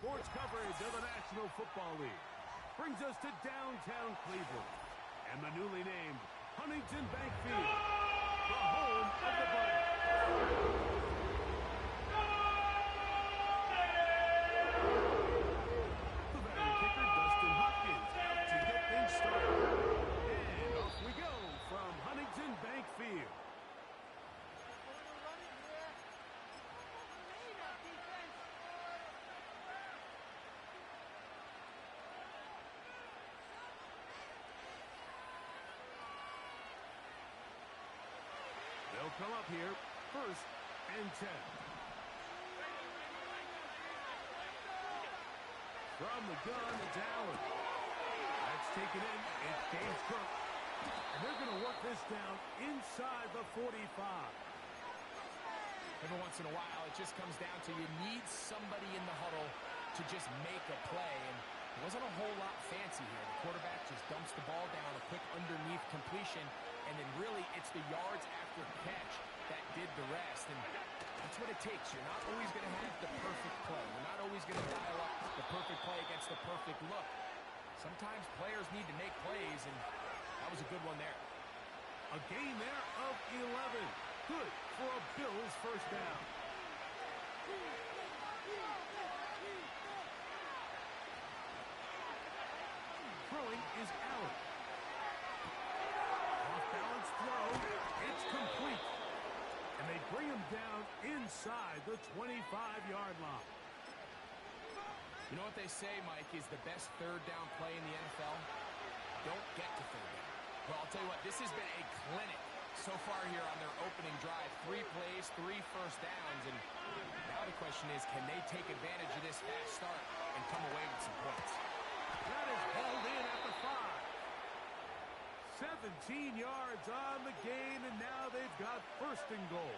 sports coverage of the National Football League brings us to downtown Cleveland and the newly named Huntington Bank Field, the home of the Bucks. Field. They'll come up here, 1st and 10. From the gun, it's Allen. That's taken in. It's James Cook. And they're going to work this down inside the 45. Every once in a while, it just comes down to you need somebody in the huddle to just make a play. And it wasn't a whole lot fancy here. The quarterback just dumps the ball down, a quick underneath completion, and then really it's the yards after catch that did the rest. And that's what it takes. You're not always going to have the perfect play. You're not always going to dial up the perfect play against the perfect look. Sometimes players need to make plays, and that was a good one there. A gain there of 11. Good for a Bills first down. Throwing is Allen. Off-balance throw. It's complete. And they bring him down inside the 25-yard line. You know what they say, Mike, is the best third down play in the NFL? Don't get to third down. Well, I'll tell you what, this has been a clinic so far here on their opening drive. 3 plays, 3 first downs, and now the question is, can they take advantage of this fast start and come away with some points? That is held in at the 5. 17 yards on the gain, and now they've got 1st and goal.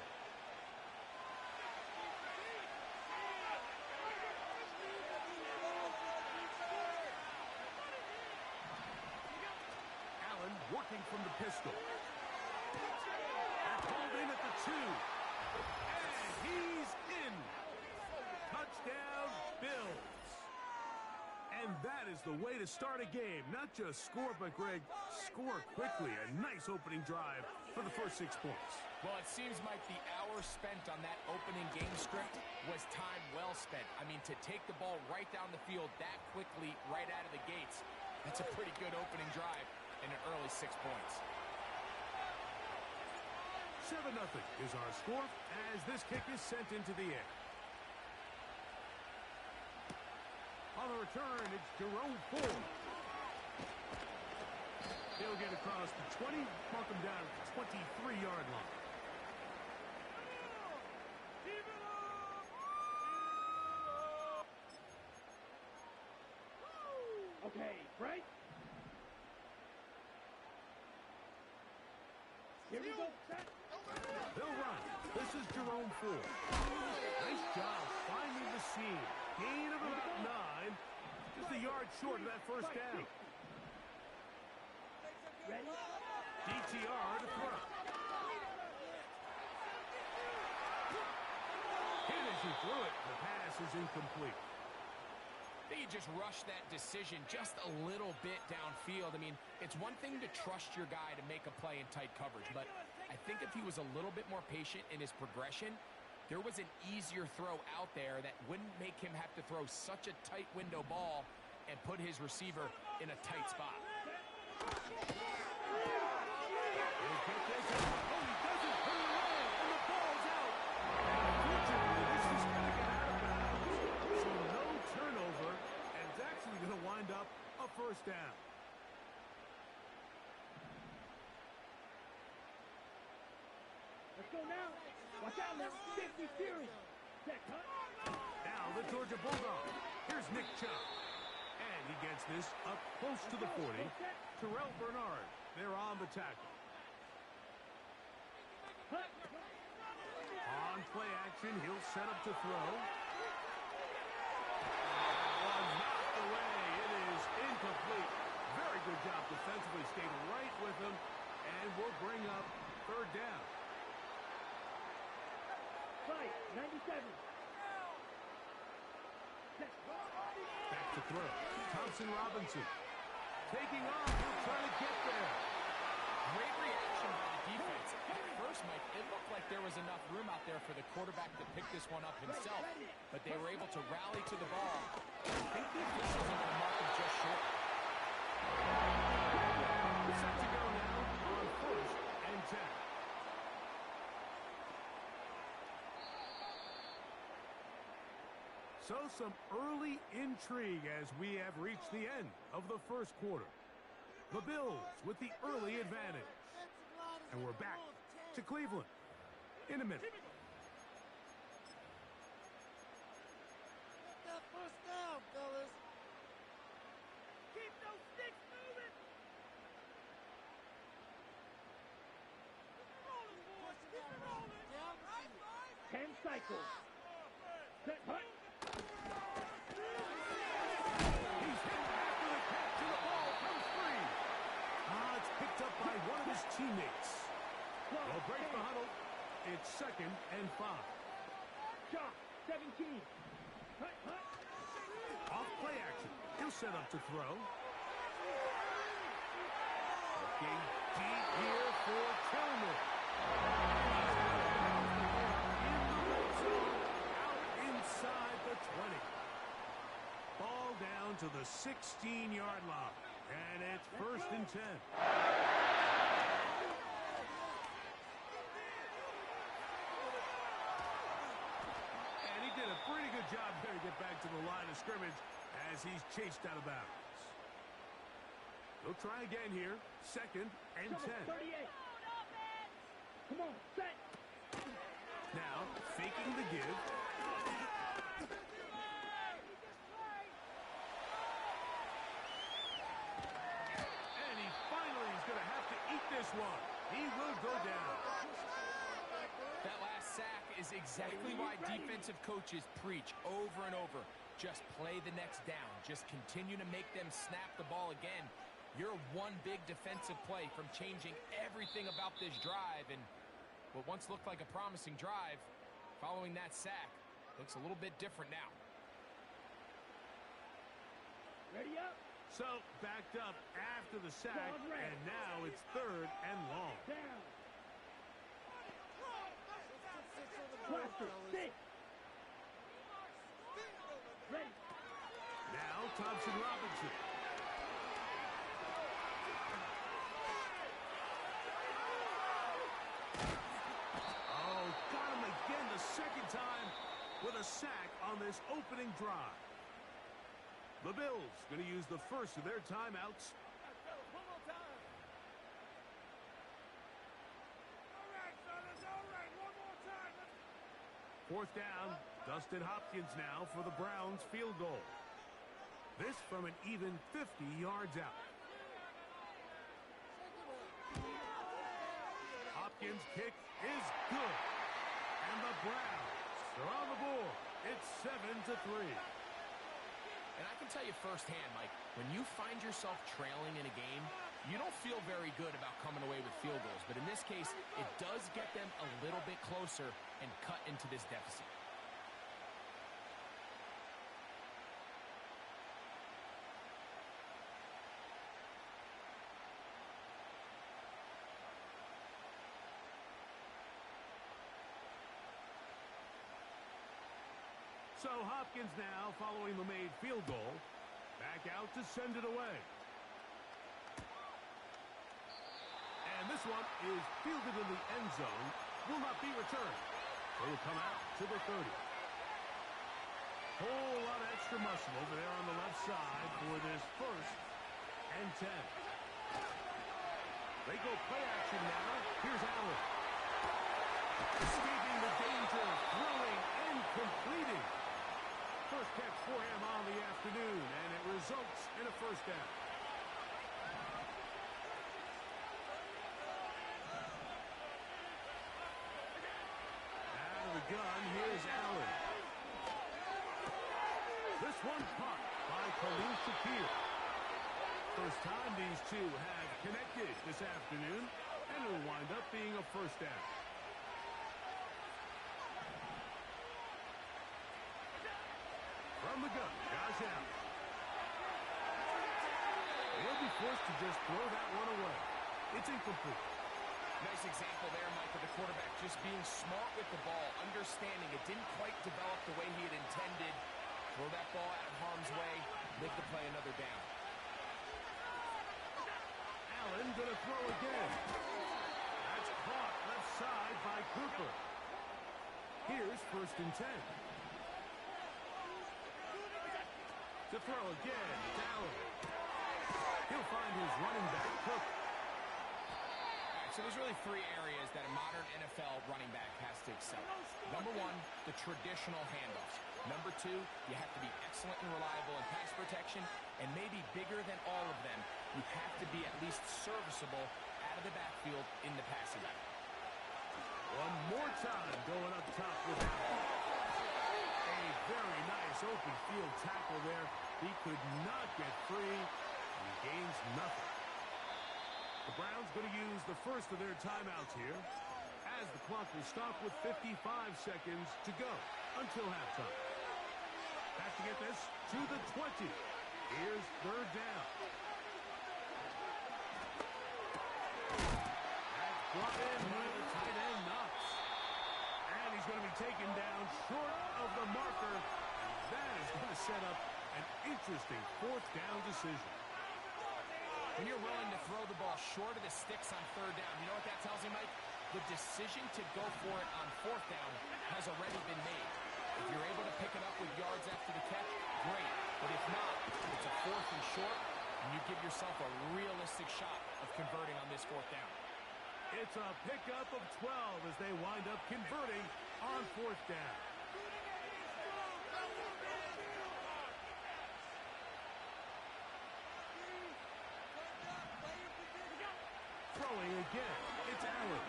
Working from the pistol. They're called in at the 2. And he's in. Touchdown, Bills. And that is the way to start a game. Not just score, but, Greg, score quickly. A nice opening drive for the first 6 points. Well, it seems like the hour spent on that opening game script was time well spent. I mean, to take the ball right down the field that quickly right out of the gates, that's a pretty good opening drive. In an early 6 points. 7-0 is our score as this kick is sent into the air. On the return, it's Jerome Ford. He'll get across the 20, mark him down at the 23-yard line. Okay, right? Here we go. They'll run. This is Jerome Ford. Nice job finding the seam. Gain of about 9. Just a yard short of that first down. Ready? DTR to throw. Hit as he threw it. The pass is incomplete. They just rushed that decision just a little bit downfield. I mean, it's one thing to trust your guy to make a play in tight coverage, but I think if he was a little bit more patient in his progression, there was an easier throw out there that wouldn't make him have to throw such a tight window ball and put his receiver in a tight spot. He'll get this. Oh, he doesn't put it away, and the ball's out. Unfortunately, this is going to get out of bounds. So no turnover, and it's actually going to wind up a first down. Let's go now. Watch out now. 50 series. Check, huh? Now the Georgia Bulldog. Here's Nick Chubb. And he gets this up close to the 40. Terrell Bernard, they're on the tackle. On play action, he'll set up to throw. Knocked away. It is incomplete. Very good job defensively. Stayed right with him. And we'll bring up third down. Fight, 97. Back to throw. Thompson Robinson. Taking off. He'll try to get there. Great reaction by the defense. At first, Mike, it looked like there was enough room out there for the quarterback to pick this one up himself, but they were able to rally to the ball. I think the officials are going to mark him just short. Set to go now on 1st and 10. So some early intrigue as we have reached the end of the first quarter. The Bills with the early advantage. And we're back to Cleveland in a minute. Get that first down, fellas. Keep those sticks moving. Keep it rolling. Down the field. 10 cycles. Set, hut. He's hit after the catch and the ball comes free. It's picked up by one of his teammates. Well, break the huddle. It's 2nd and 5. Shot, 17. Hut, hut. Off play action. He'll set up to throw. Looking deep here for Tillman. In the red zone, out inside the 20. Ball down to the 16-yard line. And it's 1st and 10. And he did a pretty good job there to get back to the line of scrimmage as he's chased out of bounds. He'll try again here. 2nd and 10. 38. Come on, set. Now, faking the give. And he finally is going to have to eat this one. He will go down. That last sack is exactly why defensive coaches preach over and over. Just play the next down. Just continue to make them snap the ball again. You're one big defensive play from changing everything about this drive. And what once looked like a promising drive, following that sack, looks a little bit different now. Ready up. So, backed up after the sack, and now it's 3rd and long. Down. Cluster, 6. Ready. Now, Thompson Robinson. Oh, got him again the 2nd time with a sack on this opening drive. The Bills going to use the first of their timeouts. One more time. All right, fellas. All right. One more time. 4th down. Dustin Hopkins now for the Browns field goal. This from an even 50 yards out. Hopkins' kick is good. And the Browns are on the board. It's 7-3. And I can tell you firsthand, Mike, when you find yourself trailing in a game, you don't feel very good about coming away with field goals. But in this case, it does get them a little bit closer and cut into this deficit. So Hopkins now following the made field goal. Back out to send it away. And this one is fielded in the end zone. Will not be returned. It will come out to the 30. Whole lot of extra muscle over there on the left side for this 1st and 10. They go play action now. Here's Allen. Escaping the danger, throwing and completing. First catch for him on the afternoon, and it results in a 1st down. Out of the gun, here's Allen. This one caught by Khalil Shakir. First time these two have connected this afternoon, and it'll wind up being a 1st down. From from the gun, Josh Allen. He'll be forced to just throw that one away. It's incomplete. Nice example there, Mike, of the quarterback just being smart with the ball, understanding it didn't quite develop the way he had intended. Throw that ball out of harm's way, live to play another down. Allen gonna throw again. That's caught left side by Cooper. Here's 1st and 10. To throw again, Allen. He'll find his running back, Cook. So there's really 3 areas that a modern NFL running back has to excel. Number 1, the traditional handoff. Number 2, you have to be excellent and reliable in pass protection, and maybe bigger than all of them, you have to be at least serviceable out of the backfield in the passing game. One more time going up top with Allen. A very nice open field tackle there. He could not get free. He gains nothing. The Browns going to use the first of their timeouts here, as the clock will stop with 55 seconds to go until halftime. Have to get this to the 20. Here's 3rd down. That's brought in by the tight end, Knox. And he's going to be taken down short of the marker. That is going to set up an interesting 4th down decision. When you're willing to throw the ball short of the sticks on 3rd down, you know what that tells you, Mike? The decision to go for it on 4th down has already been made. If you're able to pick it up with yards after the catch, great. But if not, it's a 4th and short, and you give yourself a realistic shot of converting on this 4th down. It's a pickup of 12 as they wind up converting on 4th down. Throwing again, it's Allen.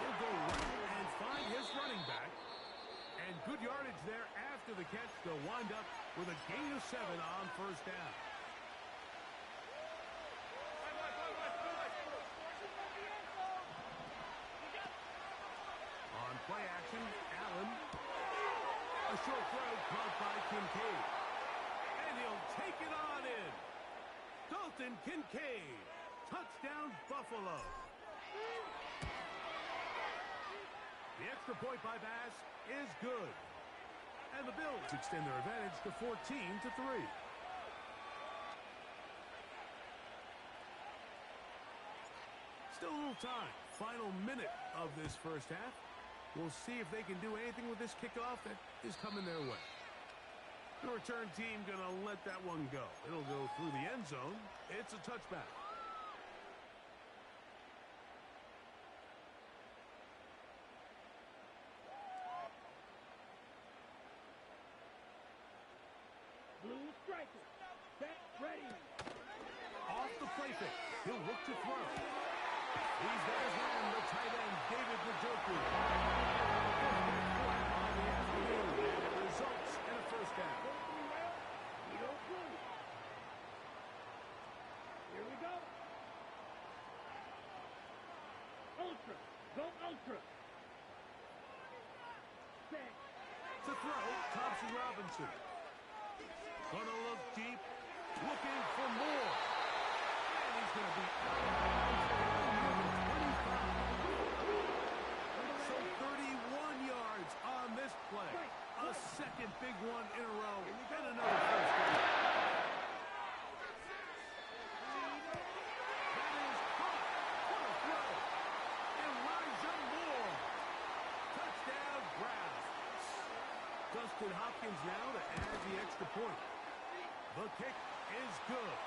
He'll go right and find his running back. And good yardage there after the catch. They'll wind up with a gain of 7 on 1st down. On play action, Allen. A short throw caught by Kincaid. And he'll take it on in. Dalton Kincaid. Touchdown, Buffalo. The extra point by Bass is good. And the Bills extend their advantage to 14-3. Still a little time. Final minute of this first half. We'll see if they can do anything with this kickoff that is coming their way. The return team going to let that one go. It'll go through the end zone. It's a touchback. Blue striker. Set, ready. Off the play fake. He'll look to throw. He's got his man, the tight end, David Njoku. On the afternoon, and it results in a 1st down. Here we go. Ultra. Go ultra. Set. To throw, Thompson Robinson. Gonna look deep, looking for more. And he's gonna be out of bounds at the 25. So 31 yards on this play. A second big one in a row, and another 1st down. That is caught. What a throw. Elijah Moore. Touchdown, Browns. Dustin Hopkins now to add the extra point. The kick is good.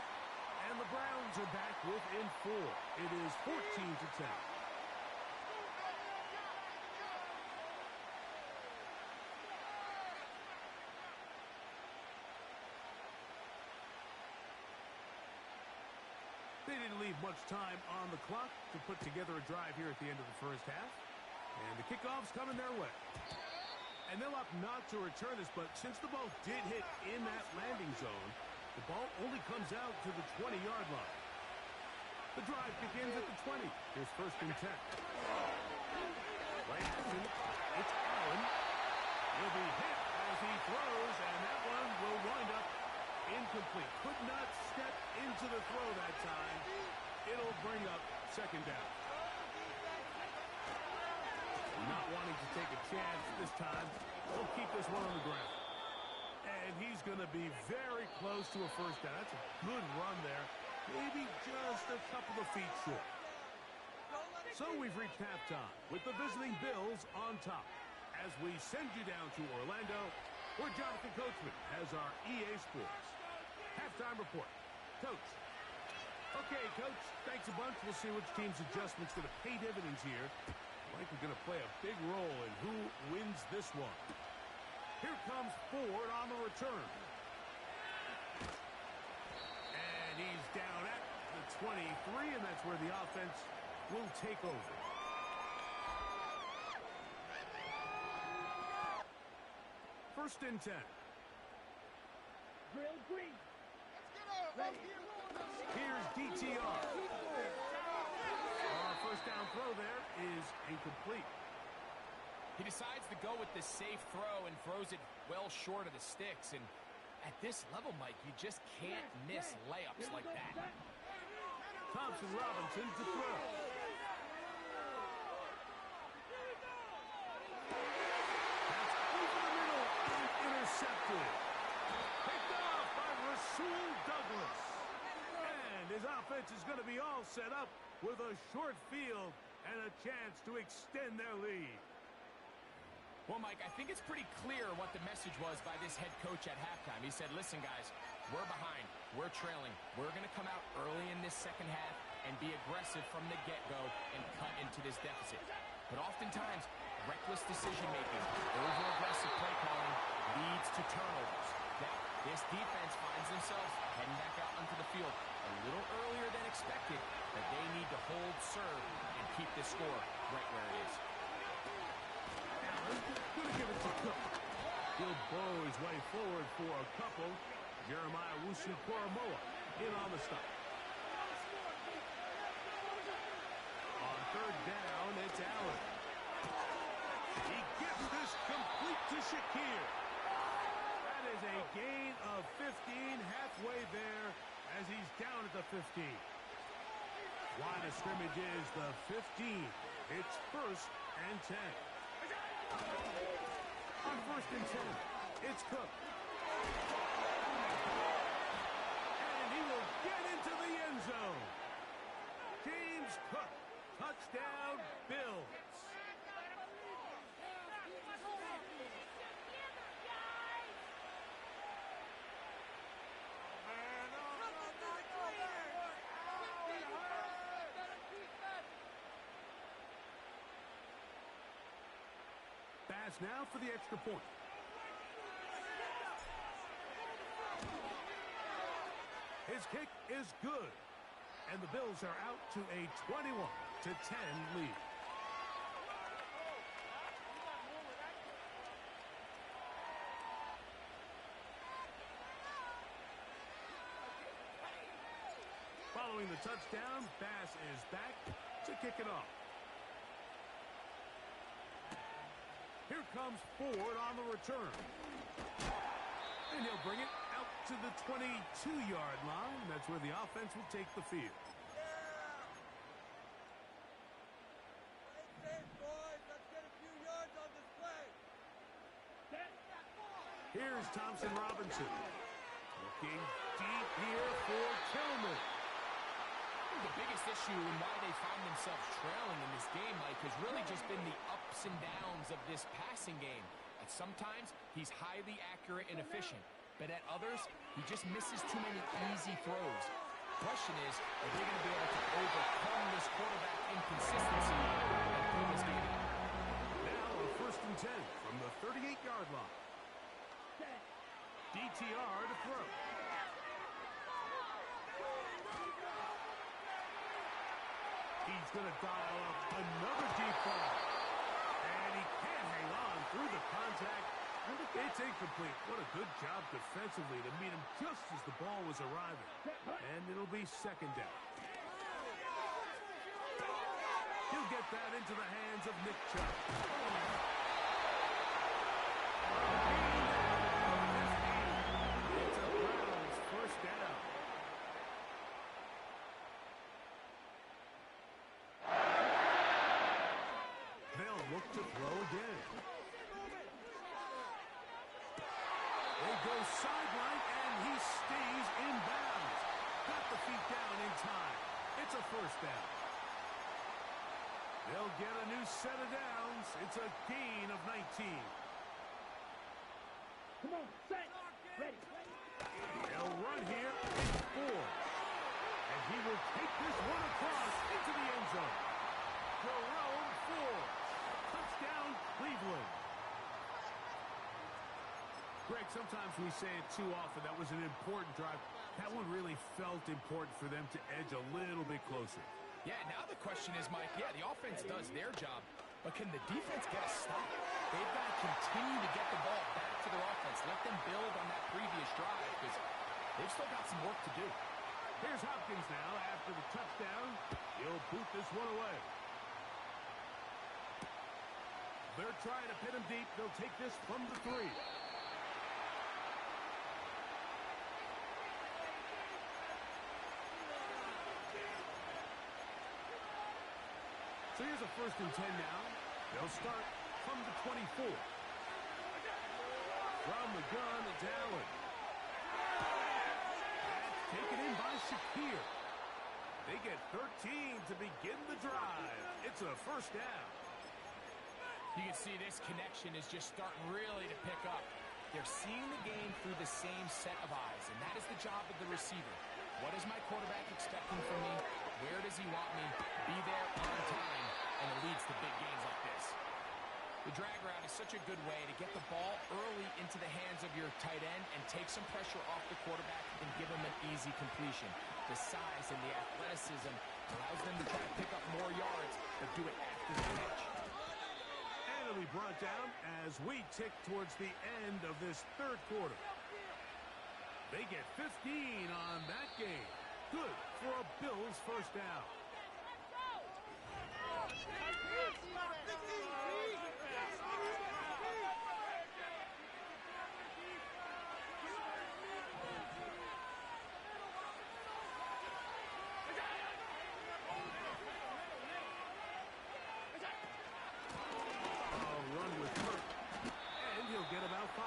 And the Browns are back within 4. It is 14-10. They didn't leave much time on the clock to put together a drive here at the end of the first half. And the kickoff's coming their way. And they'll opt not to return this, but since the ball did hit in that landing zone, the ball only comes out to the 20-yard line. The drive begins at the 20. Here's 1st and 10. Play action. It's Allen. He'll be hit as he throws, and that one will wind up incomplete. Could not step into the throw that time. It'll bring up second down. Not wanting to take a chance this time. We'll keep this one on the ground. And he's going to be very close to a first down. That's a good run there. Maybe just a couple of feet short. So we've reached halftime with the visiting Bills on top. As we send you down to Orlando, where Jonathan Coachman has our EA Sports halftime report. Coach. Okay, Coach, thanks a bunch. We'll see which team's adjustment's going to pay dividends here. Likely going to play a big role in who wins this one. Here comes Ford on the return. And he's down at the 23, and that's where the offense will take over. First and 10. Drill green. Here's DTR. Our first down throw there is incomplete. He decides to go with the safe throw and throws it well short of the sticks. And at this level, Mike, you just can't miss layups like that. Thompson Robinson to throw. That's over the middle and intercepted. Picked off by Rasul Douglas. And his offense is going to be all set up with a short field and a chance to extend their lead. Well, Mike, I think it's pretty clear what the message was by this head coach at halftime. He said, listen, guys, we're behind. We're trailing. We're going to come out early in this second half and be aggressive from the get-go and cut into this deficit. But oftentimes, reckless decision-making, over-aggressive play calling leads to turnovers. Now, this defense finds themselves heading back out onto the field a little earlier than expected, but they need to hold serve and keep this score right where it is. Going to give it to Cook. He'll blow his way forward for a couple. Jeremiah Wusu-Koromoa in on the stop. On third down, it's Allen. He gets this complete to Shakir. That is a gain of 15, halfway there as he's down at the 15. Line of scrimmage is the 15. It's first and 10. On first and 10, it's Cook. And he will get into the end zone. James Cook, touchdown, Bills. Pass now for the extra point. His kick is good. And the Bills are out to a 21-10 lead. Following the touchdown, Bass is back to kick it off. Here comes Ford on the return. And he'll bring it out to the 22-yard line. That's where the offense will take the field. Here's Thompson Robinson. Looking deep here for Tillman. The biggest issue and why they found themselves trailing in this game, Mike, has really just been the ups and downs of this passing game. At sometimes, he's highly accurate and efficient, but at others, he just misses too many easy throws. The question is, are they going to be able to overcome this quarterback inconsistency and pull this game out? Now a first and 10 from the 38-yard line. DTR to throw. He's going to dial up another deep ball. And he can't hang on through the contact. It's incomplete. What a good job defensively to meet him just as the ball was arriving. And it'll be second down. He'll get that into the hands of Nick Chubb. to throw again. They go sideline, and he stays in bounds. Got the feet down in time. It's a first down. They'll get a new set of downs. It's a gain of 19. Come on, set, ready. They'll run here. It's 4. And he will take this one across into the end zone. Jerome Ford. Touchdown, Cleveland. Greg, sometimes we say it too often. That was an important drive. That one really felt important for them to edge a little bit closer. Yeah, now the question is, Mike, yeah, the offense does their job, but can the defense get a stop? They've got to continue to get the ball back to their offense. Let them build on that previous drive because they've still got some work to do. Here's Hopkins now after the touchdown. He'll boot this one away. They're trying to pin him deep. They'll take this from the 3. So here's a 1st and 10 now. They'll start from the 24. From the gun, it's Allen. That's taken in by Shakir. They get 13 to begin the drive. It's a first down. You can see this connection is just starting really to pick up. They're seeing the game through the same set of eyes, and that is the job of the receiver. What is my quarterback expecting from me? Where does he want me? Be there on time, and it leads to big games like this. The drag route is such a good way to get the ball early into the hands of your tight end and take some pressure off the quarterback and give him an easy completion. The size and the athleticism allows them to try to pick up more yards, but do it after the catch. And it'll be brought down as we tick towards the end of this 3rd quarter. They get 15 on that game. Good for a Bills first down. A run with Kirk, and he'll get about 5.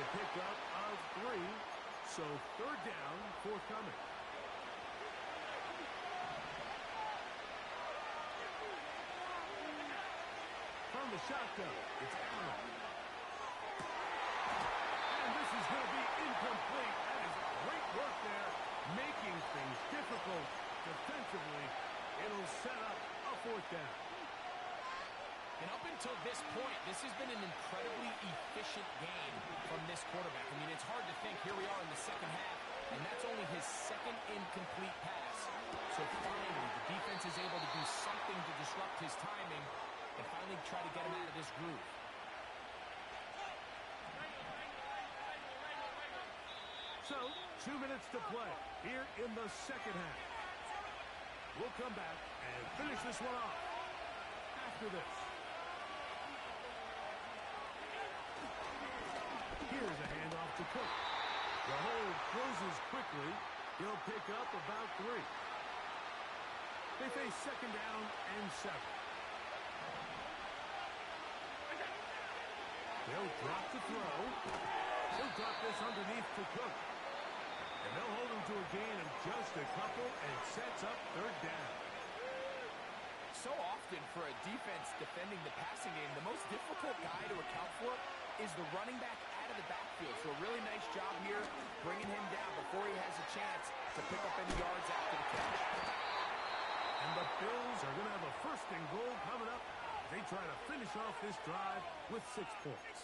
Pickup of 3, so 3rd down forthcoming. From the shotgun, it's Allen. And this is going to be incomplete. That is great work there, making things difficult defensively. It'll set up a 4th down. And up until this point, this has been an incredibly efficient game from this quarterback. I mean, it's hard to think. Here we are in the 2nd half, and that's only his 2nd incomplete pass. So finally, the defense is able to do something to disrupt his timing and finally try to get him out of this groove. So, 2 minutes to play here in the 2nd half. We'll come back and finish this one off after this. Here's a handoff to Cook. The hold closes quickly. He'll pick up about 3. They face 2nd down and 7. They'll drop to throw. He'll drop this underneath to Cook. And they'll hold him to a gain of just a couple and sets up 3rd down. So often for a defense defending the passing game, the most difficult guy to account for is the running back out of the backfield. So a really nice job here bringing him down before he has a chance to pick up any yards after the catch. And the Bills are going to have a 1st and goal coming up. They try to finish off this drive with 6 points.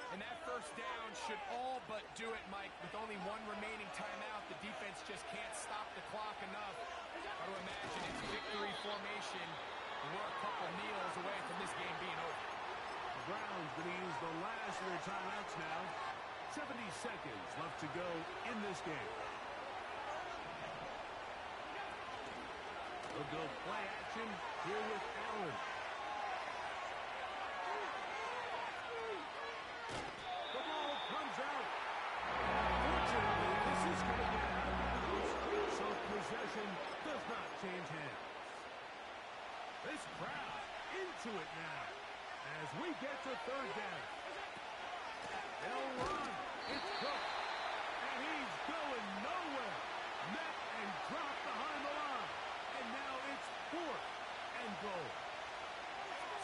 And that 1st down should all but do it, Mike. With only 1 remaining timeout, the defense just can't stop the clock enough. Got to imagine it's victory formation. We're a couple kneels away from this game being over. The Browns going to use the last of their timeouts now. 70 seconds left to go in this game. They'll go play action here with Allen. possession does not change hands. This crowd into it now as we get to third down. They'll run. It's Cook. And he's going nowhere. Met and dropped behind the line. And now it's 4th and goal.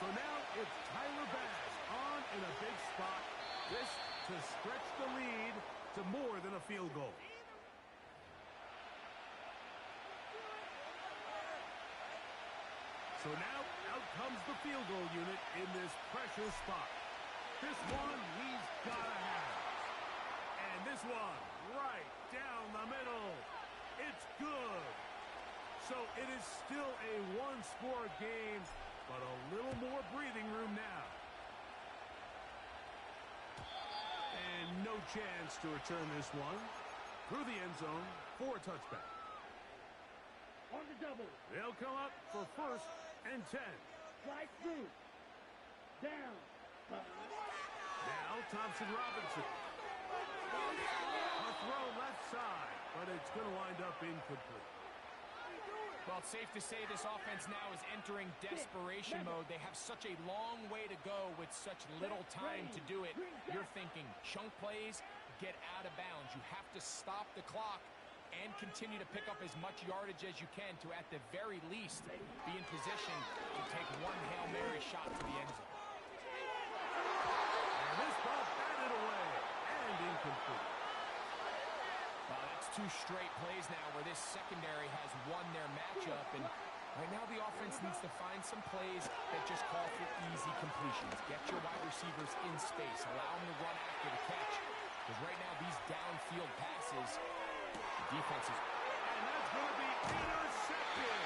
So now it's Tyler Bass on in a big spot. This to stretch the lead to more than a field goal. So now out comes the field goal unit in this pressure spot. This one he's got to have. And this one right down the middle. It's good. So it is still a one-score game, but a little more breathing room now. And no chance to return this one. Through the end zone for a touchback. On the double. They'll come up for 1st and 10. Slide through. Down. Now Thompson Robinson. A throw left side, but it's going to wind up incomplete. Well, it's safe to say this offense now is entering desperation mode. They have such a long way to go with such little time to do it. You're thinking chunk plays, get out of bounds. You have to stop the clock and continue to pick up as much yardage as you can to, at the very least, be in position to take one Hail Mary shot to the end zone. And this ball batted away and incomplete. Well, that's 2 straight plays now where this secondary has won their matchup, and right now the offense needs to find some plays that just call for easy completions. Get your wide receivers in space. Allow them to run after the catch, because right now these downfield passes, the defense is... And that's going to be intercepted.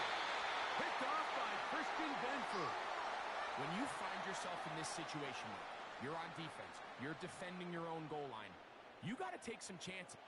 Picked off by Christian Benford. When you find yourself in this situation, you're on defense, you're defending your own goal line, you got to take some chances.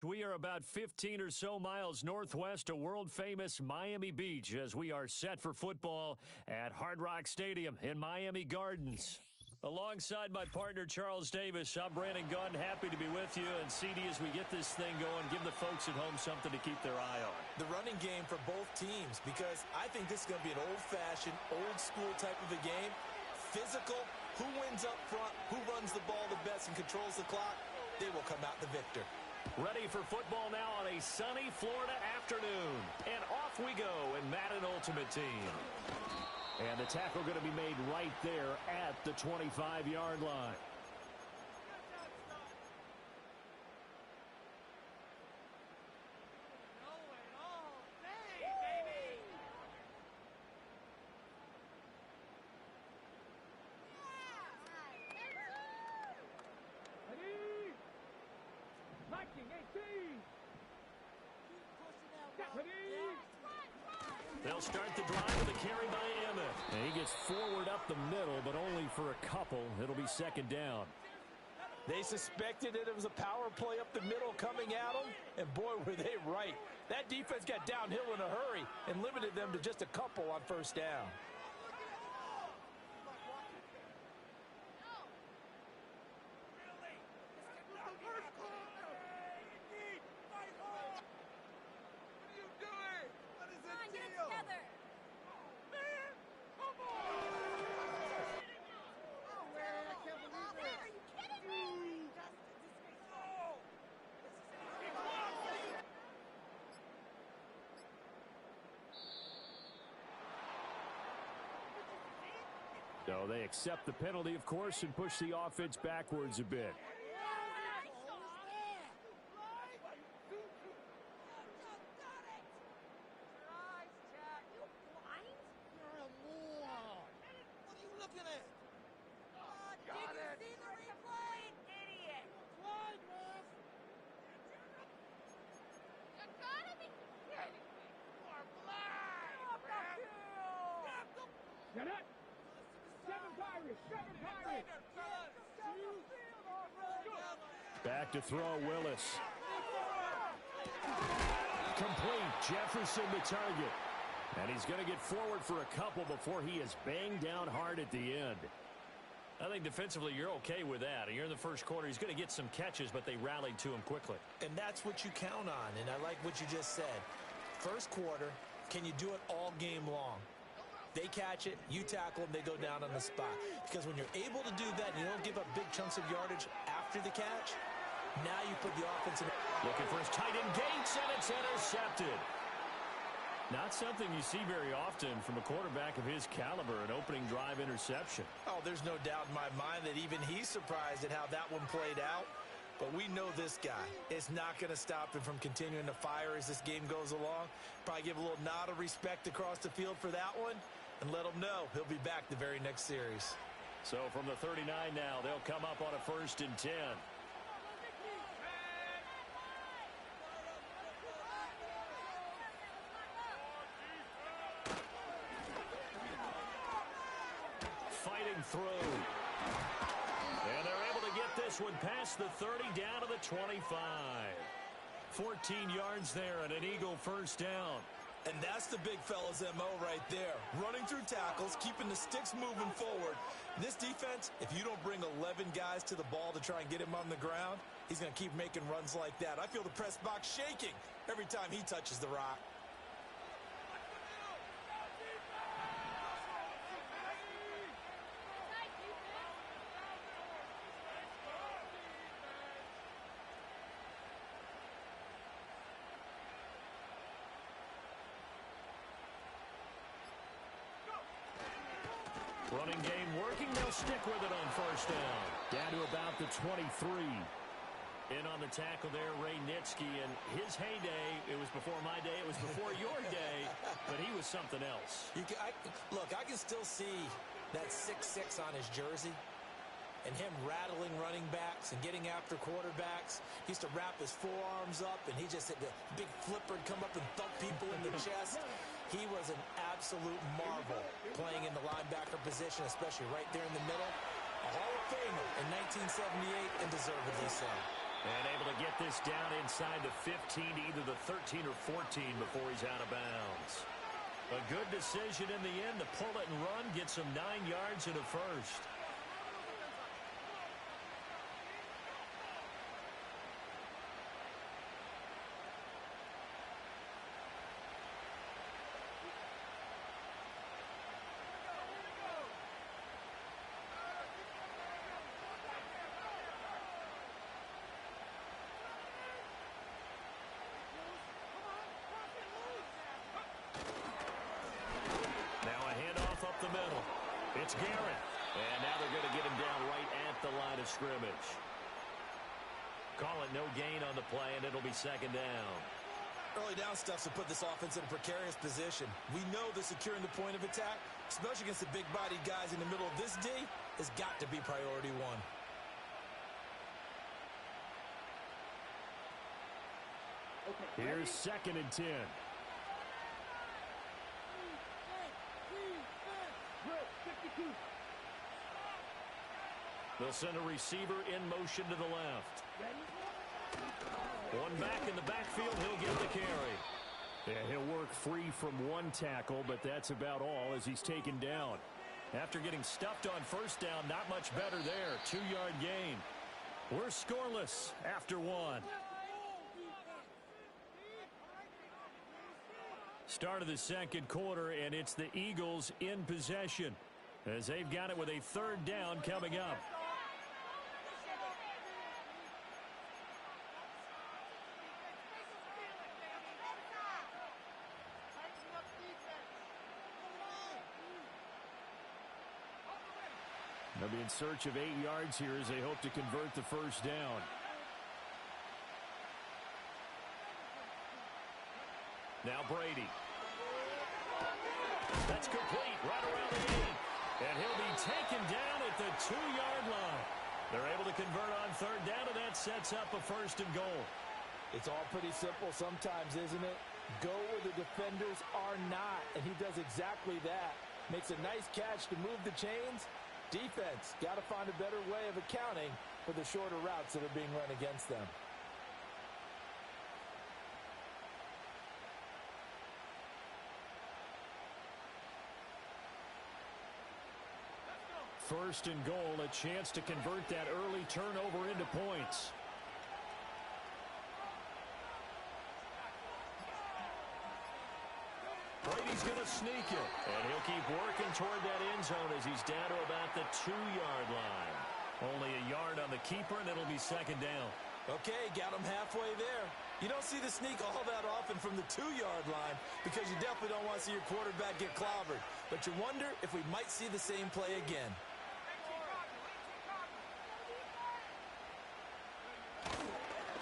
We are about 15 or so miles northwest of world-famous Miami Beach as we are set for football at Hard Rock Stadium in Miami Gardens. Alongside my partner, Charles Davis, I'm Brandon Gunn, happy to be with you. And CD, as we get this thing going, give the folks at home something to keep their eye on. The running game for both teams, because I think this is going to be an old-fashioned, old-school type of a game. Physical, who wins up front, who runs the ball the best and controls the clock, they will come out the victor. Ready for football now on a sunny Florida afternoon. And off we go in Madden Ultimate Team. And the tackle going to be made right there at the 25-yard line. They'll start the drive with a carry by Emmett. And he gets forward up the middle, but only for a couple. It'll be second down. They suspected it was a power play up the middle coming at them, and boy, were they right. That defense got downhill in a hurry and limited them to just a couple on first down. So they accept the penalty, of course, and push the offense backwards a bit. Back to throw, Willis. Complete. Jefferson to target. And he's going to get forward for a couple before he is banged down hard at the end. I think defensively you're okay with that. You're in the first quarter. He's going to get some catches, but they rallied to him quickly. And that's what you count on, and I like what you just said. First quarter, can you do it all game long? They catch it, you tackle them, they go down on the spot. Because when you're able to do that and you don't give up big chunks of yardage after the catch, now you put the offense in. Looking for his tight end Gates, and it's intercepted. Not something you see very often from a quarterback of his caliber, an opening drive interception. Oh, there's no doubt in my mind that even he's surprised at how that one played out. But we know this guy is not going to stop him from continuing to fire as this game goes along. Probably give a little nod of respect across the field for that one and let him know he'll be back the very next series. So from the 39 now, they'll come up on a 1st and 10. Fighting through. And they're able to get this one past the 30 down to the 25. 14 yards there and an Eagle first down. And that's the big fella's MO right there. Running through tackles, keeping the sticks moving forward. This defense, if you don't bring 11 guys to the ball to try and get him on the ground, he's going to keep making runs like that. I feel the press box shaking every time he touches the rock. Running game working. They'll stick with it on first down. Down to about the 23. In on the tackle there, Ray Nitsky. And his heyday, it was before my day, it was before your day, but he was something else. Look, I can still see that 6'6" on his jersey and him rattling running backs and getting after quarterbacks. He used to wrap his forearms up, and he just had the big flipper come up and thump people in the chest. He was an absolute marvel playing in the linebacker position, especially right there in the middle. A Hall of Famer in 1978, and deservedly so. And able to get this down inside the 15, either the 13 or 14 before he's out of bounds. A good decision in the end to pull it and run, get some 9 yards and a first. The middle. It's Garrett. And now they're going to get him down right at the line of scrimmage. Call it no gain on the play, and it'll be second down. Early down stuffs will put this offense in a precarious position. We know that securing the point of attack, especially against the big-bodied guys in the middle of this D, has got to be priority one. Here's 2nd and 10. They'll send a receiver in motion to the left. One back in the backfield, he'll get the carry. Yeah, he'll work free from one tackle, but that's about all as he's taken down. After getting stuffed on first down, not much better there. 2-yard gain. We're scoreless after one. Start of the second quarter, and it's the Eagles in possession as they've got it with a 3rd down coming up. They'll be in search of 8 yards here as they hope to convert the first down. Now Brady. That's complete right around the 8. And he'll be taken down at the 2-yard line. They're able to convert on 3rd down, and that sets up a 1st and goal. It's all pretty simple sometimes, isn't it? Go where the defenders are not, and he does exactly that. Makes a nice catch to move the chains. Defense got to find a better way of accounting for the shorter routes that are being run against them. First and goal, a chance to convert that early turnover into points. Brady's going to sneak it, and he'll keep working toward that end zone as he's down to about the 2-yard line. Only a yard on the keeper, and it'll be 2nd down. Okay, got him halfway there. You don't see the sneak all that often from the 2-yard line because you definitely don't want to see your quarterback get clobbered. But you wonder if we might see the same play again.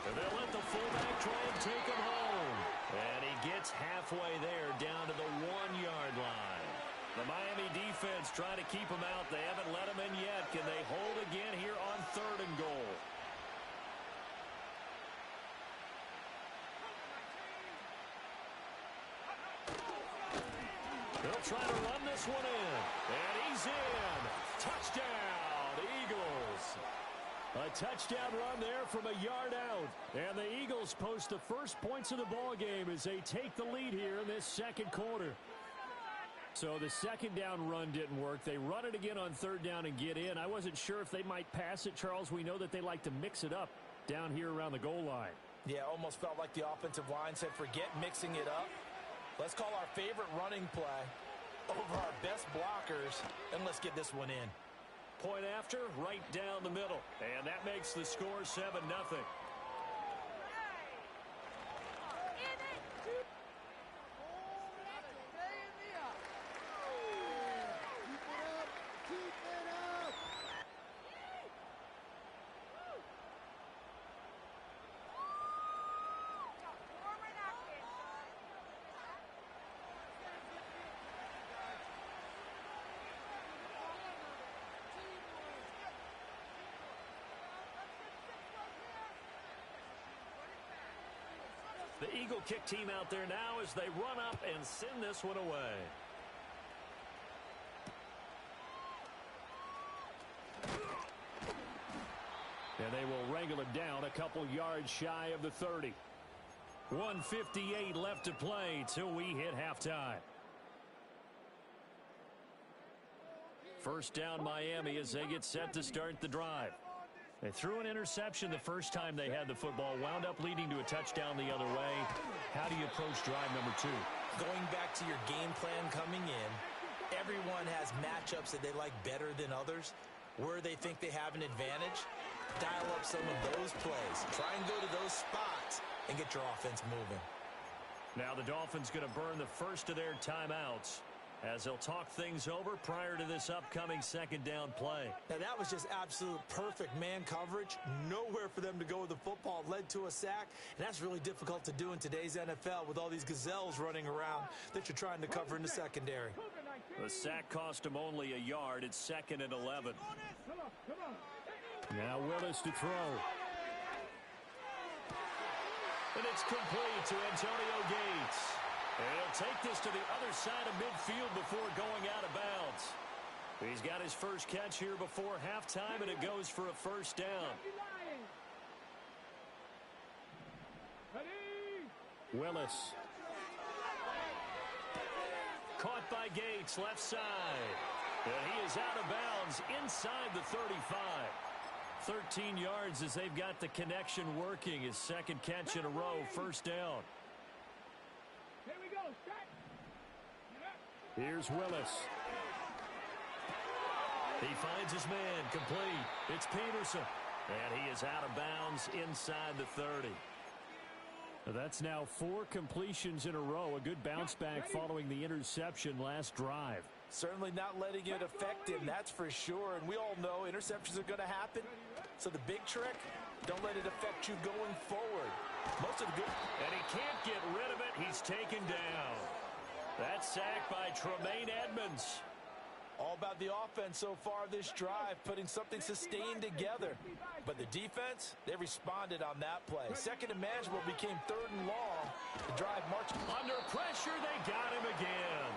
And they'll let the fullback try and take him home. And he gets halfway there down to the 1-yard line. The Miami defense trying to keep him out. They haven't let him in yet. Can they hold again here on 3rd and goal? They'll try to run this one in. And he's in. Touchdown, Eagles. A touchdown run there from a yard out. And the Eagles post the first points of the ball game as they take the lead here in this second quarter. So the 2nd down run didn't work. They run it again on 3rd down and get in. I wasn't sure if they might pass it, Charles. We know that they like to mix it up down here around the goal line. Yeah, almost felt like the offensive line said, forget mixing it up. Let's call our favorite running play over our best blockers, and let's get this one in. Point after, right down the middle. And that makes the score 7-0. The Eagle kick team out there now as they run up and send this one away. And they will wrangle it down a couple yards shy of the 30. 1:58 left to play till we hit halftime. First down Miami as they get set to start the drive. They threw an interception the first time they had the football, wound up leading to a touchdown the other way. How do you approach drive number 2? Going back to your game plan coming in, everyone has matchups that they like better than others. Where they think they have an advantage, dial up some of those plays. Try and go to those spots and get your offense moving. Now the Dolphins going to burn the first of their timeouts as they'll talk things over prior to this upcoming second down play. Now that was just absolute perfect man coverage. Nowhere for them to go with the football. Led to a sack, and that's really difficult to do in today's NFL with all these gazelles running around that you're trying to cover in the secondary. The sack cost him only a yard. It's 2nd and 11. Now Willis to throw. And it's complete to Antonio Gates. And he'll take this to the other side of midfield before going out of bounds. He's got his first catch here before halftime, and it goes for a first down. Willis. Caught by Gates, left side. And he is out of bounds inside the 35. 13 yards as they've got the connection working. His second catch in a row, first down. Here we go. Here's Willis. He finds his man, complete. It's Peterson. And he is out of bounds inside the 30. That's now 4 completions in a row. A good bounce back following the interception last drive. Certainly not letting it affect him, that's for sure. And we all know interceptions are going to happen. So the big trick, don't let it affect you going forward. Most of the good. And he can't get rid of it. He's taken down. That sack by Tremaine Edmonds. All about the offense so far this drive, putting something sustained together. But the defense, they responded on that play. Second and manageable became 3rd and long. The drive marched. Under pressure, they got him again.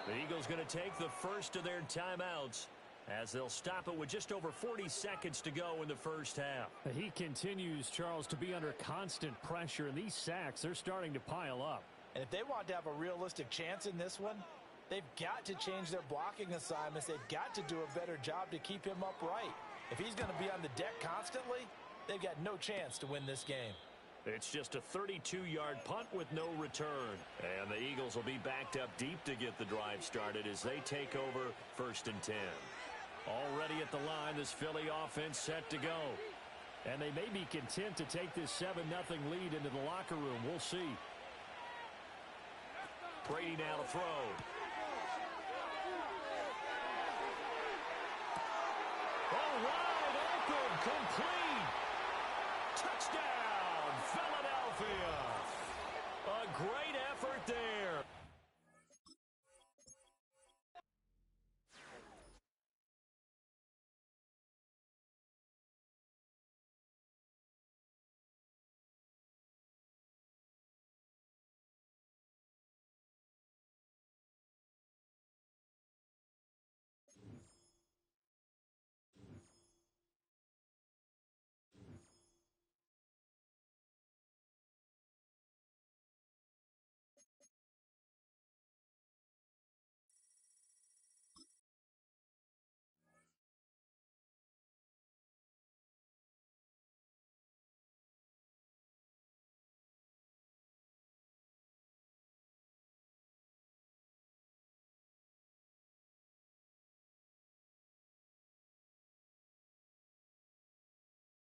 The Eagles going to take the first of their timeouts as they'll stop it with just over 40 seconds to go in the first half. He continues, Charles, to be under constant pressure, and these sacks, they're starting to pile up. And if they want to have a realistic chance in this one, they've got to change their blocking assignments. They've got to do a better job to keep him upright. If he's going to be on the deck constantly, they've got no chance to win this game. It's just a 32-yard punt with no return. And the Eagles will be backed up deep to get the drive started as they take over 1st and 10. Already at the line, this Philly offense set to go. And they may be content to take this 7-0 lead into the locker room. We'll see. Brady now to throw. Oh, wide open, complete. Touchdown, Philadelphia. A great effort there.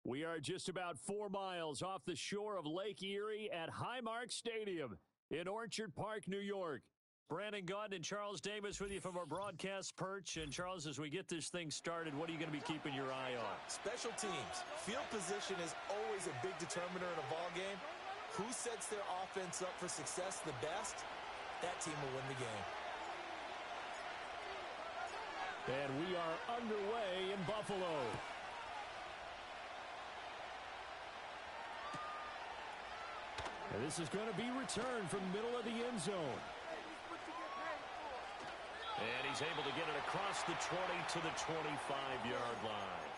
We are just about 4 miles off the shore of Lake Erie at Highmark Stadium in Orchard Park, New York. Brandon Gaudin and Charles Davis with you from our broadcast perch. And, Charles, as we get this thing started, what are you going to be keeping your eye on? Special teams. Field position is always a big determiner in a ball game. Who sets their offense up for success the best, that team will win the game. And we are underway in Buffalo. And this is going to be returned from the middle of the end zone. And he's able to get it across the 20 to the 25-yard line.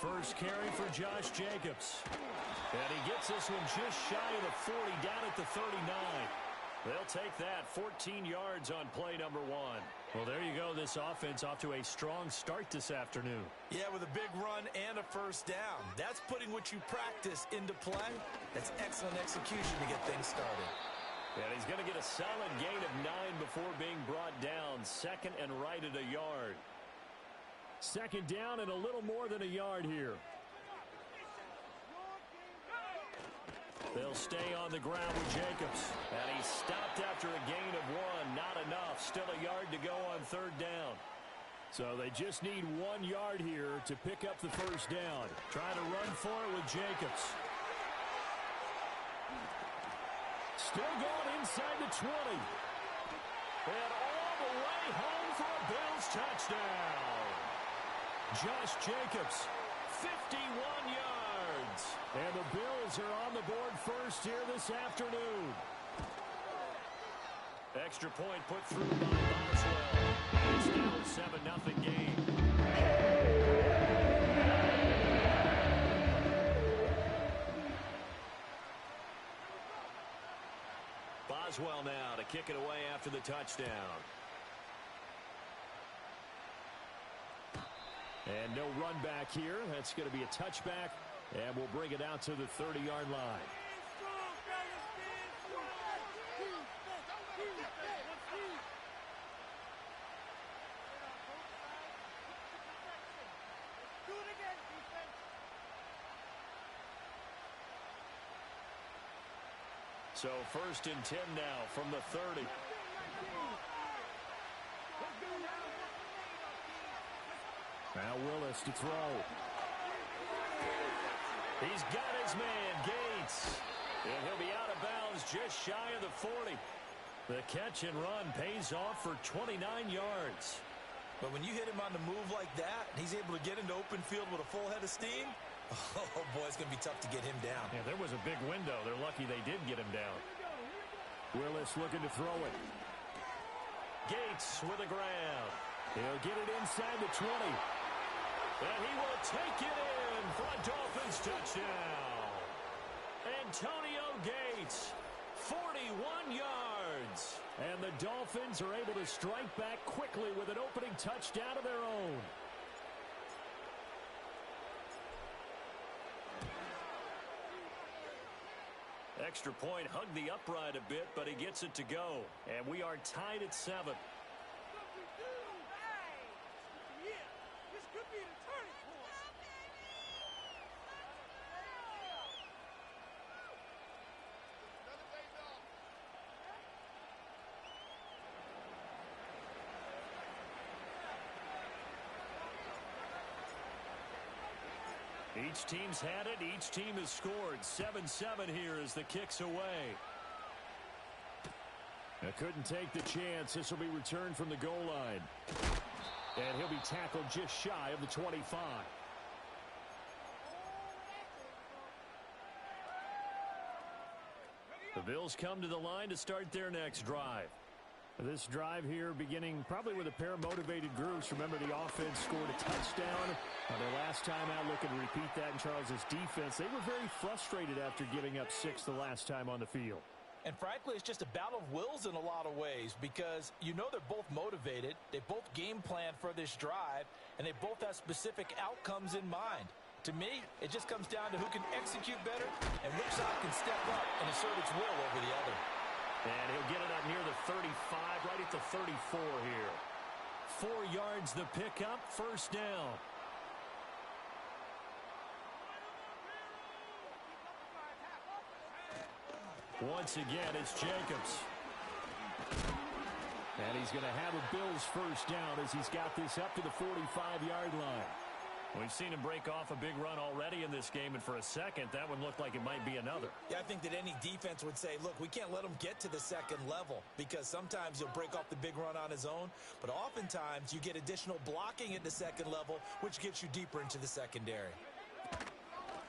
First carry for Josh Jacobs. And he gets this one just shy of the 40, down at the 39. They'll take that, 14 yards on play number 1. Well, there you go. This offense off to a strong start this afternoon. Yeah, with a big run and a first down. That's putting what you practice into play. That's excellent execution to get things started. And he's going to get a solid gain of 9 before being brought down. Second and right at a yard. Second down and a little more than a yard here. They'll stay on the ground with Jacobs. And he stopped after a gain of 1. Not enough. Still a yard to go on third down. So they just need 1 yard here to pick up the first down. Trying to run for it with Jacobs. Still going inside the 20. And all the way home for a Bills touchdown. Josh Jacobs, 51 yards. And the Bills are on the board first here this afternoon. Extra point put through by Boswell. It's now a 7-0 game. Boswell now to kick it away after the touchdown. And no run back here. That's going to be a touchback. And we'll bring it out to the 30-yard line. So first and 10 now from the 30. Now Willis to throw. He's got his man, Gates. And he'll be out of bounds just shy of the 40. The catch and run pays off for 29 yards. But when you hit him on the move like that, and he's able to get into open field with a full head of steam, oh, boy, it's going to be tough to get him down. Yeah, there was a big window. They're lucky they did get him down. Willis looking to throw it. Gates with the ground. He'll get it inside the 20. And he will take it in for a Dolphins touchdown. Antonio Gates, 41 yards. And the Dolphins are able to strike back quickly with an opening touchdown of their own. Extra point hugged the upright a bit, but he gets it to go. And we are tied at 7. Each team's had it. Each team has scored. 7-7 here as the kick's away. Couldn't take the chance. This will be returned from the goal line. And he'll be tackled just shy of the 25. The Bills come to the line to start their next drive. This drive here beginning probably with a pair of motivated groups. Remember, the offense scored a touchdown. Their last time out, looking to repeat that in Charles's defense. They were very frustrated after giving up 6 the last time on the field. And frankly, it's just a battle of wills in a lot of ways because you know they're both motivated. They both game plan for this drive, and they both have specific outcomes in mind. To me, it just comes down to who can execute better and which side can step up and assert its will over the other. And he'll get it up near the 35, right at the 34 here. 4 yards the pickup, first down. Once again, it's Jacobs. And he's going to have a Bills first down as he's got this up to the 45-yard line. We've seen him break off a big run already in this game, and for a second, that one looked like it might be another. Yeah, I think that any defense would say, look, we can't let him get to the second level because sometimes he'll break off the big run on his own, but oftentimes you get additional blocking at the second level, which gets you deeper into the secondary.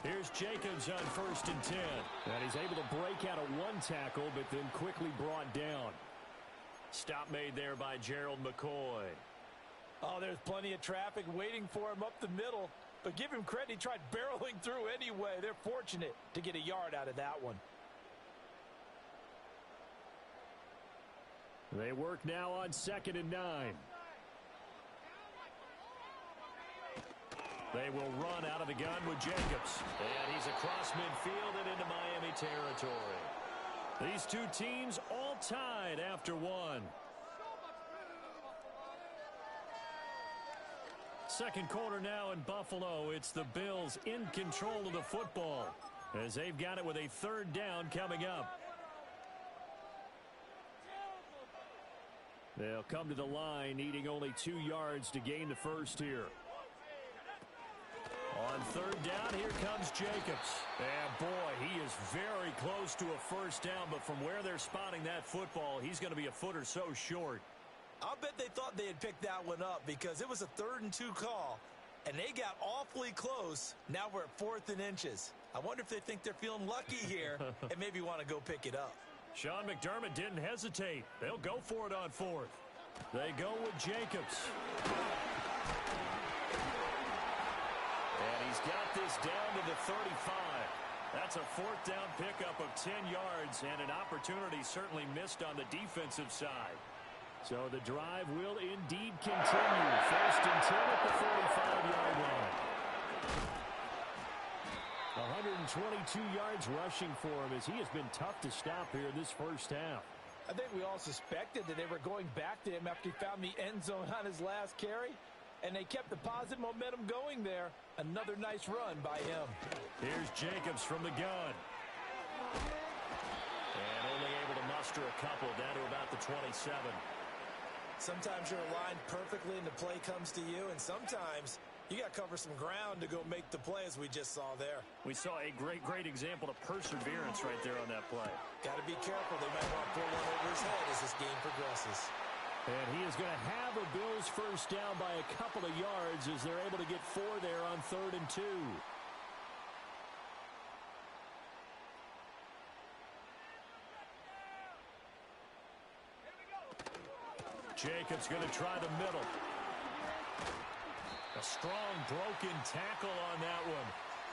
Here's Jacobs on first and 10. And he's able to break out of one tackle, but then quickly brought down. Stop made there by Gerald McCoy. Oh, there's plenty of traffic waiting for him up the middle. but give him credit. He tried barreling through anyway. They're fortunate to get a yard out of that one. They work now on 2nd and 9. They will run out of the gun with Jacobs. And he's across midfield and into Miami territory. These two teams all tied after one. Second quarter now in Buffalo. It's the Bills in control of the football as they've got it with a 3rd down coming up. They'll come to the line needing only 2 yards to gain the first here. On 3rd down, here comes Jacobs. And boy, he is very close to a first down, but from where they're spotting that football, he's going to be a foot or so short. I'll bet they thought they had picked that one up because it was a 3rd and 2 call, and they got awfully close. Now we're at 4th and inches. I wonder if they think they're feeling lucky here and maybe want to go pick it up. Sean McDermott didn't hesitate. They'll go for it on 4th. They go with Jacobs. And he's got this down to the 35. That's a 4th down pickup of 10 yards and an opportunity certainly missed on the defensive side. So the drive will indeed continue. 1st and 10 at the 45-yard line. 122 yards rushing for him as he has been tough to stop here in this first half. I think we all suspected that they were going back to him after he found the end zone on his last carry, and they kept the positive momentum going there. Another nice run by him. Here's Jacobs from the gun. And only able to muster a couple down to about the 27. Sometimes you're aligned perfectly and the play comes to you, and sometimes you got to cover some ground to go make the play, as we just saw there. We saw a great example of perseverance right there on that play. Got to be careful. They might want to pull one over his head as this game progresses. And he is going to have a Bills first down by a couple of yards as they're able to get 4 there on 3rd and 2. Jacobs going to try the middle. A strong broken tackle on that one.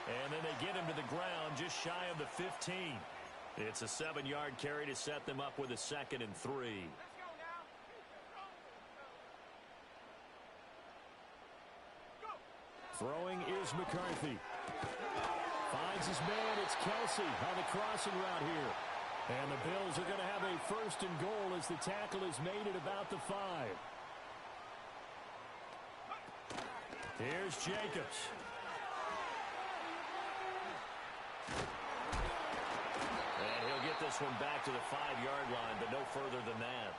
And then they get him to the ground just shy of the 15. It's a 7-yard carry to set them up with a 2nd and 3. Throwing is McCarthy. Finds his man. It's Kelsey on the crossing route here. And the Bills are going to have a 1st and goal as the tackle is made at about the 5. Here's Jacobs. And he'll get this one back to the 5-yard line, but no further than that.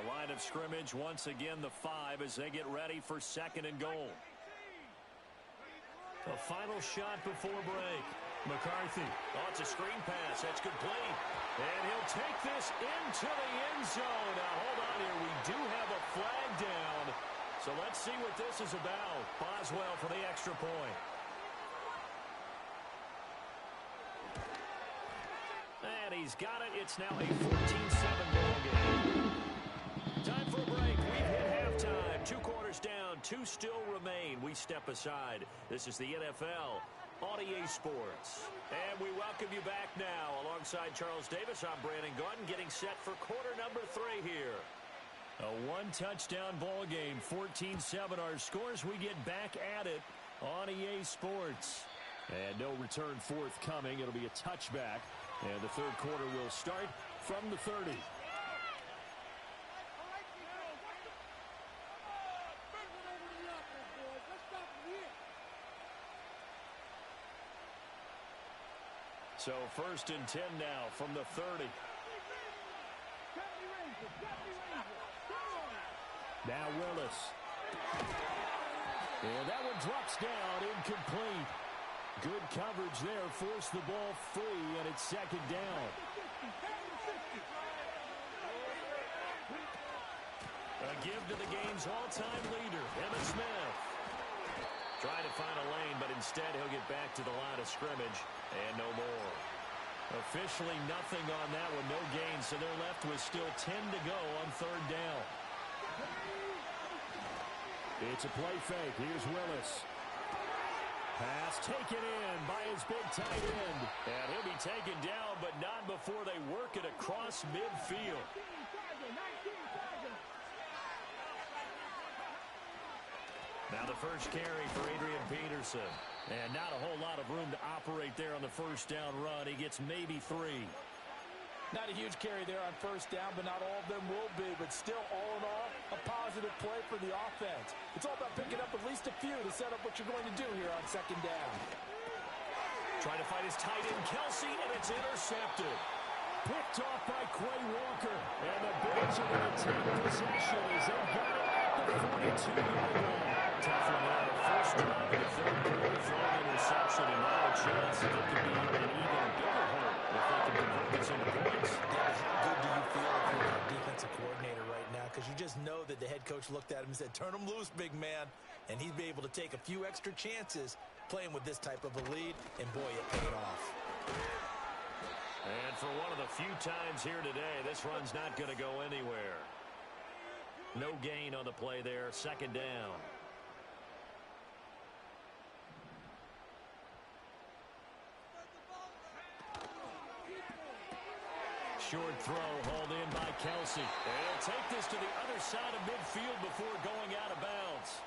A line of scrimmage, once again the 5 as they get ready for 2nd and goal. A final shot before break. McCarthy. Oh, it's a screen pass. That's complete. And he'll take this into the end zone. Now, hold on here. We do have a flag down. So let's see what this is about. Boswell for the extra point. And he's got it. It's now a 14-7 ball game. Time for a break. We've hit halftime. 2 quarters down. 2 still remain. We step aside. This is the NFL on EA Sports. And we welcome you back now. Alongside Charles Davis, I'm Brandon Gaudin, getting set for quarter number 3 here. A 1-touchdown ball game, 14-7 our scores. We get back at it on EA Sports. And no return forthcoming. It'll be a touchback. And the 3rd quarter will start from the 30. So 1st and 10 now from the 30. Now Willis. And that one drops down, incomplete. Good coverage there, forced the ball free, and it's 2nd down. A give to the game's all-time leader, Emmitt Smith. Trying to find a lane, but instead he'll get back to the line of scrimmage, and no more. Officially nothing on that one, no gain, so they're left with still 10 to go on 3rd down. It's a play fake. Here's Willis. Pass taken in by his big tight end. And he'll be taken down, but not before they work it across midfield. Now the first carry for Adrian Peterson. And not a whole lot of room to operate there on the first down run. He gets maybe 3. Not a huge carry there on first down, but not all of them will be. But still, all in all, a positive play for the offense. It's all about picking up at least a few to set up what you're going to do here on second down. Trying to fight his tight end, Kelsey, and it's intercepted. Picked off by Quay Walker. And the Bills are going to take possession as they got it at the 42-yard line. Tough one there. First drive of the third quarter, throwing interception, and now a chance that it could be an even bigger hole if they can convert this into points. David, how good do you feel if you're a defensive coordinator right now? Because you just know that the head coach looked at him and said, turn him loose, big man. And he'd be able to take a few extra chances playing with this type of a lead, and boy, it paid off. And for one of the few times here today, this run's not going to go anywhere. No gain on the play there, second down. Short throw hauled in by Kelsey. And he'll take this to the other side of midfield before going out of bounds.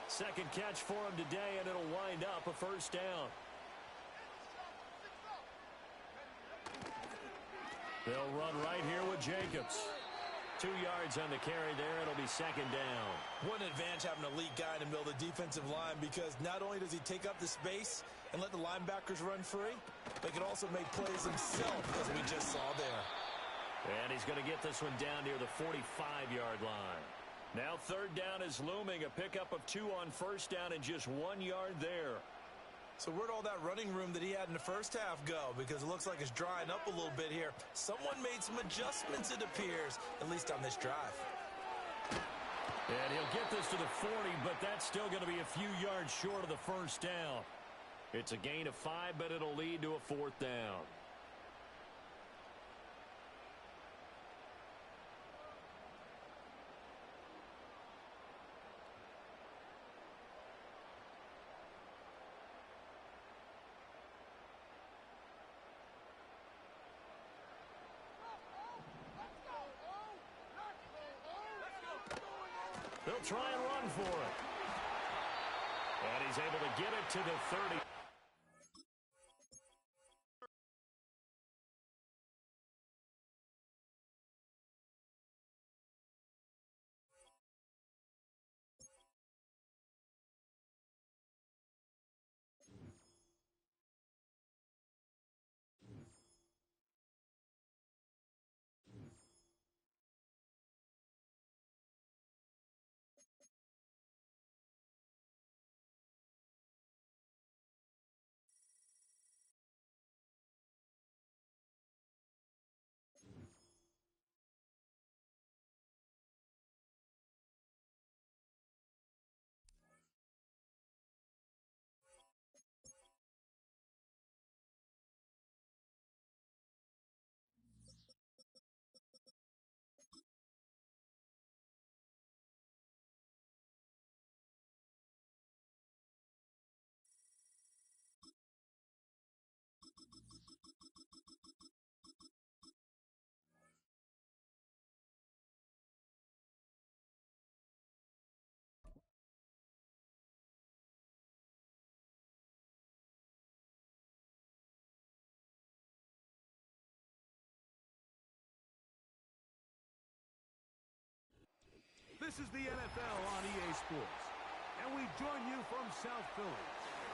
Second catch for him today, and it'll wind up a first down. They'll run right here with Jacobs. 2 yards on the carry there. It'll be second down. What an advantage having an elite guy in the middle of the defensive line, because not only does he take up the space and let the linebackers run free, but he can also make plays himself, as we just saw there. And he's going to get this one down near the 45-yard line. Now third down is looming. A pickup of 2 on first down and just 1 yard there. So where'd all that running room that he had in the first half go? Because it looks like it's drying up a little bit here. Someone made some adjustments, it appears, at least on this drive. And he'll get this to the 40, but that's still going to be a few yards short of the first down. It's a gain of 5, but it'll lead to a fourth down. They'll try and run for it. And he's able to get it to the 30. This is the NFL on EA Sports, and we join you from South Philly,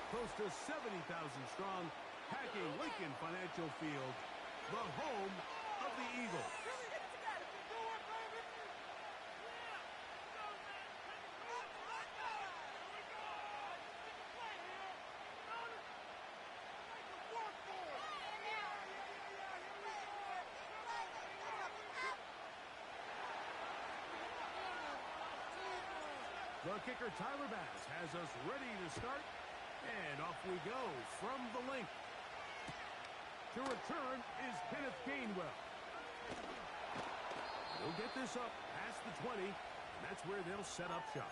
close to 70,000 strong, packing Lincoln Financial Field, the home of the Eagles. The kicker, Tyler Bass, has us ready to start. And off we go from the link. To return is Kenneth Gainwell. He'll get this up past the 20. And that's where they'll set up shop.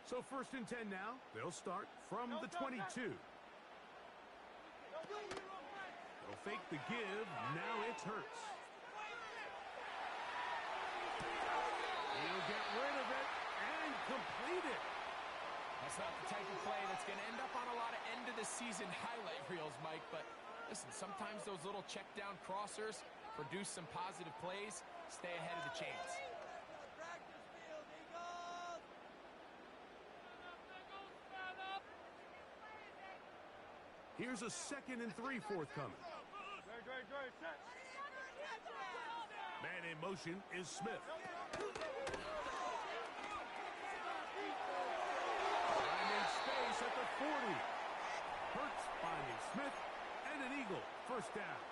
So 1st and 10 now. They'll start from the 22. They'll fake the give. Now it's Hurts. He'll get rid of it and complete it. That's not the type of play that's going to end up on a lot of end-of-the-season highlight reels, Mike. But listen, sometimes those little check-down crossers produce some positive plays, stay ahead of the chains. Here's a 2nd and 3 forthcoming. Man in motion is Smith. Finding space at the 40. Hurts finding Smith and an eagle. 1st down.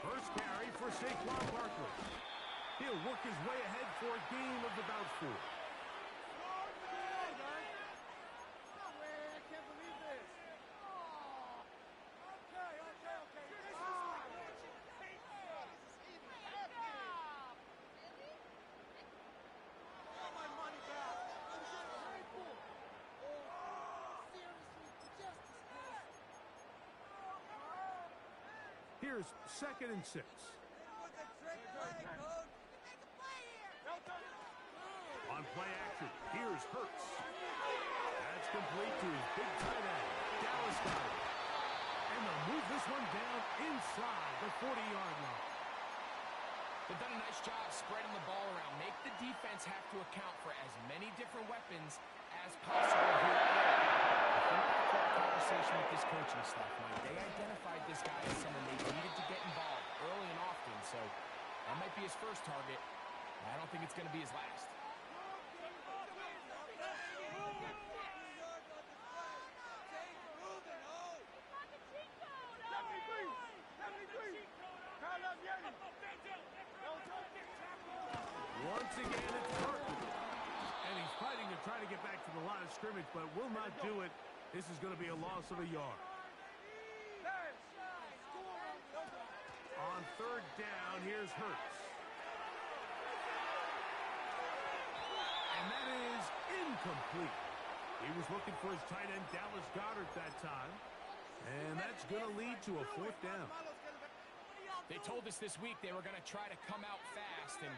First carry for Saquon Barkley. He'll work his way ahead for a gain of about 4. Here's 2nd and 6. On play action, here's Hurts. That's complete to his big tight end, Dallas Goedert. And they'll move this one down inside the 40-yard line. They've done a nice job spreading the ball around. Make the defense have to account for as many different weapons as possible here. Conversation with this coaching staff, Mike. They identified this guy as someone they needed to get involved early and often, so that might be his first target. I don't think it's going to be his last. Once again, it's Barkley. And he's fighting to try to get back to the line of scrimmage, but will not do it. This is going to be a loss of a yard. On 3rd down, here's Hurts. And that is incomplete. He was looking for his tight end, Dallas Goedert, that time. And that's going to lead to a 4th down. They told us this week they were going to try to come out fast, and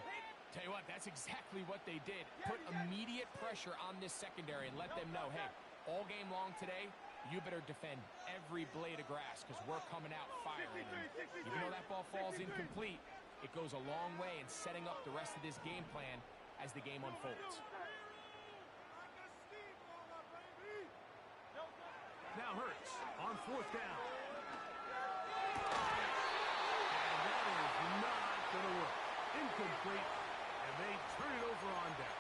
tell you what, that's exactly what they did. Put immediate pressure on this secondary and let them know, hey, all game long today, you better defend every blade of grass because we're coming out firing. And even though that ball falls incomplete, it goes a long way in setting up the rest of this game plan as the game unfolds. Now Hurts on 4th down. Not going to work. Incomplete, and they turn it over on down.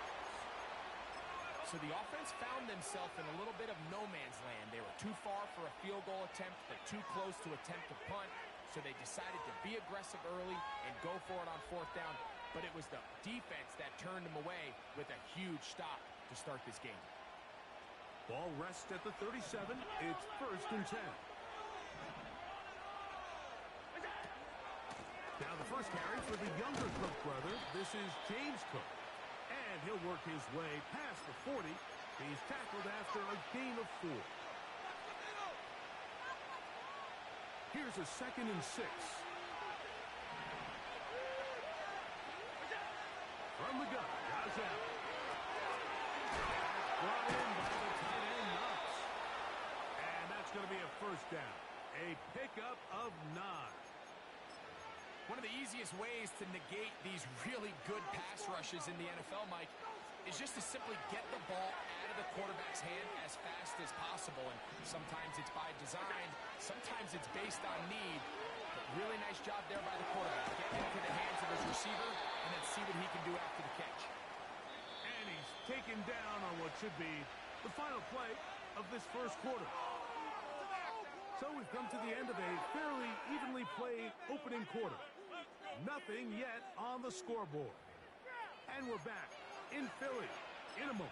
So the offense found themselves in a little bit of no man's land. They were too far for a field goal attempt, but too close to attempt a punt. So they decided to be aggressive early and go for it on 4th down. But it was the defense that turned them away with a huge stop to start this game. Ball rests at the 37. It's 1st and 10. Now the first carry for the younger Cook brother. This is James Cook. And he'll work his way past the 40. He's tackled after a gain of 4. Here's a 2nd and 6. From the gun, guys out. Brought in by the tight end, Knox. And that's going to be a 1st down. A pickup of 9. One of the easiest ways to negate these really good pass rushes in the NFL, Mike, is just to simply get the ball out of the quarterback's hand as fast as possible. And sometimes it's by design, sometimes it's based on need. But really nice job there by the quarterback. Get into the hands of his receiver and then see what he can do after the catch. And he's taken down on what should be the final play of this 1st quarter. So we've come to the end of a fairly evenly played opening quarter. Nothing yet on the scoreboard. And we're back in Philly in a moment.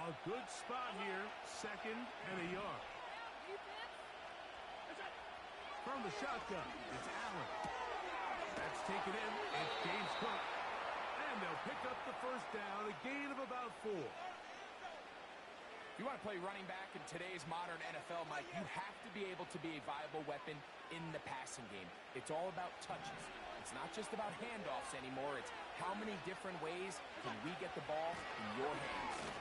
A good spot here, second and a yard. From the shotgun, it's Allen. That's taken in, it's James Cook. And they'll pick up the first down, a gain of about 4. If you want to play running back in today's modern NFL, Mike, you have to be able to be a viable weapon in the passing game. It's all about touches. It's not just about handoffs anymore. It's how many different ways can we get the ball in your hands.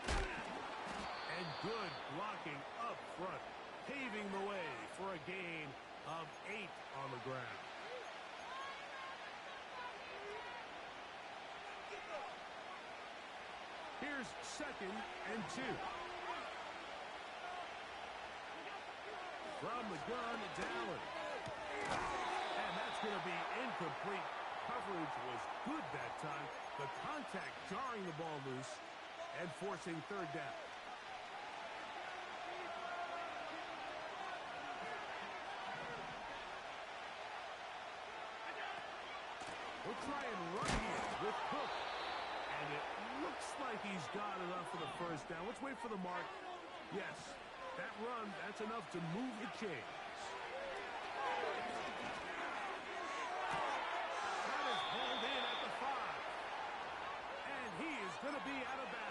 And good blocking up front, paving the way for a gain of 8 on the ground. Here's second and 2. From the gun, it's Allen. And that's going to be incomplete. Coverage was good that time. The contact jarring the ball loose and forcing third down. We'll try and run here with Cook. And it looks like he's got enough for the first down. Let's wait for the mark. Yes, that run, that's enough to move the chains. That is hauled in at the 5. And he is going to be out of bounds.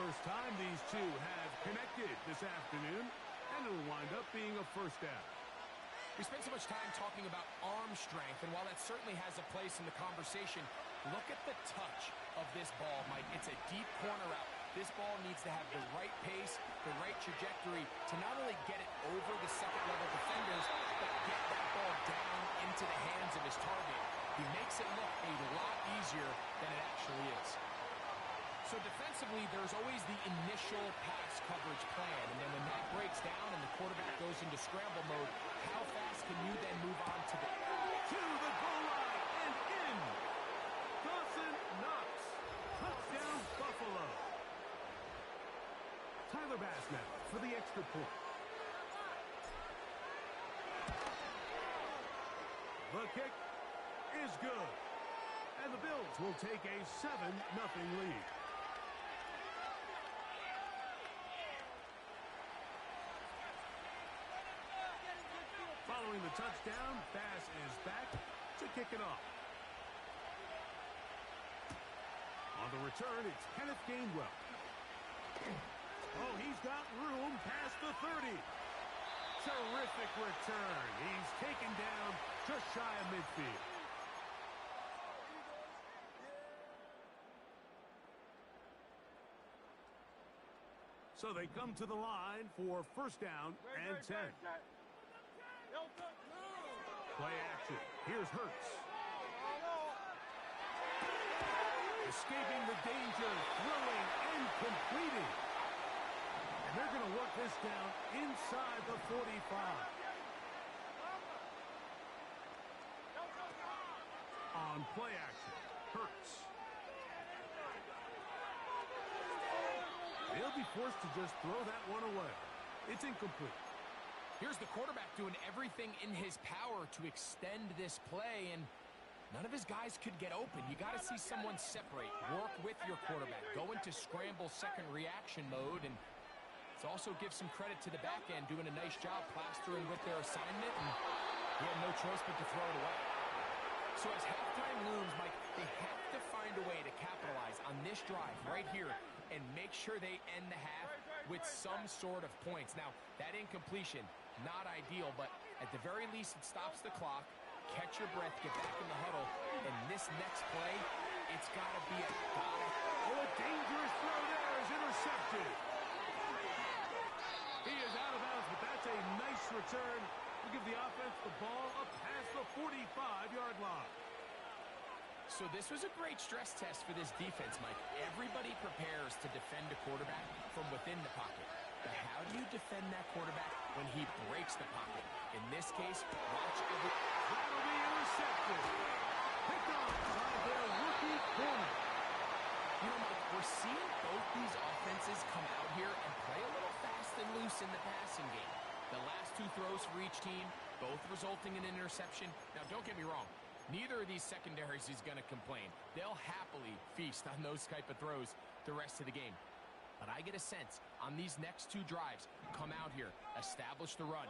First time these two have connected this afternoon, and it'll wind up being a first down. We spend so much time talking about arm strength, and while that certainly has a place in the conversation, look at the touch of this ball, Mike. It's a deep corner out. This ball needs to have the right pace, the right trajectory to not only get it over the second-level defenders, but get that ball down into the hands of his target. He makes it look a lot easier than it actually is. So defensively, there's always the initial pass coverage plan, and then when that breaks down and the quarterback goes into scramble mode, how fast can you then move on to the goal line and in. Dawson Knox. Touchdown, Buffalo. Tyler Bass now for the extra point. The kick is good. And the Bills will take a 7-0 lead. Following the touchdown, Bass is back to kick it off. On the return, it's Kenneth Gainwell. Oh, he's got room past the 30. Terrific return. He's taken down just shy of midfield. So they come to the line for first down and 10. Play action. Here's Hurts. Escaping the danger, throwing and completing. And they're going to work this down inside the 45. On play action, Hurts. They'll be forced to just throw that one away. It's incomplete. Here's the quarterback doing everything in his power to extend this play, and none of his guys could get open. You got to see someone separate, work with your quarterback, go into scramble second reaction mode, and let's also give some credit to the back end doing a nice job plastering with their assignment, and he had no choice but to throw it away. So as halftime looms, Mike, they have to find a way to capitalize on this drive right here and make sure they end the half with some sort of points. Now, that incompletion, not ideal, but at the very least it stops the clock. Catch your breath, get back in the huddle, and this next play, it's got to be a Oh, a dangerous throw there is intercepted. He is out of bounds, but that's a nice return. We'll give the offense the ball up past the 45-yard line. So this was a great stress test for this defense, Mike. Everybody prepares to defend a quarterback from within the pocket. But how do you defend that quarterback when he breaks the pocket. In this case, watch every... That'll be intercepted. Picked off by their rookie corner. You know, Mike, we're seeing both these offenses come out here and play a little fast and loose in the passing game. The last two throws for each team, both resulting in an interception. Now, don't get me wrong. Neither of these secondaries is going to complain. They'll happily feast on those type of throws the rest of the game. But I get a sense on these next two drives, come out here, establish the run,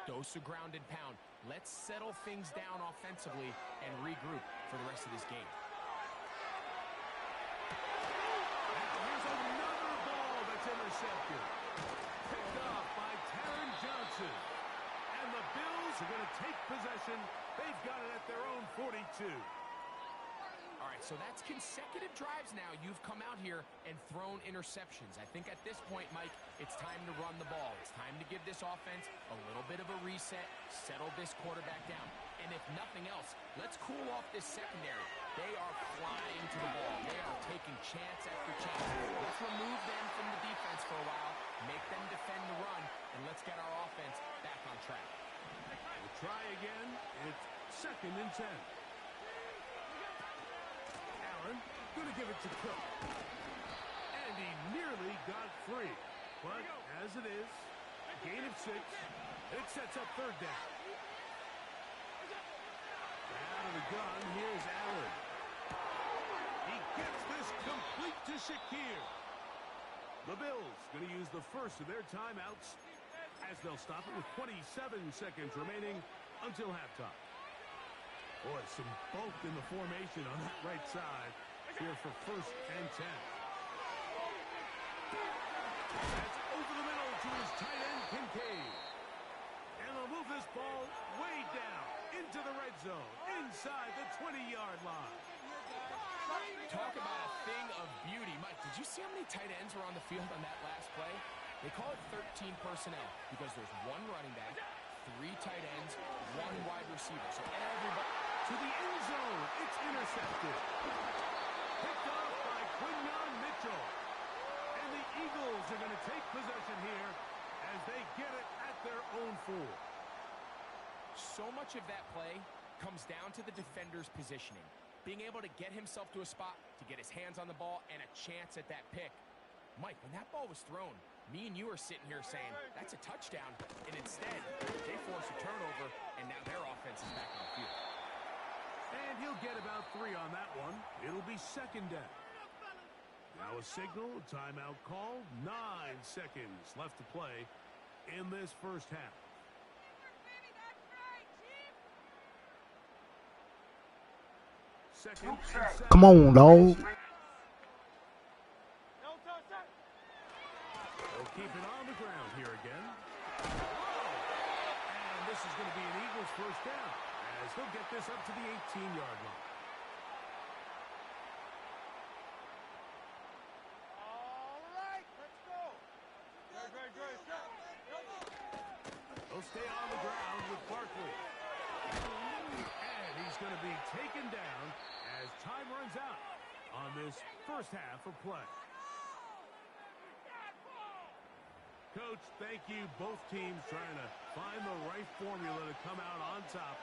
dose of ground and pound. Let's settle things down offensively and regroup for the rest of this game. Here's another ball that's intercepted. Picked off by Taron Johnson. And the Bills are going to take possession. They've got it at their own 42. All right, so that's consecutive drives now. You've come out here and thrown interceptions. I think at this point, Mike, it's time to run the ball. It's time to give this offense a little bit of a reset, settle this quarterback down. And if nothing else, let's cool off this secondary. They are flying to the ball. They are taking chance after chance. Let's remove them from the defense for a while, make them defend the run, and let's get our offense back on track. We'll try again. It's 2nd and 10. Allen going to give it to Cook. And he nearly got free. But as it is, gain of 6. It sets up 3rd down. Out of the gun, here's Allen. He gets this complete to Shakir. The Bills going to use the first of their timeouts as they'll stop it with 27 seconds remaining until halftime. Boy, some bulk in the formation on that right side here for 1st and 10. That's over the middle to his tight end, Kincaid. And they'll move this ball way down into the red zone, inside the 20-yard line. Talk about a thing of beauty. Mike, did you see how many tight ends were on the field on that last play? They call it 13 personnel because there's 1 running back, 3 tight ends, 1 wide receiver. So everybody... To the end zone, it's intercepted. Picked off by Quinyon Mitchell. And the Eagles are going to take possession here as they get it at their own 4. So much of that play comes down to the defender's positioning. Being able to get himself to a spot, to get his hands on the ball, and a chance at that pick. Mike, when that ball was thrown, me and you are sitting here saying, that's a touchdown. And instead, they force a turnover, and now their offense is back on the field. And he'll get about 3 on that one. It'll be 2nd down. Now a signal, timeout call, 9 seconds left to play in this first half. Second and 7. Come on, dog. They'll keep it on the ground here again. And this is going to be an Eagles first down as they'll get this up to the 18-yard line. They'll stay on the ground with Barkley. And he's going to be taken down as time runs out on this first half of play. Coach, thank you. Both teams trying to find the right formula to come out on top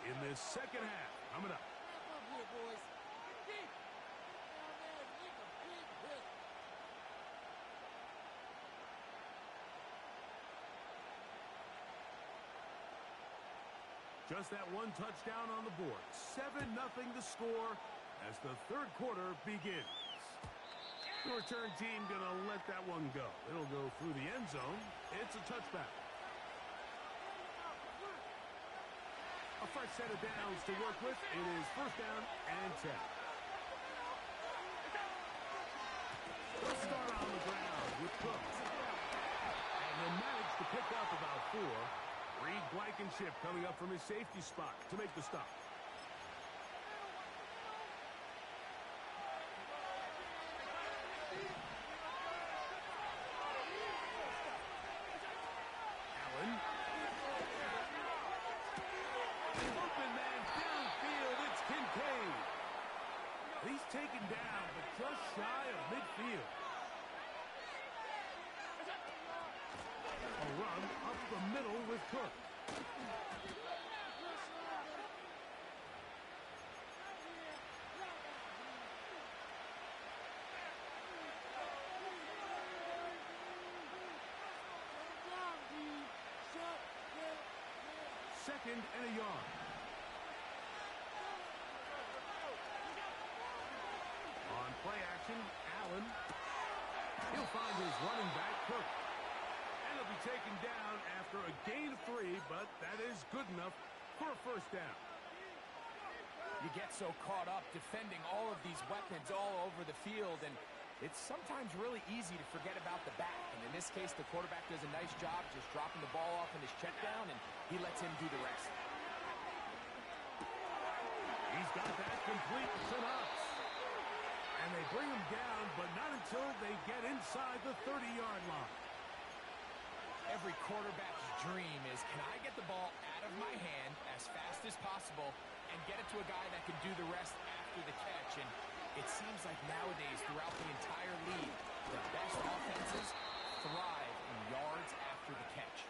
in this second half. Coming up. Just that one touchdown on the board. 7-0 the score as the third quarter begins. The return team going to let that one go. It'll go through the end zone. It's a touchback. A fresh set of downs to work with. It is 1st down and 10. They'll start on the ground with Cook. And they'll manage to pick up about 4. Reed Blankenship coming up from his safety spot to make the stop. Allen. Open man downfield. It's Kincaid. He's taken down, but just shy of midfield. cooked. Second and a yard. On play action, Allen. He'll find his running back, Cook. And he'll be taken down after a gain of 3, but that is good enough for a first down. You get so caught up defending all of these weapons all over the field, and it's sometimes really easy to forget about the back. And in this case, the quarterback does a nice job just dropping the ball off in his check down, and he lets him do the rest. He's got that complete to Knox. And they bring him down, but not until they get inside the 30-yard line. Every quarterback's dream is, can I get the ball out of my hand as fast as possible and get it to a guy that can do the rest after the catch? And it seems like nowadays, throughout the entire league, the best offenses thrive in yards after the catch.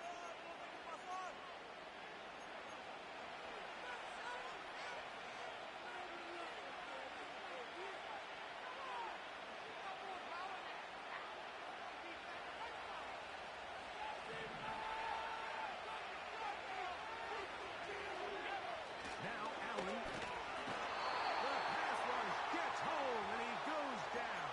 Now Allen. The pass rush gets home, and he goes down.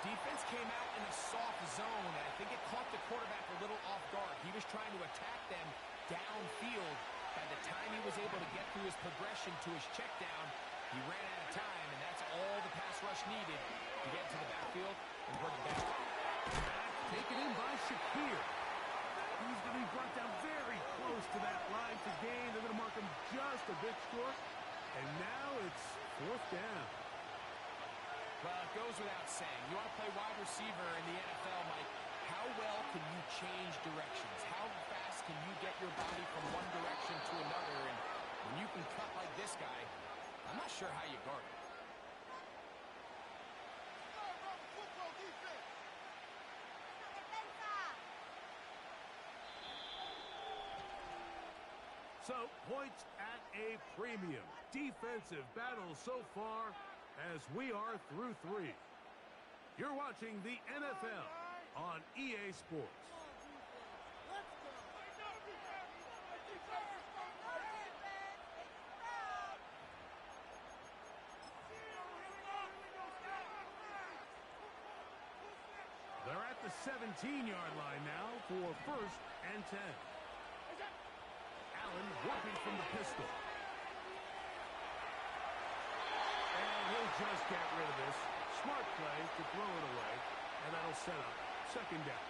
Defense came out in a soft zone, and I think it caught the quarterback a little off guard. He was trying to attack them downfield. By the time he was able to get through his progression to his check down, he ran out of time, and that's all the pass rush needed to get into the backfield and bring it down. Taken in by Shakir. He's going to be brought down very close to that line to gain. They're going to mark him just a bit short. And now it's fourth down. Well, it goes without saying. You want to play wide receiver in the NFL, Mike, how well can you change directions? How fast can you get your body from one direction to another? And when you can cut like this guy, I'm not sure how you guard it. So, points at a premium. Defensive battle so far as we are through 3. You're watching the NFL on EA Sports. They're at the 17-yard line now for first and 10. Allen working from the pistol. And he'll just get rid of this. Smart play to throw it away, and that'll set up second down.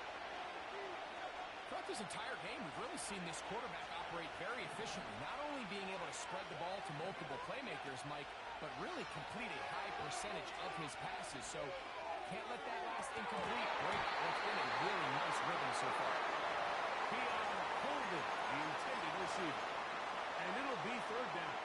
Throughout this entire game, we've really seen this quarterback operate very efficiently, not only being able to spread the ball to multiple playmakers, Mike, but really complete a high percentage of his passes. So can't let that last incomplete break what's been a really nice rhythm so far. Keon Holden, the intended receiver. And it'll be third down.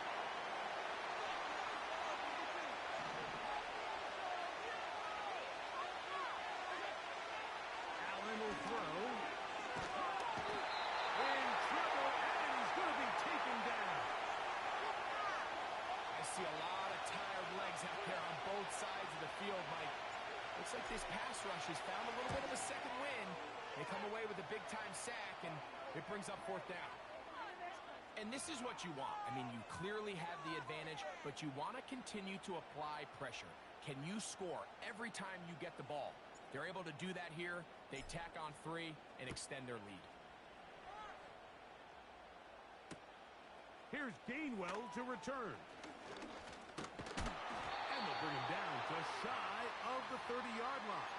Allen will throw. In trouble, and he's going to be taken down. I see a lot of tired legs out there on both sides of the field, Mike. Looks like this pass rush has found a little bit of a second wind. They come away with a big-time sack, and it brings up fourth down. And this is what you want. I mean, you clearly have the advantage, but you want to continue to apply pressure. Can you score every time you get the ball? They're able to do that here. They tack on 3 and extend their lead. Here's Gainwell to return. And they'll bring him down just shy of the 30-yard line.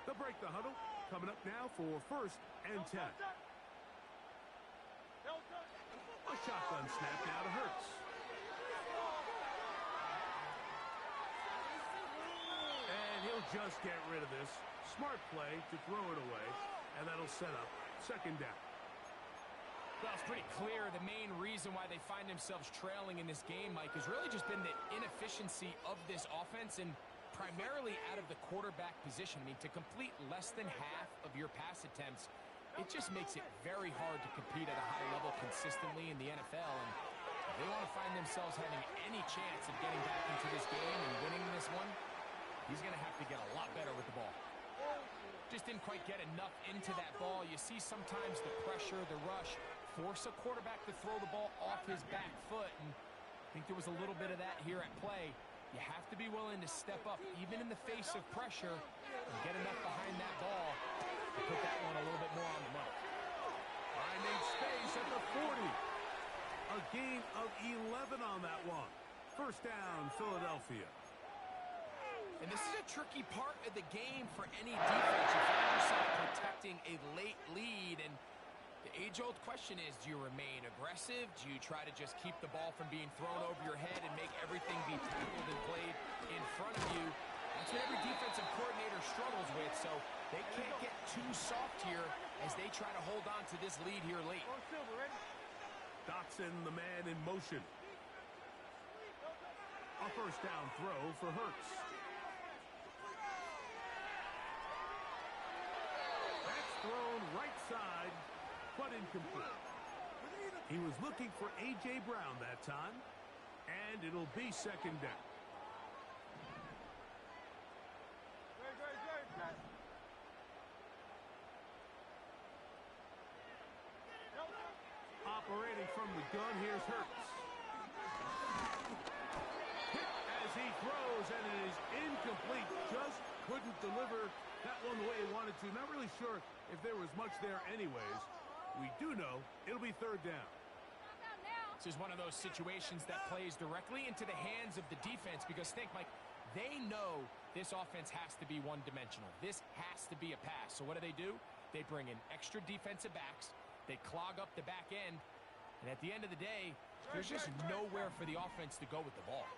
They'll break the huddle. Coming up now for first and 10. A shotgun snap now to Hurts. And he'll just get rid of this. Smart play to throw it away, and that'll set up second down. Well, it's pretty clear the main reason why they find themselves trailing in this game, Mike, has really just been the inefficiency of this offense and primarily out of the quarterback position. I mean, to complete less than half of your pass attempts, it just makes it very hard to compete at a high level consistently in the NFL. And if they want to find themselves having any chance of getting back into this game and winning this one, he's going to have to get a lot better with the ball. Just didn't quite get enough into that ball. You see sometimes the pressure, the rush, force a quarterback to throw the ball off his back foot, and I think there was a little bit of that here at play. You have to be willing to step up, even in the face of pressure, and get enough behind that ball to put that one a little bit more on the money. Finding space at the 40. A gain of 11 on that one. First down, Philadelphia. And this is a tricky part of the game for any defense. You find yourself protecting a late lead, and the age-old question is, do you remain aggressive? Do you try to just keep the ball from being thrown over your head and make everything be tackled and played in front of you? That's what every defensive coordinator struggles with, so they can't get too soft here as they try to hold on to this lead here late. Dotson, the man in motion. A first down throw for Hurts. That's thrown right side, but incomplete. He was looking for A.J. Brown that time, and it'll be second down. Operating from the gun, here's Hurts. Hit as he throws, and it is incomplete. Just couldn't deliver that one the way he wanted to. Not really sure if there was much there anyways. We do know it'll be third down. This is one of those situations that plays directly into the hands of the defense, because think, Mike, they know this offense has to be one-dimensional. This has to be a pass. So what do? They bring in extra defensive backs. They clog up the back end. And at the end of the day, there's just nowhere for the offense to go with the ball.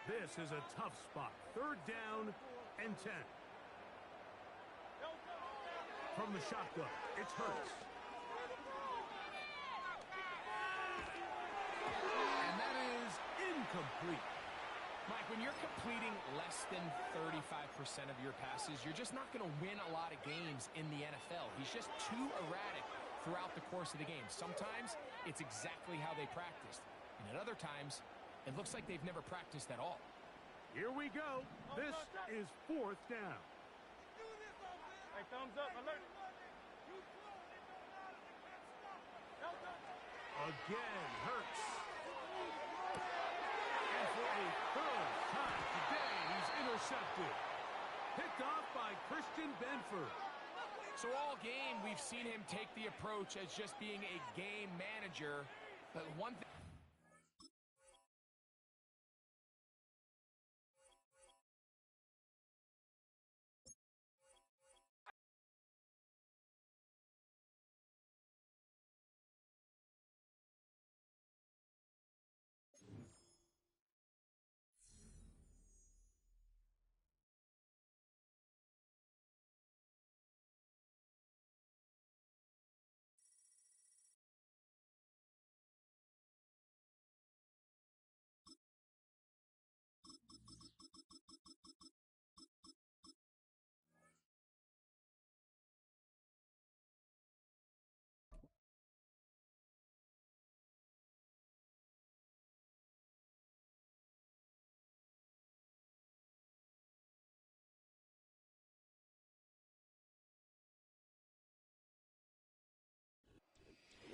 This is a tough spot. Third down and 10. From the shotgun, it's Hurts. And that is incomplete. Mike, when you're completing less than 35% of your passes, you're just not going to win a lot of games in the NFL. He's just too erratic throughout the course of the game. Sometimes it's exactly how they practiced, and at other times it looks like they've never practiced at all. Here we go. This is fourth down. Hey, thumbs up, alert. Again, Hurts. And for a third time today, he's intercepted. Picked off by Christian Benford. So all game, we've seen him take the approach as just being a game manager. But one thing...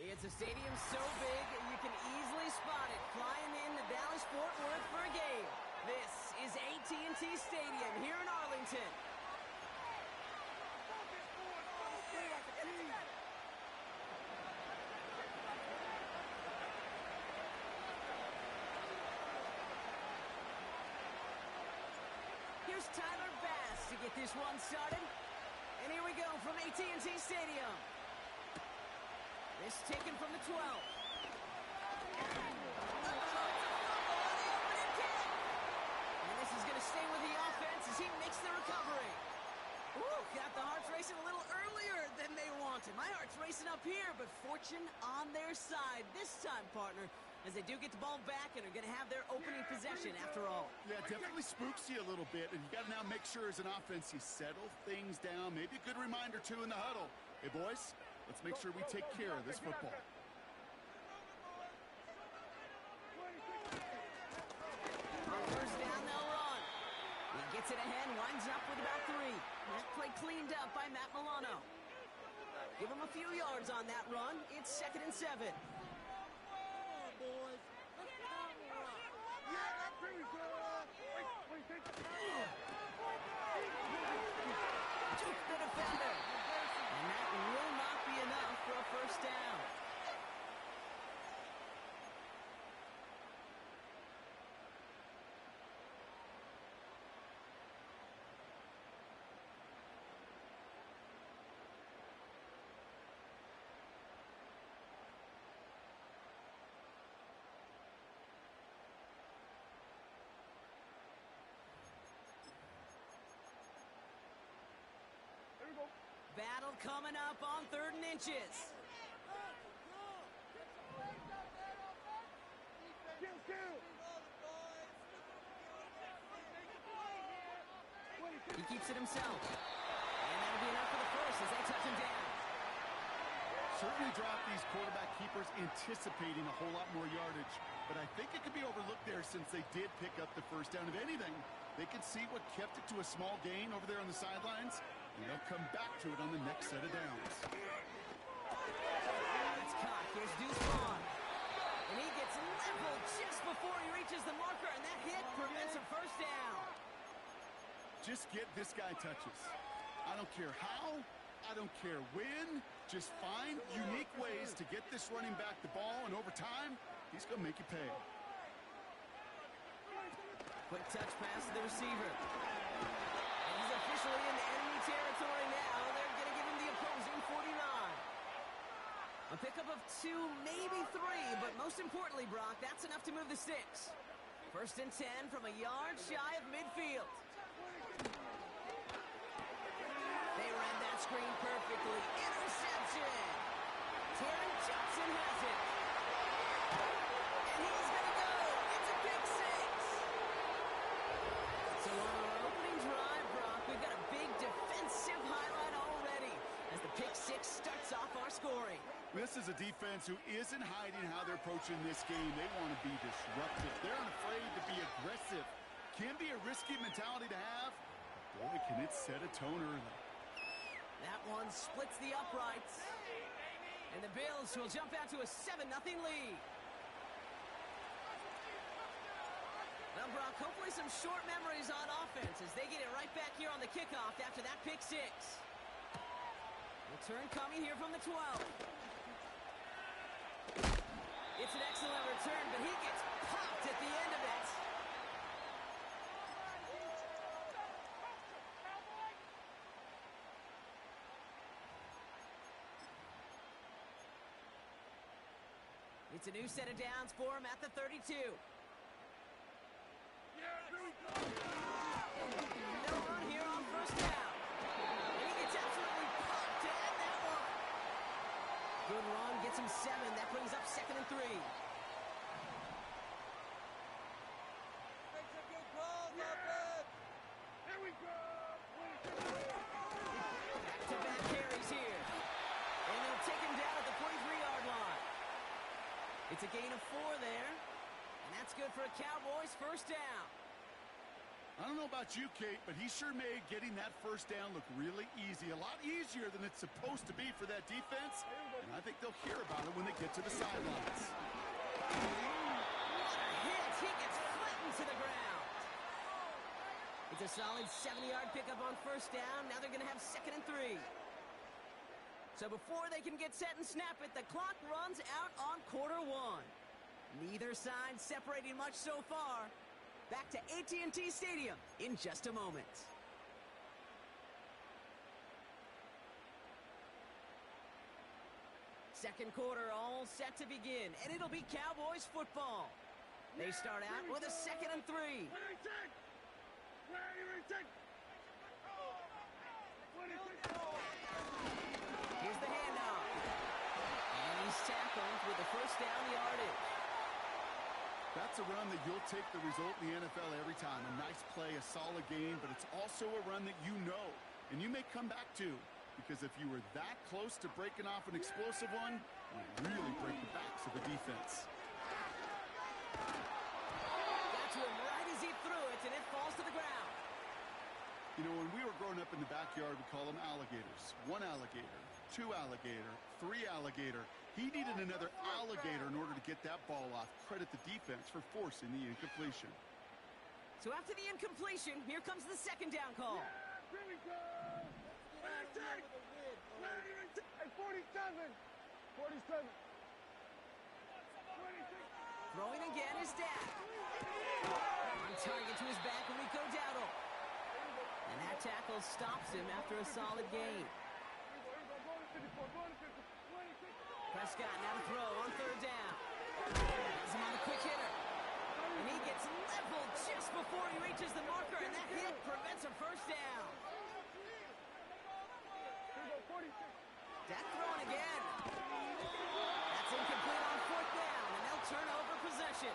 It's a stadium so big you can easily spot it flying in to Dallas-Fort Worth for a game. This is AT&T Stadium here in Arlington. Here's Tyler Bass to get this one started. And here we go from AT&T Stadium. This taken from the 12. And this is going to stay with the offense as he makes the recovery. Ooh, got the hearts racing a little earlier than they wanted. My heart's racing up here, but fortune on their side this time, partner, as they do get the ball back and are going to have their opening possession after all. Yeah, it definitely spooks you a little bit, and you got to now make sure as an offense you settle things down. Maybe a good reminder, too, in the huddle. Hey, boys, let's make sure we take care of this football. First down, they'll run. He gets it ahead, winds up with about 3. That play cleaned up by Matt Milano. Give him a few yards on that run. It's 2nd and 7. Took the defender. And that will not be enough for a first down. Battle coming up on 3rd and inches. He keeps it himself. And that'll be enough for the first as they touch him down. Certainly drop these quarterback keepers anticipating a whole lot more yardage, but I think it could be overlooked there since they did pick up the first down. If anything, they could see what kept it to a small gain over there on the sidelines, and they'll come back to it on the next set of downs. That's caught. Here's Deuce Vaughn. And he gets leveled just before he reaches the marker, and that hit prevents a first down. Just get this guy touches. I don't care how, I don't care when. Just find unique ways to get this running back the ball, and over time, he's going to make you pay. Quick touch pass to the receiver. And he's officially in enemy territory now. They're going to give him the opposing 49. A pickup of 2, maybe 3, but most importantly, Brock, that's enough to move the sticks. 1st and 10 from a yard shy of midfield. They read that screen perfectly. Interception! Terry Johnson has it. And he's going to go. It's a big 6. So on our opening drive, Brock, we've got a big defensive highlight already as the pick 6 starts off our scoring. This is a defense who isn't hiding how they're approaching this game. They want to be disruptive. They're unafraid to be aggressive. Can be a risky mentality to have. Boy, can it set a tone early. That one splits the uprights. And the Bills will jump out to a 7-0 lead. Well, Brock, hopefully some short memories on offense as they get it right back here on the kickoff after that pick 6. Return coming here from the 12. It's an excellent return, but he gets popped at the end of it. It's a new set of downs for him at the 32. No run here on first down. And he gets absolutely popped to end that one. Good run, gets him 7. That brings up 2nd and 3. Here we go. Back-to-back carries here. And they'll take him down at the 43-yard line. It's a gain of 4 there. And that's good for a Cowboys first down. I don't know about you, Kate, but he sure made getting that first down look really easy. A lot easier than it's supposed to be for that defense. And I think they'll hear about it when they get to the sidelines. What a hit! He gets flattened to the ground. It's a solid 70-yard pickup on first down. Now they're going to have 2nd and 3. So before they can get set and snap it, the clock runs out on quarter 1. Neither side separating much so far. Back to AT&T Stadium in just a moment. Second quarter all set to begin, and it'll be Cowboys football. They start out with a 2nd and 3. Here's the handoff. And he's tackled with the first down yardage. That's a run that you'll take the result in the NFL every time. A nice play, a solid game, but it's also a run that you know and you may come back to, because if you were that close to breaking off an explosive one, you really break the backs of the defense. Got to him right as he threw it, and it falls to the ground. You know, when we were growing up in the backyard, we call them alligators. 1 alligator, 2 alligator, 3 alligator. He needed another alligator in order to get that ball off. Credit the defense for forcing the incompletion. So after the incompletion, here comes the second down call. Here we go. 47. 47. 26. Throwing again is Dak. On target to his back, Rico Dowdle. And that tackle stops him after a solid gain. Prescott now to throw on third down. Has him on the quick hitter. And he gets leveled just before he reaches the marker, and that hit prevents a first down. Dak throwing again. That's incomplete on fourth down, and they'll turn over possession.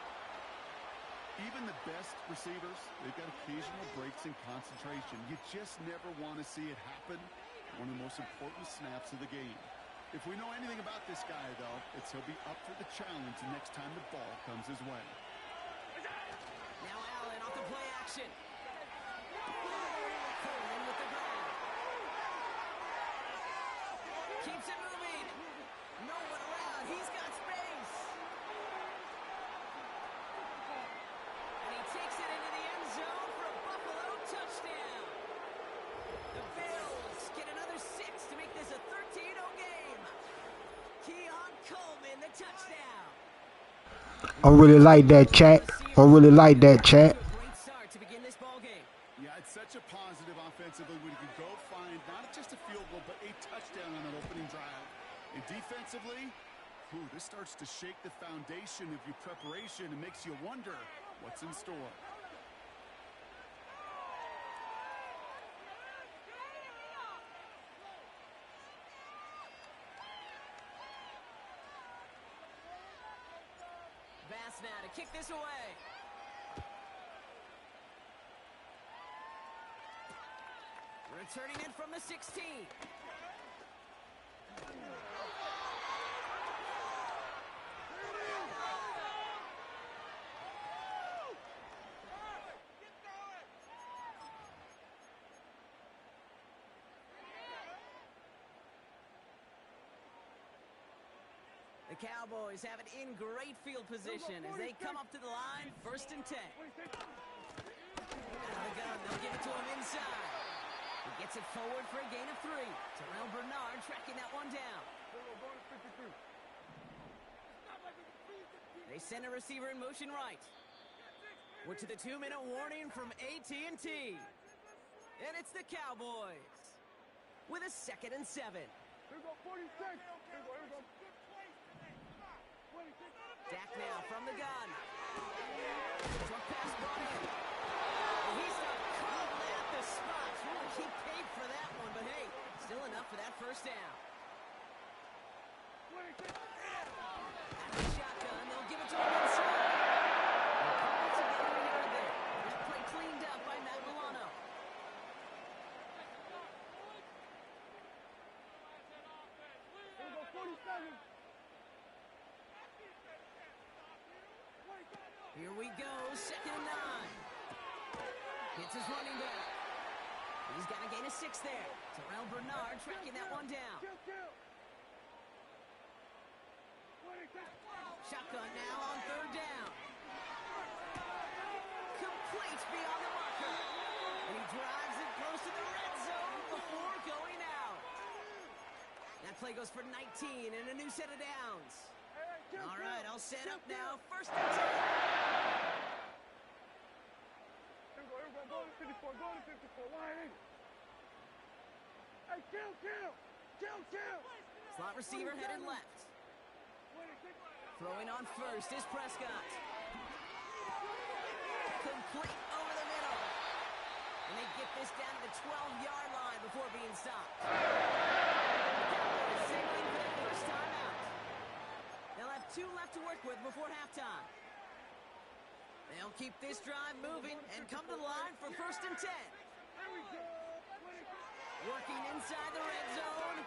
Even the best receivers, they've got occasional breaks in concentration. You just never want to see it happen. One of the most important snaps of the game. If we know anything about this guy, though, it's he'll be up for the challenge the next time the ball comes his way. Now Allen off the play action. Coleman with the grab. Keeps it moving. No one around. He's got space. And he takes it into the end zone for a Buffalo touchdown. The Bills get another 6 to make this a 13-0 game. Keon Coleman, the touchdown. I really like that, chat. I really like that, chat. Great start to begin this ball game. Yeah, it's such a positive offensively when you can go find not just a field goal, but a touchdown on an opening drive. And defensively, this starts to shake the foundation of your preparation and makes you wonder what's in store. Bass now to kick this away. Returning it from the 16. The Cowboys have it in great field position as they come up to the line, 1st and 10. Out of the gun, they'll give it to him inside. He gets it forward for a gain of 3. Terrell Bernard tracking that one down. They send a receiver in motion right. We're to the 2-minute warning from AT&T. And it's the Cowboys with a 2nd and 7. Dak now from the gun. Short pass brought in. And he's not caught at the spot. He paid for that one, but hey, still enough for that first down. At the shotgun, they'll give it to him inside. They'll call it together a yard there. That play cleaned up by Matt Milano. Here we go, 2nd and 9. Hits his running back. He's got a gain of 6 there. Terrell Bernard tracking that one down. Shotgun now on 3rd down. Complete beyond the marker. And he drives it close to the red zone before going out. That play goes for 19 and a new set of downs. All right, I'll set up now. 1st and 10. Slot receiver headed left. Throwing on 1st is Prescott. Complete over the middle. And they get this down to the 12-yard line before being stopped. The Cowboys signaling for their first time out. They'll have 2 left to work with before halftime. They'll keep this drive moving and come to the line for 1st and 10. Working inside the red zone.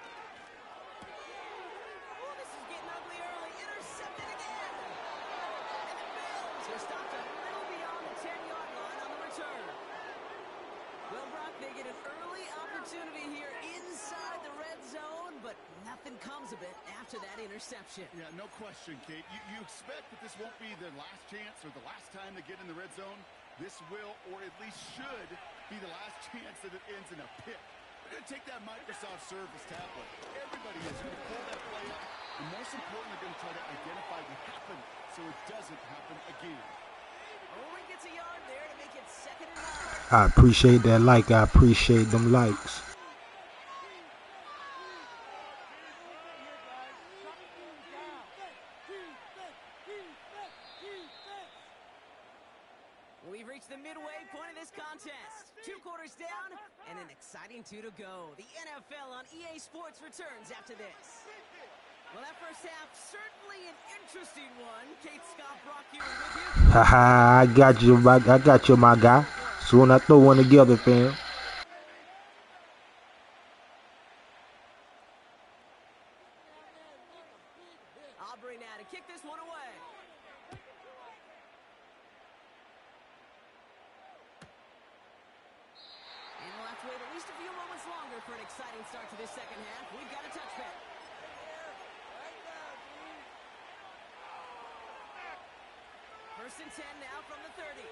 Oh, this is getting ugly early. Intercepted again. And the Bills are stopped a little beyond the 10-yard line on the return. Well, Brock, they get an early opportunity here inside the red zone, but nothing comes of it after that interception. Yeah, no question, Kate. You expect that this won't be their last chance or the last time they get in the red zone. This will, or at least should, be the last chance that it ends in a pick. They're going to take that Microsoft Surface tablet. Everybody is going to pull that play up, and most importantly, they're going to try to identify what happened so it doesn't happen again. Only gets a yard there to make it 2nd and 9. I appreciate that like. I appreciate them likes. We've reached the midway point of this contest. 2 quarters down and an exciting 2 to go. The NFL on EA Sports returns after this. Well, that first half, certainly an interesting one. Kate, Scott, Brock here with you. Haha, I got you, my guy. Soon I throw one together, fam. Aubrey now to kick this one away. And we'll have to wait at least a few moments longer for an exciting start to this second half. We've got a touchback. First and 10 now from the 30.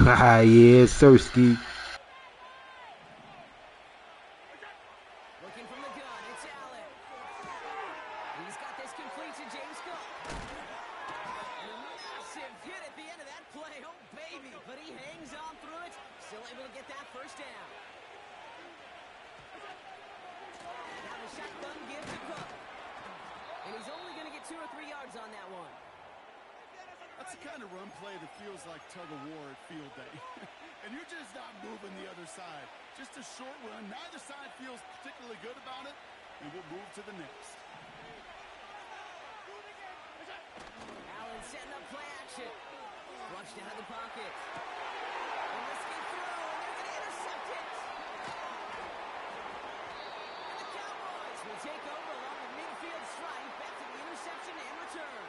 Haha, yeah, Sirski. Looking from the gun, it's Allen. He's got this complete to James Cook. Massive hit at the end of that play. Oh, baby. But he hangs on through it. Still able to get that first down. Now the shotgun give to Cook. And he's only going to get 2 or 3 yards on that one. That's the kind of run play that feels like tug-of-war at field day. And you're just not moving the other side. Just a short run. Neither side feels particularly good about it. And we'll move to the next. Allen setting up play action. Flushed out of the pocket. And let's get through. And they're going to intercept it. And the Cowboys will take over along the midfield stripe after the interception and return.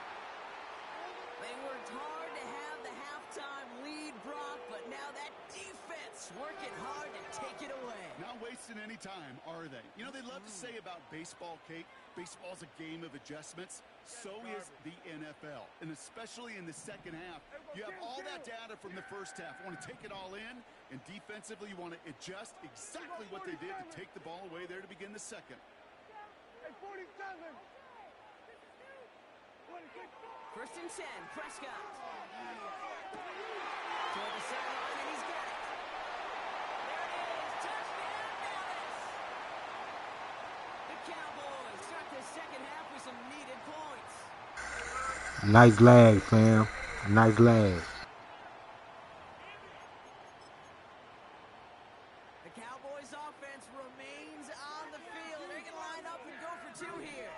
They worked hard to have the halftime lead, Brock, but now that defense working hard to take it away. Not wasting any time, are they? You know, they love to say about baseball, Kate, baseball's a game of adjustments. So is the NFL. And especially in the second half, you have all that data from the first half. You want to take it all in, and defensively you want to adjust exactly what they did to take the ball away there to begin the second. Hey, 47. 1st and 10, Prescott. Toward the sideline, and he's got it. There it is, touchdown Dallas. The Cowboys start the second half with some needed points. Nice lag, fam. Nice lag. The Cowboys offense remains on the field. They're going to line up and go for 2 here.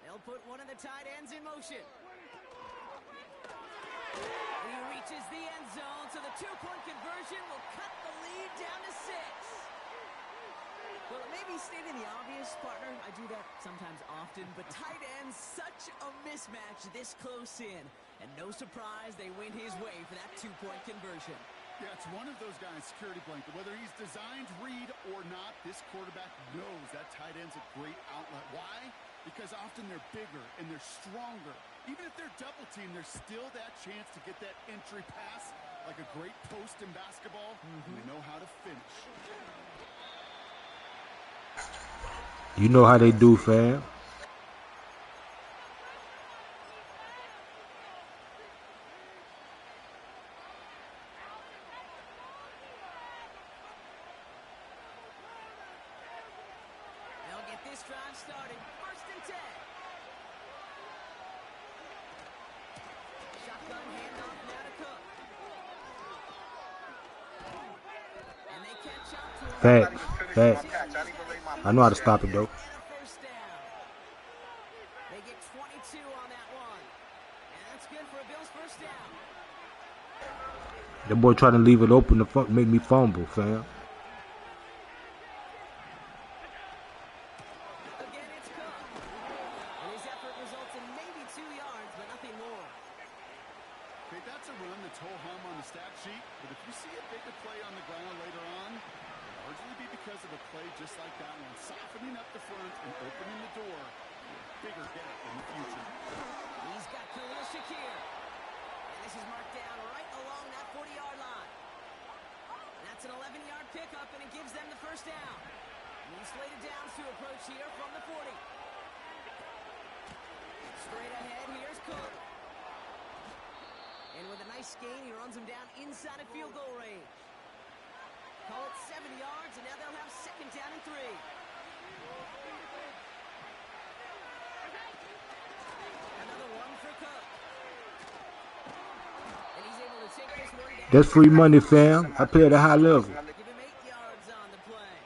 They'll put one of the tight ends in motion. He reaches the end zone, so the 2-point conversion will cut the lead down to 6. Well, it may be stating the obvious, partner. I do that sometimes often, but tight ends, such a mismatch this close in. And no surprise, they went his way for that 2-point conversion. Yeah, it's one of those guys, security blanket. Whether he's designed read or not, this quarterback knows that tight end's a great outlet. Why? Because often they're bigger and they're stronger. Even if they're double teamed, there's still that chance to get that entry pass like a great post in basketball. And they know how to finish. You know how they do, fam. They'll get this drive started. 1st and 10. Facts. Facts. I know how to stop it, though. And a first down. They get 22 on that one. And that's good for a Bills first down. That boy trying to leave it open to make me fumble, fam. Again, it's Cook. And his effort results in maybe 2 yards, but nothing more. Okay, that's a run that's ho-hum on the stat sheet, but if you see a bigger play on the ground later on, it'll largely be because of a play just like that one, softening up the front and opening the door for a bigger gap in the future. He's got Khalil Shakir. And this is marked down right along that 40-yard line. That's an 11-yard pickup, and it gives them the first down. And he's slated downs to approach here from the 40. Straight ahead, here's Cook. And with a nice gain, he runs him down inside of field goal range. Call it 7 yards, and now they'll have second down and 3. Another one for Cook. And he's able to take this one down. That's free money, fam. I play at a high level. Give him 8 yards on the play.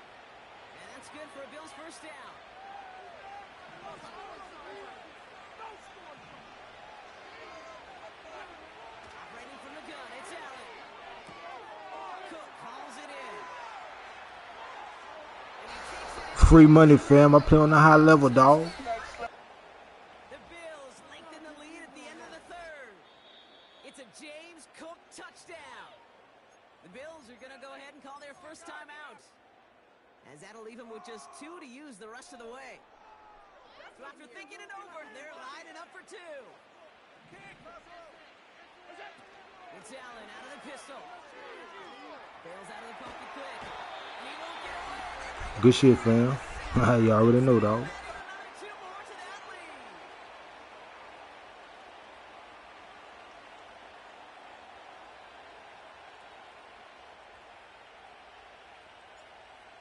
And that's good for a Bills first down. Operating from the gun, it's Allen. Cook calls it in. And he takes it in. Free money, fam. I play on a high level, dog. The Bills lengthen the lead at the end of the third. It's a James Cook touchdown. The Bills are going to go ahead and call their first time out, as that'll leave them with just 2 to use the rest of the way. So after thinking it over, they're lining up for 2. It's Allen out of the pistol. Bails out of the pocket quick. And he won't get away. Good shit, fam. You already know, dog. Another 2 more to that lead.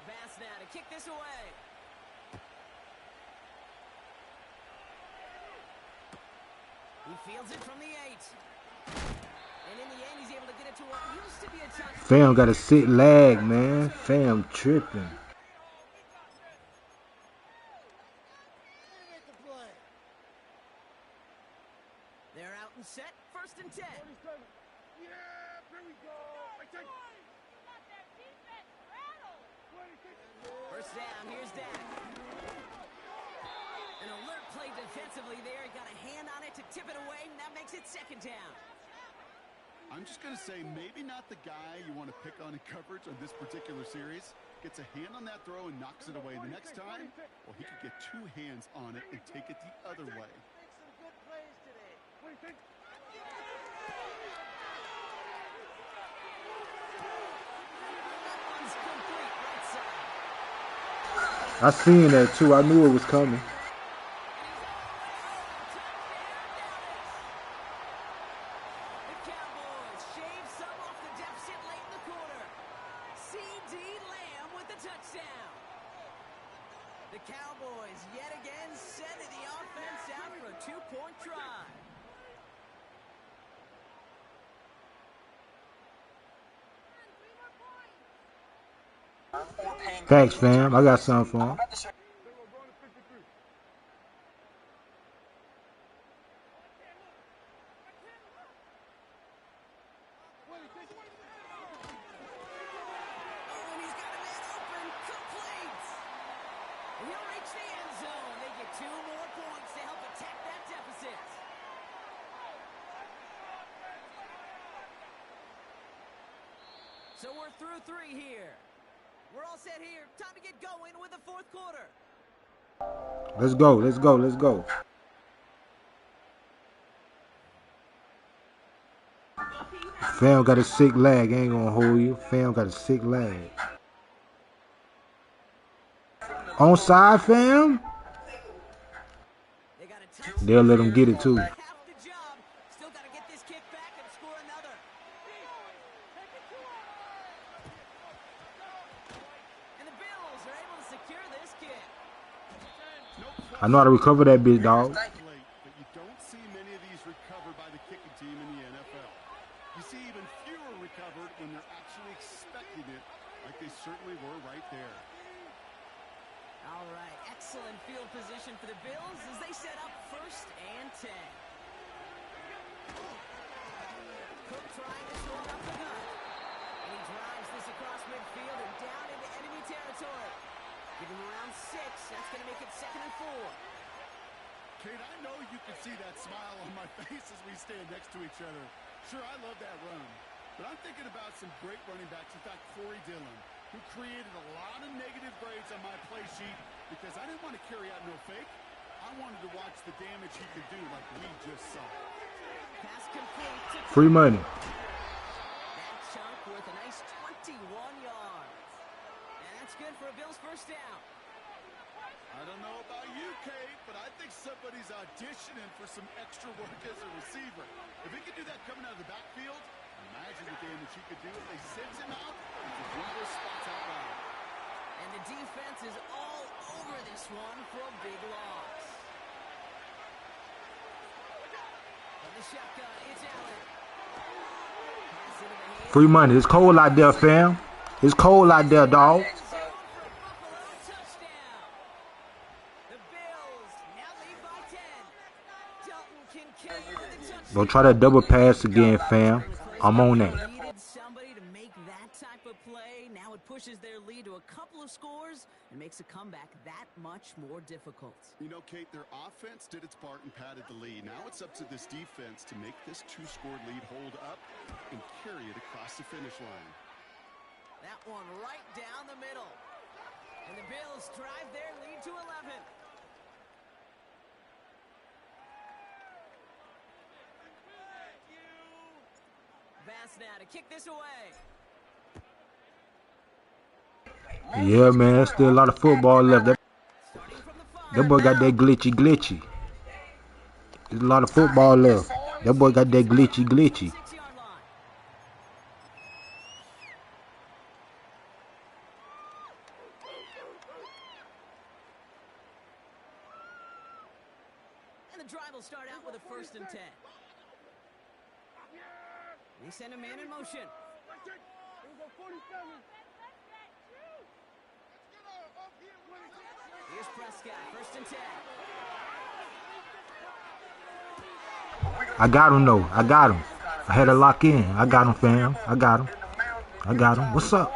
Bass now to kick this away. He fields it from the 8. And in the end, he's able to get it to what used to be a touchdown. Fam got a sick lag, man. Fam tripping. They're out and set. First and 10. Yeah, here we go. First down, here's Dak. An alert play defensively there. He got a hand on it to tip it away, and that makes it second down. I'm just going to say maybe not the guy you want to pick on in coverage on this particular series. Gets a hand on that throw and knocks it away. The next time, well, he could get 2 hands on it and take it the other way. One's complete right side. I seen that too. I knew it was coming. The Cowboys shave some off the deficit late in the quarter. C.D. Lamb with the touchdown. The Cowboys yet again sending the offense out for a 2-point try. Thanks, fam. I got something for him. And he's got a man open, complete. And he'll reach the end zone. They get 2 more points to help attack that deficit. So we're through 3 here. We're all set here. Time to get going with the 4th quarter. Let's go. Let's go. Let's go. Fam got a sick lag. Ain't gonna hold you. Fam got a sick lag. Onside, fam. They got a touchdown. They'll let him get it too. Half the job. Still got to get this kick back and score another. And the Bills are able to secure this kick. I know how to recover that bitch, dog. Late, but you don't see many of these recovered by the kicking team in the NFL. You see even fewer recovered when they're actually expecting it like they certainly were right there. All right, excellent field position for the Bills as they set up 1st and 10. Cook trying to throw up the gun. And he drives this across midfield and down into enemy territory. Give him around 6. That's going to make it 2nd and 4. Kate, I know you can see that smile on my face as we stand next to each other. Sure, I love that run. But I'm thinking about some great running backs. In fact, Corey Dillon, who created a lot of negative grades on my play sheet because I didn't want to carry out no fake. I wanted to watch the damage he could do like we just saw. Pass complete. Free money. That chunk worth a nice 21 yards. And that's good for a Bills 1st down. I don't know about you, Kate, but I think somebody's auditioning for some extra work as a receiver. If he could do that coming out of the backfield, imagine the damage he could do if they send him out into one of those spots out loud. And the defense is all over this one for a big loss. On the shotgun, it's Allen. Pass into the hands. Free money. It's cold out there, fam. It's cold out there, dog. Don't try that double pass again, fam. I'm on that. Needed somebody to make that type of play. Now it pushes their lead to a couple of scores and makes a comeback that much more difficult. You know, Kate, their offense did its part and padded the lead. Now it's up to this defense to make this 2-score lead hold up and carry it across the finish line. That one right down the middle. And the Bills drive their lead to 11. Bass now to kick this away. Yeah, man. Still a lot of football left. That boy got that glitchy. There's a lot of football left. That boy got that glitchy. 6-yard line. And the drive will start out with a 1st and 10. They send a man in motion. Here's Prescott, 1st and 10. I got him, though. I got him. I had to lock in. I got him, fam. I got him. What's up?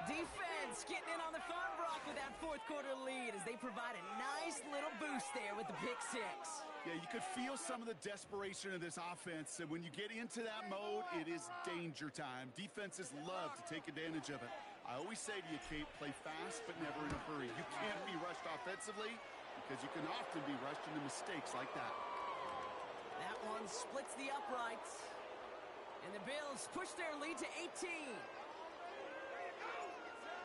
Defense getting in on the farm block with that 4th quarter lead as they provide a nice little boost there with the pick 6. Yeah, you could feel some of the desperation of this offense, and when you get into that mode, it is danger time. Defenses love to take advantage of it. I always say to you, Kate, play fast but never in a hurry. You can't be rushed offensively because you can often be rushed into mistakes like that. That one splits the uprights. And the Bills push their lead to 18.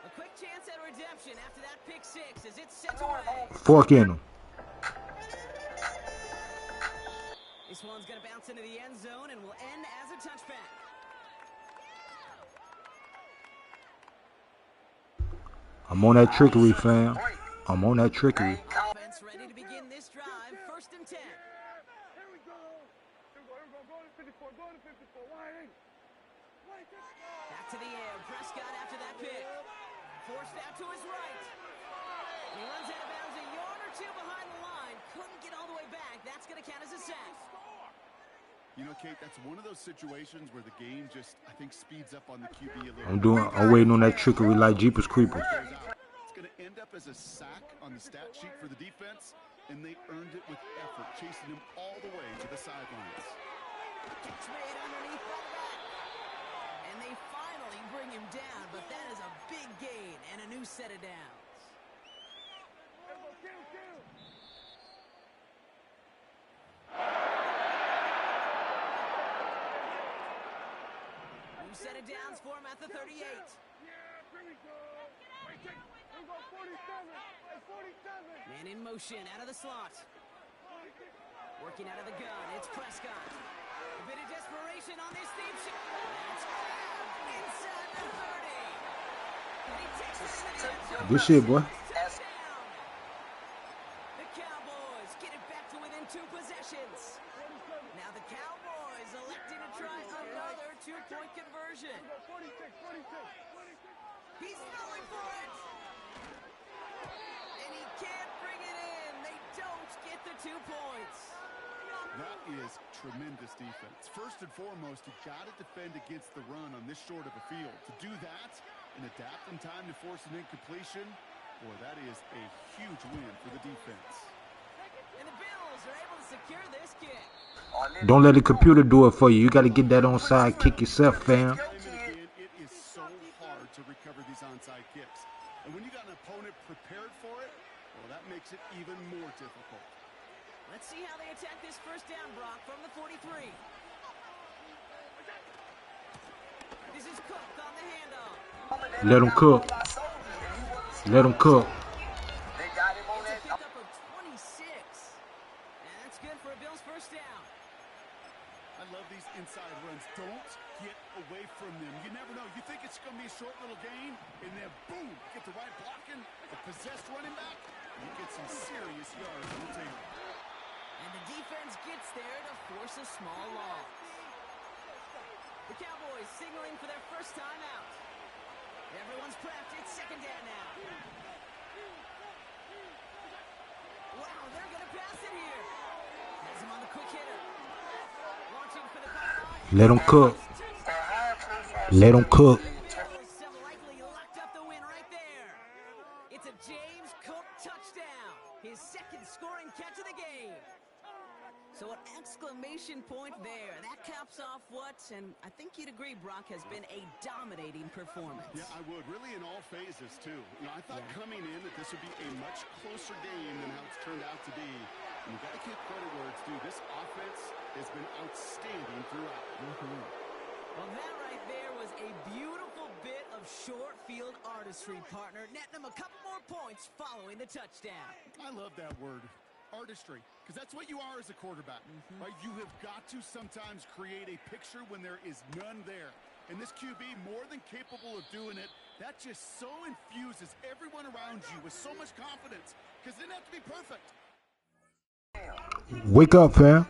A quick chance at redemption after that pick 6 as it's sent away. Fork in him. This one's going to bounce into the end zone and will end as a touchback. I'm on that trickery, fam. I'm on that trickery. Offense ready to begin this drive. 1st and 10. Here we go. Go to 54. Go to 54. Wide. Back to the air. Prescott after that pick. Forced out to his right. And he runs out of bounds a yard or 2 behind the line. Couldn't get all the way back. That's going to count as a sack. You know, Kate, that's one of those situations where the game just, I think, speeds up on the QB a little. I'm waiting on that trickery like Jeepers Creepers. It's going to end up as a sack on the stat sheet for the defense, and they earned it with effort, chasing him all the way to the sidelines. Catch made underneath the back. And they finally bring him down, but that is a big gain and a new set of downs. New set of downs for him at the 38. Yeah, here we go. Wait, we'll go 47. Man in motion out of the slot. Working out of the gun, it's Prescott. A bit of desperation on this deep shot. That's grabbed inside the 30. And he takes it into the end zone. Good shit, boy. The Cowboys get it back to within 2 possessions. Now the Cowboys electing to try another two-point conversion. 46, 46. He's going for it. And he can't bring it in. They don't get the 2 points. That is tremendous defense. First and foremost, you got to defend against the run on this short of a field. To do that and adapt in time to force an incompletion, boy, that is a huge win for the defense. And the Bills are able to secure this kick. Don't let the computer do it for you. You got to get that onside kick yourself, fam. Time and again, it is so hard to recover these onside kicks. And when you got an opponent prepared for it, well, that makes it even more difficult. Let's see how they attack this first down, Brock, from the 43. This is Cook on the handoff. Let him cook. Let him cook. It's a pickup of 26. And that's good for a Bills first down. I love these inside runs. Don't get away from them. You never know. You think it's going to be a short little gain, and then boom, get the right blocking, the possessed running back, and you get some serious yards on the table. And the defense gets there to force a small loss. The Cowboys signaling for their first time out. Everyone's prepped. It's second down now. Wow, they're going to pass it here. Has him on the quick hitter. Launching for the pylon. Let him cook. Let him cook. Bills have likely locked up the win right there. It's a James Cook touchdown. His second scoring catch of the game. So an exclamation point there. That caps off what, and I think you'd agree, Brock, has been a dominating performance. Yeah, I would. Really in all phases, too. You know, I thought coming in that this would be a much closer game than how it's turned out to be. And you got to give credit where it's due. This offense has been outstanding throughout. Well, that right there was a beautiful bit of short field artistry, partner. Netting them a couple more points following the touchdown. I love that word, artistry, because that's what you are as a quarterback. Right? You have got to sometimes create a picture when there is none there. And this QB, more than capable of doing it, that just so infuses everyone around you with so much confidence, because it didn't have to be perfect. Wake up, fam.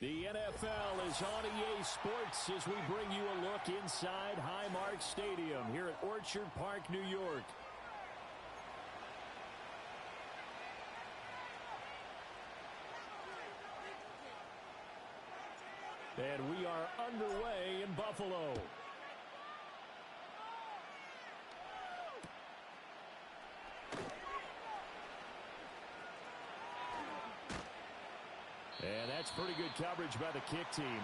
The NFL is on EA Sports as we bring you a look inside Highmark Stadium here at Orchard Park, New York. And we are underway in Buffalo. And that's pretty good coverage by the kick team,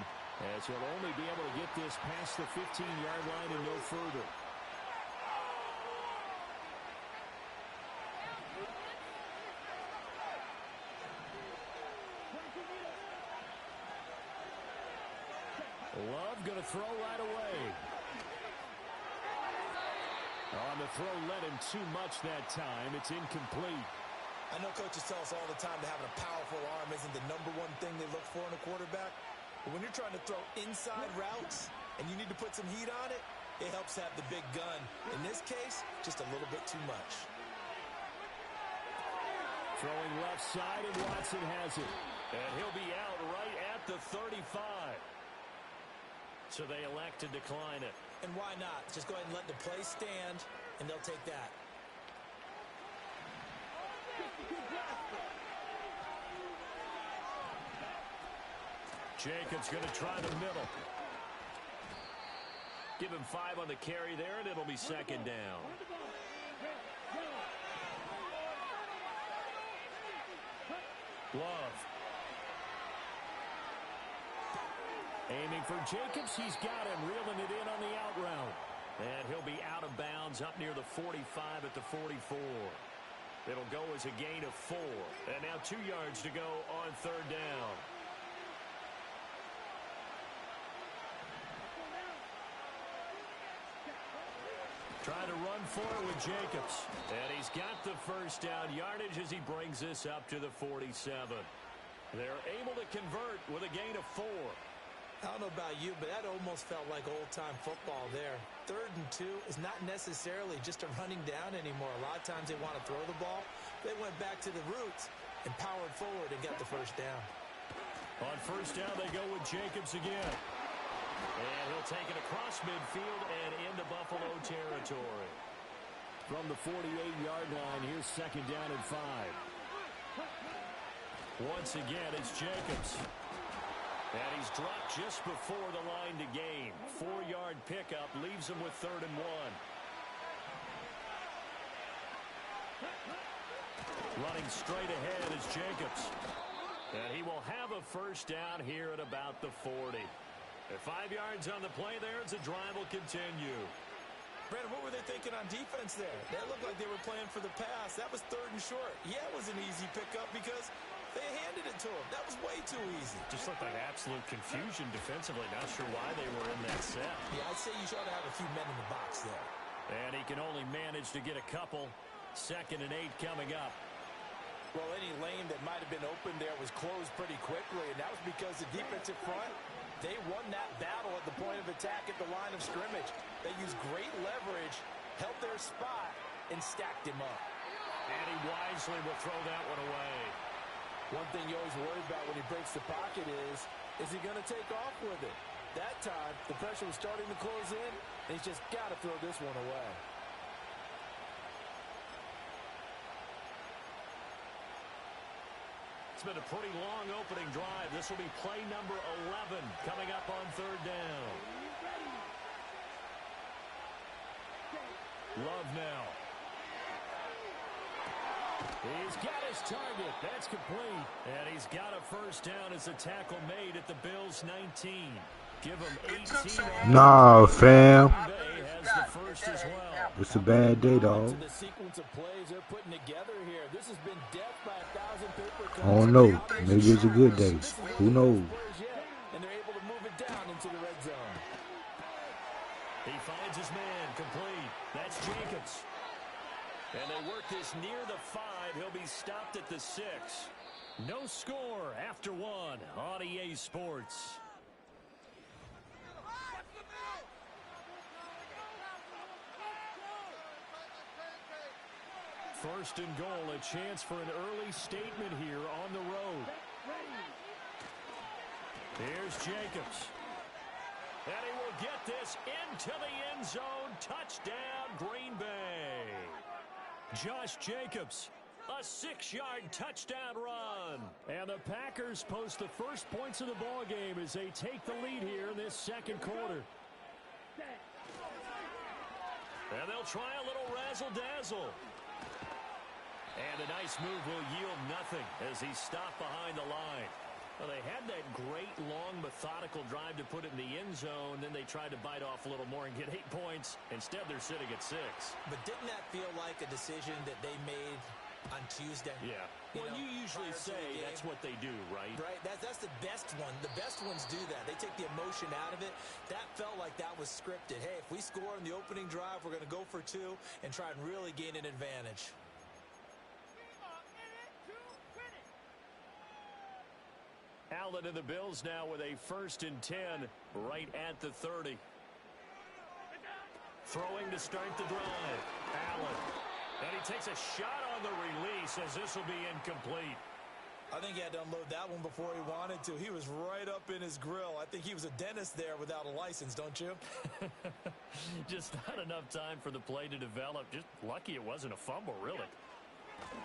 as he'll only be able to get this past the 15-yard line and no further. Love going to throw right away. On the throw, led him too much that time. It's incomplete. I know coaches tell us all the time that having a powerful arm isn't the number one thing they look for in a quarterback. But when you're trying to throw inside routes and you need to put some heat on it, it helps have the big gun. In this case, just a little bit too much. Throwing left side, and Watson has it. And he'll be out right at the 35. So they elect to decline it. And why not? Just go ahead and let the play stand, and they'll take that. Jacobs going to try the middle. Give him 5 on the carry there, and it'll be second down. Love. Aiming for Jacobs. He's got him, reeling it in on the out route. And he'll be out of bounds up near the 45 at the 44. It'll go as a gain of 4. And now 2 yards to go on third down. Trying to run for it with Jacobs. And he's got the first down yardage as he brings this up to the 47. They're able to convert with a gain of 4. I don't know about you, but that almost felt like old-time football there. 3rd and 2 is not necessarily just a running down anymore. A lot of times they want to throw the ball. They went back to the roots and powered forward and got the first down. On first down, they go with Jacobs again. And he'll take it across midfield and into Buffalo territory. From the 48-yard line, here's second down and 5. Once again, it's Jacobs. And he's dropped just before the line to gain. 4-yard pickup leaves him with 3rd and 1. Running straight ahead is Jacobs. And he will have a first down here at about the 40. At 5 yards on the play there, as the drive will continue. Brandon, what were they thinking on defense there? That looked like they were playing for the pass. That was 3rd and short. Yeah, it was an easy pickup because they handed it to him. That was way too easy. Just looked like absolute confusion defensively. Not sure why they were in that set. Yeah, I'd say you should have a few men in the box there. And he can only manage to get a couple. 2nd and 8 coming up. Well, any lane that might have been open there was closed pretty quickly, and that was because the defensive front, they won that battle at the point of attack at the line of scrimmage. They used great leverage, held their spot, and stacked him up. And he wisely will throw that one away. One thing you always worry about when he breaks the pocket is he going to take off with it? That time, the pressure was starting to close in, and he's just got to throw this one away. It's been a pretty long opening drive. This will be play number 11 coming up on third down. Love now. He's got his target. That's complete. And he's got a first down as a tackle made at the Bills' 19. Give him 18. Nah, fam. Has the first as well. It's a bad day, dog. The sequence of plays they're putting together here. This has been death by 1,000 paper cuts. I don't know. Maybe it's a good day. Who knows? And they're able to move it down into the red zone. He finds his man complete. That's Jacobs. And they work this near the 5. He'll be stopped at the 6. No score after 1 on EA Sports. First and goal, a chance for an early statement here on the road. Here's Jacobs. And he will get this into the end zone. Touchdown, Green Bay. Josh Jacobs, a 6-yard touchdown run. And the Packers post the first points of the ball game as they take the lead here in this second quarter. And they'll try a little razzle-dazzle. And a nice move will yield nothing as he's stopped behind the line. Well, they had that great, long, methodical drive to put it in the end zone. Then they tried to bite off a little more and get 8 points. Instead, they're sitting at 6. But didn't that feel like a decision that they made on Tuesday? Yeah. Well, you usually say that's what they do, right? Right. That's the best one. The best ones do that. They take the emotion out of it. That felt like that was scripted. Hey, if we score in the opening drive, we're going to go for 2 and try and really gain an advantage. Allen and the Bills now with a 1st and 10 right at the 30. Throwing to start the drive. Allen. And he takes a shot on the release as this will be incomplete. I think he had to unload that one before he wanted to. He was right up in his grill. I think he was a dentist there without a license, don't you? Just not enough time for the play to develop. Just lucky it wasn't a fumble, really.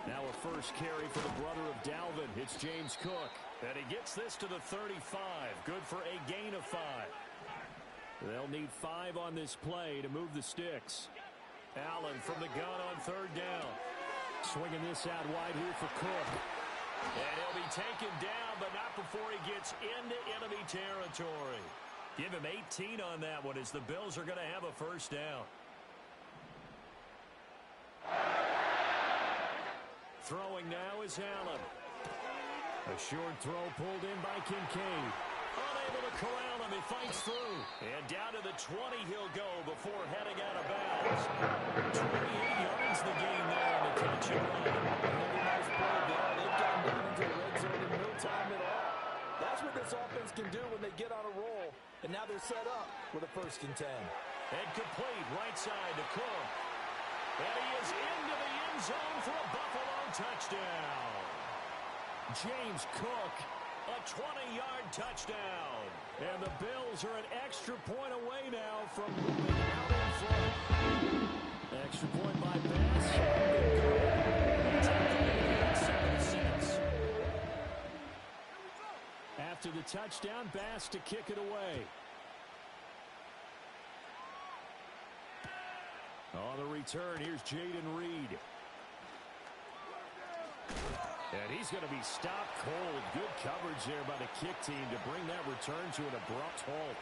Now a first carry for the brother of Dalvin. It's James Cook. And he gets this to the 35. Good for a gain of 5. They'll need 5 on this play to move the sticks. Allen from the gun on third down. Swinging this out wide here for Cook. And he'll be taken down, but not before he gets into enemy territory. Give him 18 on that one as the Bills are going to have a first down. Throwing now is Allen. A short throw pulled in by Kincaid. Unable to corral him. He fights through. And down to the 20 he'll go before heading out of bounds. 28 yards the gain there on the catch and run. Really nice play there. They've gotten down into the red zone in no time at all. That's what this offense can do when they get on a roll. And now they're set up with a 1st and 10. And complete right side to Cook. And he is into the end zone for a Buffalo touchdown. James Cook, a 20-yard touchdown. And the Bills are an extra point away now from moving out in front. Extra point by Bass. After the touchdown, Bass to kick it away. On the return, here's Jaden Reed. And he's going to be stopped cold. Good coverage there by the kick team to bring that return to an abrupt halt.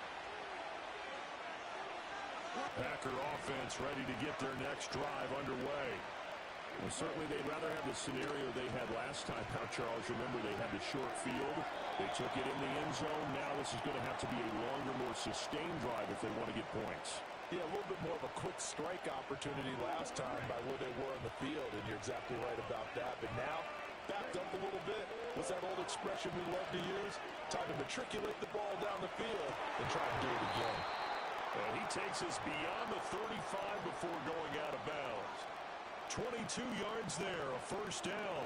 Packer offense ready to get their next drive underway. Well, certainly they'd rather have the scenario they had last time out, Charles. Remember, they had the short field. They took it in the end zone. Now this is going to have to be a longer, more sustained drive if they want to get points. Yeah, a little bit more of a quick strike opportunity last time by where they were on the field, and you're exactly right about that. But now, backed up a little bit. What's that old expression we love to use? Time to matriculate the ball down the field and try and do it again. And he takes us beyond the 35 before going out of bounds. 22 yards there, a first down.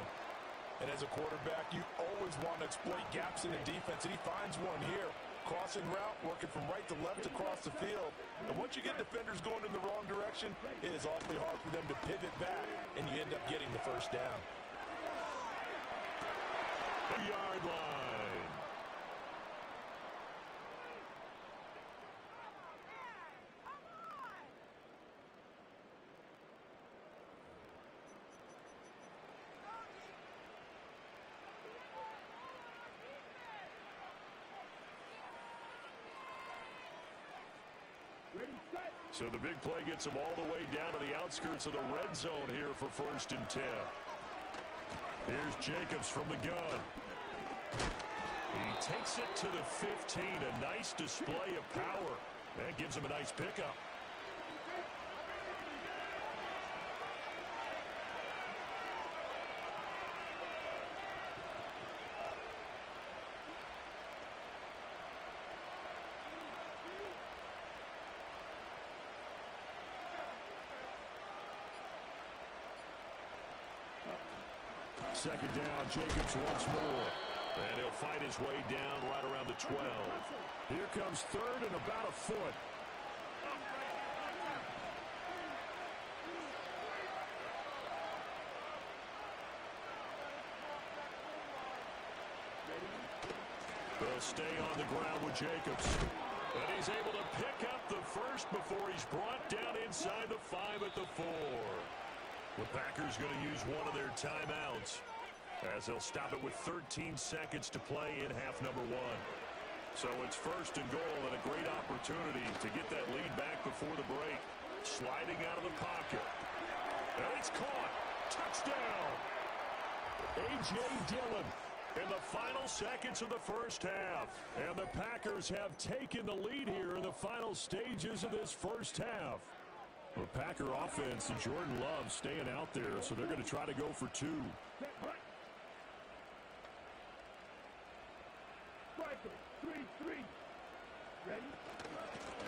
And as a quarterback, you always want to exploit gaps in the defense, and he finds one here. Crossing route, working from right to left across the field. And once you get defenders going in the wrong direction, it is awfully hard for them to pivot back, and you end up getting the first down. The yard line. So the big play gets him all the way down to the outskirts of the red zone here for 1st and 10. Here's Jacobs from the gun. He takes it to the 15. A nice display of power. That gives him a nice pickup. Second down, Jacobs once more. And he'll fight his way down right around the 12. Here comes 3rd and about a foot. They'll stay on the ground with Jacobs. And he's able to pick up the first before he's brought down inside the 5 at the 4. The Packers going to use one of their timeouts as they'll stop it with 13 seconds to play in half number 1. So it's 1st and goal and a great opportunity to get that lead back before the break. Sliding out of the pocket. And it's caught. Touchdown. A.J. Dillon in the final seconds of the first half. And the Packers have taken the lead here in the final stages of this first half. The Packer offense and Jordan Love staying out there, so they're going to try to go for 2.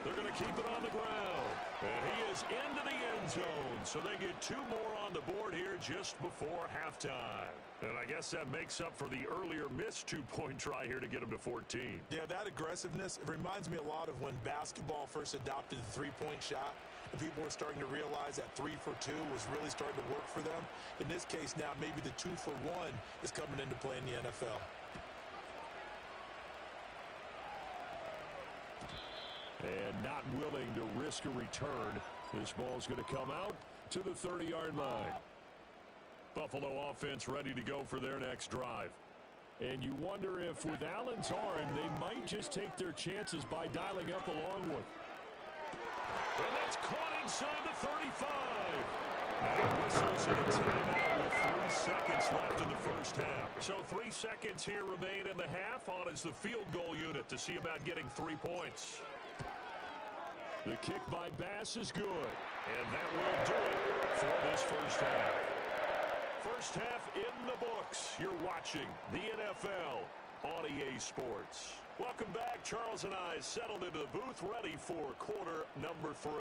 They're going to keep it on the ground. And he is into the end zone. So they get 2 more on the board here just before halftime. And I guess that makes up for the earlier missed 2-point try here to get them to 14. Yeah, that aggressiveness, it reminds me a lot of when basketball first adopted the three-point shot. And people were starting to realize that 3 for 2 was really starting to work for them. In this case now, maybe the 2 for 1 is coming into play in the NFL. And not willing to risk a return. This ball's going to come out to the 30-yard line. Buffalo offense ready to go for their next drive. And you wonder if with Allen's arm, they might just take their chances by dialing up a long one. And that's caught inside the 35. Now whistles in a timeout with 3 seconds left in the first half. So 3 seconds here remain in the half. On is the field goal unit to see about getting 3 points. The kick by Bass is good. And that will do it for this first half. First half in the books. You're watching the NFL on EA Sports. Welcome back. Charles and I settled into the booth ready for quarter number 3.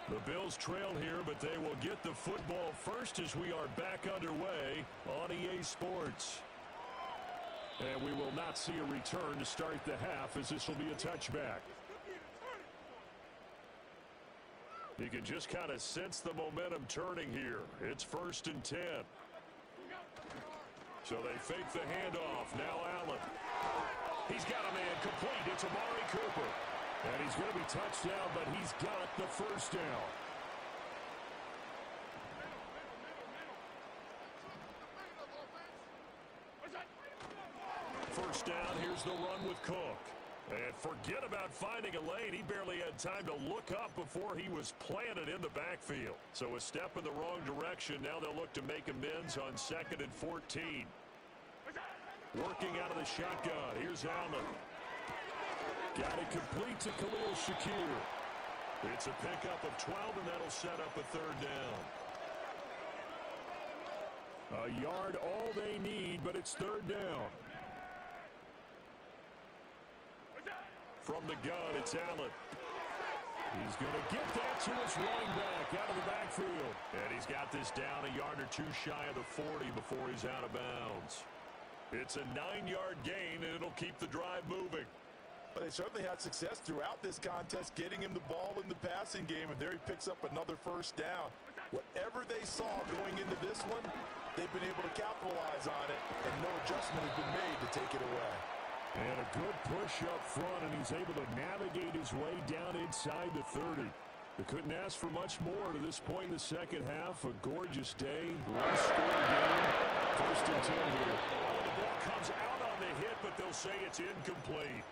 The Bills trail here, but they will get the football first as we are back underway on EA Sports. And we will not see a return to start the half as this will be a touchback. You can just kind of sense the momentum turning here. It's 1st and 10. So they fake the handoff. Now Allen. He's got a man complete. It's Amari Cooper. And he's going to be touched down, but he's got the first down. First down, here's the run with Cook. And forget about finding a lane. He barely had time to look up before he was planted in the backfield. So a step in the wrong direction. Now they'll look to make amends on 2nd and 14. Working out of the shotgun. Here's Allen. Got it complete to Khalil Shakir. It's a pickup of 12, and that'll set up a 3rd down. A yard all they need, but it's 3rd down. From the gun, it's Allen. He's going to get that to his running back out of the backfield. And he's got this down a yard or 2 shy of the 40 before he's out of bounds. It's a 9-yard gain, and it'll keep the drive moving. But they certainly had success throughout this contest, getting him the ball in the passing game, and there he picks up another first down. Whatever they saw going into this one, they've been able to capitalize on it, and no adjustment has been made to take it away. And a good push up front, and he's able to navigate his way down inside the 30. They couldn't ask for much more to this point in the second half. A gorgeous day, low-scoring game. 1st and 10 here. The ball comes out on the hit, but they'll say it's incomplete.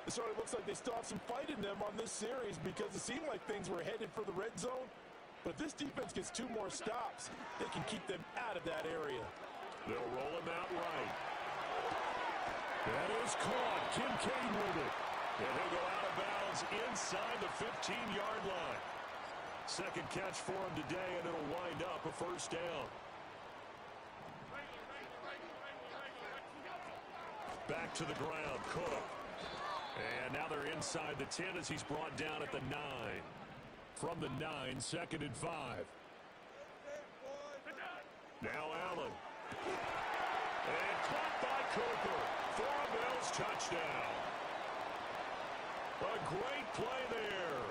It sort of looks like they still have some fight in them on this series because it seemed like things were headed for the red zone. But if this defense gets 2 more stops, they can keep them out of that area. They'll roll him out right. That is caught. Kincaid with it. And he'll go out of bounds inside the 15-yard line. 2nd catch for him today, and it'll wind up a 1st down. Back to the ground, Cook. And now they're inside the 10 as he's brought down at the 9. From the 9, 2nd and 5. Now Allen. And caught by Cooper. For a Bills touchdown. A great play there.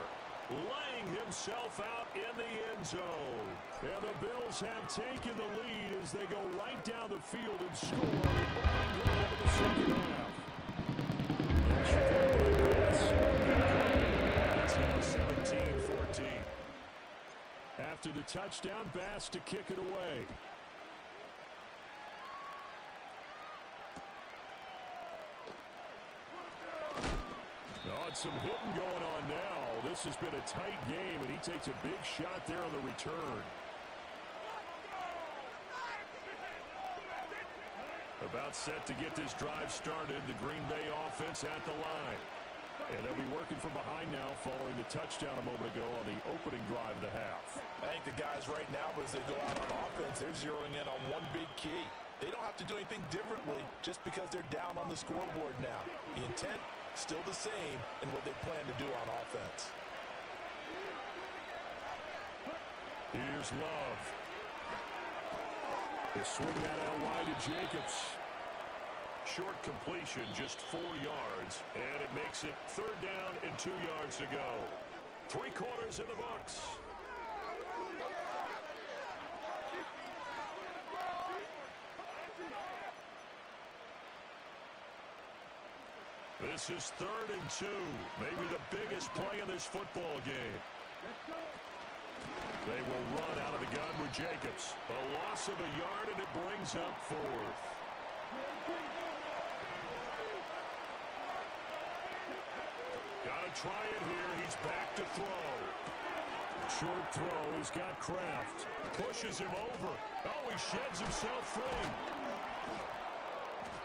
Laying himself out in the end zone. And the Bills have taken the lead as they go right down the field and score on the opening drive of the second half. It's now 17-14. After the touchdown, Bass to kick it away. Some hitting going on now. This has been a tight game, and he takes a big shot there on the return. About set to get this drive started. The Green Bay offense at the line. And they'll be working from behind now following the touchdown a moment ago on the opening drive of the half. I think the guys right now, as they go out on offense, they're zeroing in on one big key. They don't have to do anything differently just because they're down on the scoreboard now. The intent still the same in what they plan to do on offense. Here's Love. They swing that out wide to Jacobs. Short completion, just 4 yards, and it makes it 3rd down and 2 yards to go. 3 quarters in the books. This is 3rd and 2, maybe the biggest play in this football game. They will run out of the gun with Jacobs. A loss of a yard, and it brings up 4th. Got to try it here. He's back to throw. Short throw. He's got Kraft. Pushes him over. Oh, he sheds himself free.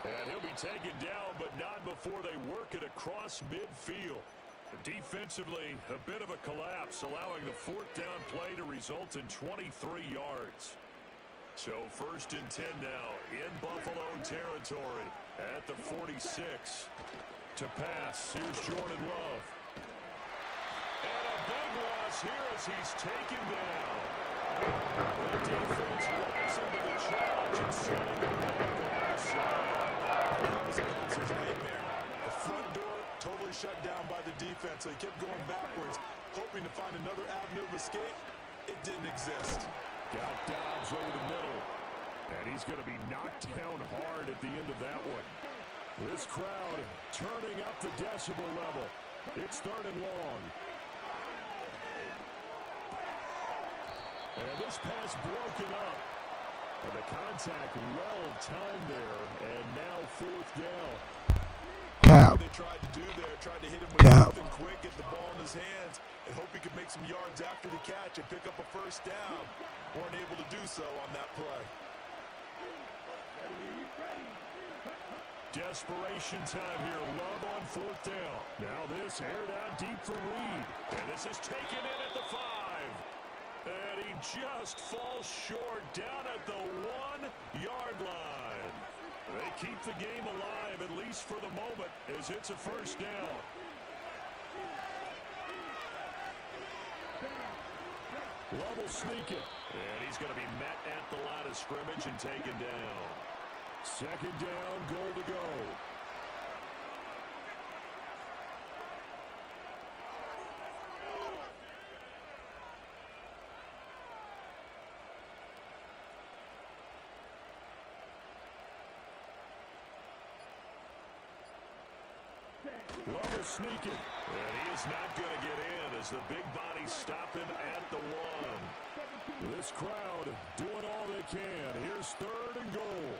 And he'll be taken down, but not before they work it across midfield. Defensively, a bit of a collapse, allowing the 4th down play to result in 23 yards. So 1st and 10 now in Buffalo territory at the 46. To pass, here's Jordan Love. And a big loss here as he's taken down. The defense rising to the challenge and setting him back on the side. That was a bouncer's nightmare. The front door totally shut down by the defense, so he kept going backwards, hoping to find another avenue of escape. It didn't exist. Got Dobbs over the middle. And he's going to be knocked down hard at the end of that one. This crowd turning up the decibel level. It's 3rd and long. And this pass broken up. And the contact well timed there. And now 4th down. Cap. They tried to do there, tried to hit him with something quick, get the ball in his hands, and hope he could make some yards after the catch and pick up a 1st down. Weren't able to do so on that play. Desperation time here. Love on 4th down. Now this aired out deep for Reed. And this is taken in at the 5. And he just falls short down at the 1-yard line. They keep the game alive, at least for the moment, as it's a 1st down. Love will sneak it. And he's going to be met at the line of scrimmage and taken down. 2nd down, goal to go. Love will sneak it. And he is not going to get in as the big bodies stop him at the 1. This crowd doing all they can. Here's 3rd and goal.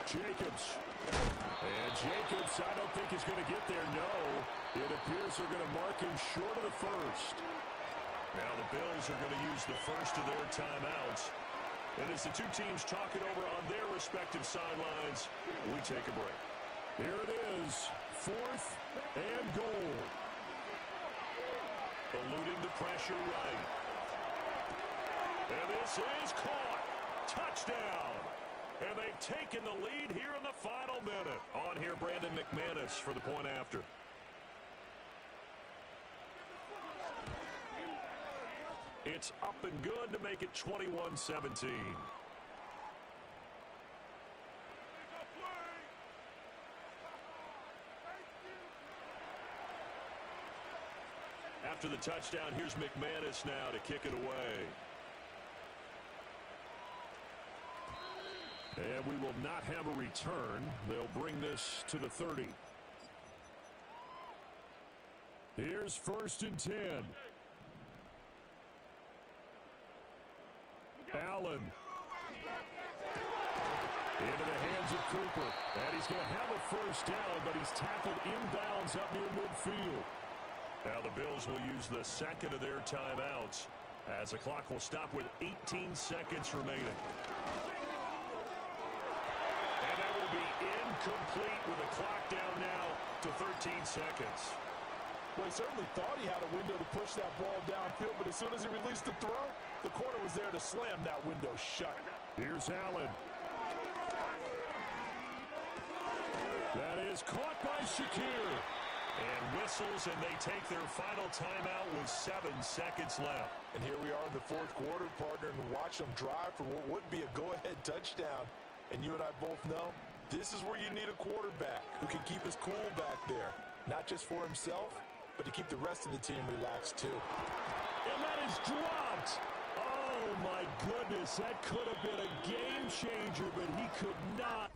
Jacobs. And Jacobs, I don't think is going to get there, no. It appears they're going to mark him short of the 1st. Now the Bills are going to use the 1st of their timeouts. And as the 2 teams talk it over on their respective sidelines, we take a break. Here it is, 4th and goal. Eluding the pressure right. And this is caught. Touchdown. And they've taken the lead here in the final minute. On here, Brandon McManus for the point after. It's up and good to make it 21-17. After the touchdown, here's McManus now to kick it away. And we will not have a return. They'll bring this to the 30. Here's 1st and 10. Allen. Into the hands of Cooper. And he's going to have a 1st down, but he's tackled inbounds up near midfield. Now the Bills will use the 2nd of their timeouts as the clock will stop with 18 seconds remaining. And that will be incomplete with the clock down now to 13 seconds. Well, he certainly thought he had a window to push that ball downfield, but as soon as he released the throw, the corner was there to slam that window shut. Here's Allen. That is caught by Shakir. And whistles, and they take their final timeout with 7 seconds left. And here we are in the fourth quarter, partner, and watch them drive for what would be a go-ahead touchdown. And you and I both know this is where you need a quarterback who can keep his cool back there, not just for himself, but to keep the rest of the team relaxed too. And that is dropped. Oh, my goodness. That could have been a game changer, but he could not.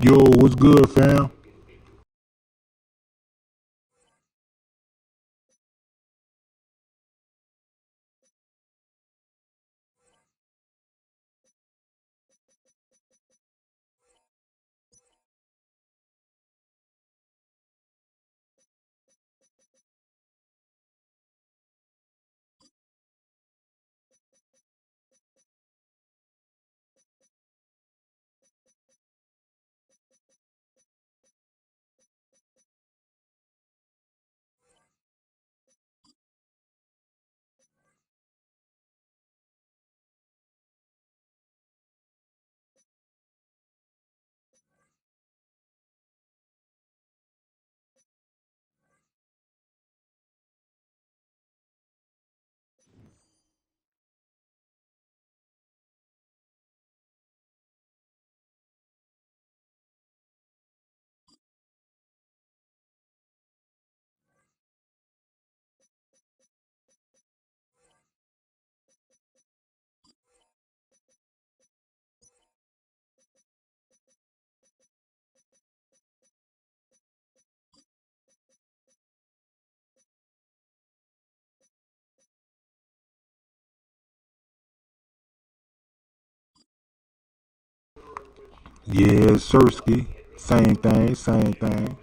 Yo, what's good, fam? Yeah, Sirski. Same thing, same thing.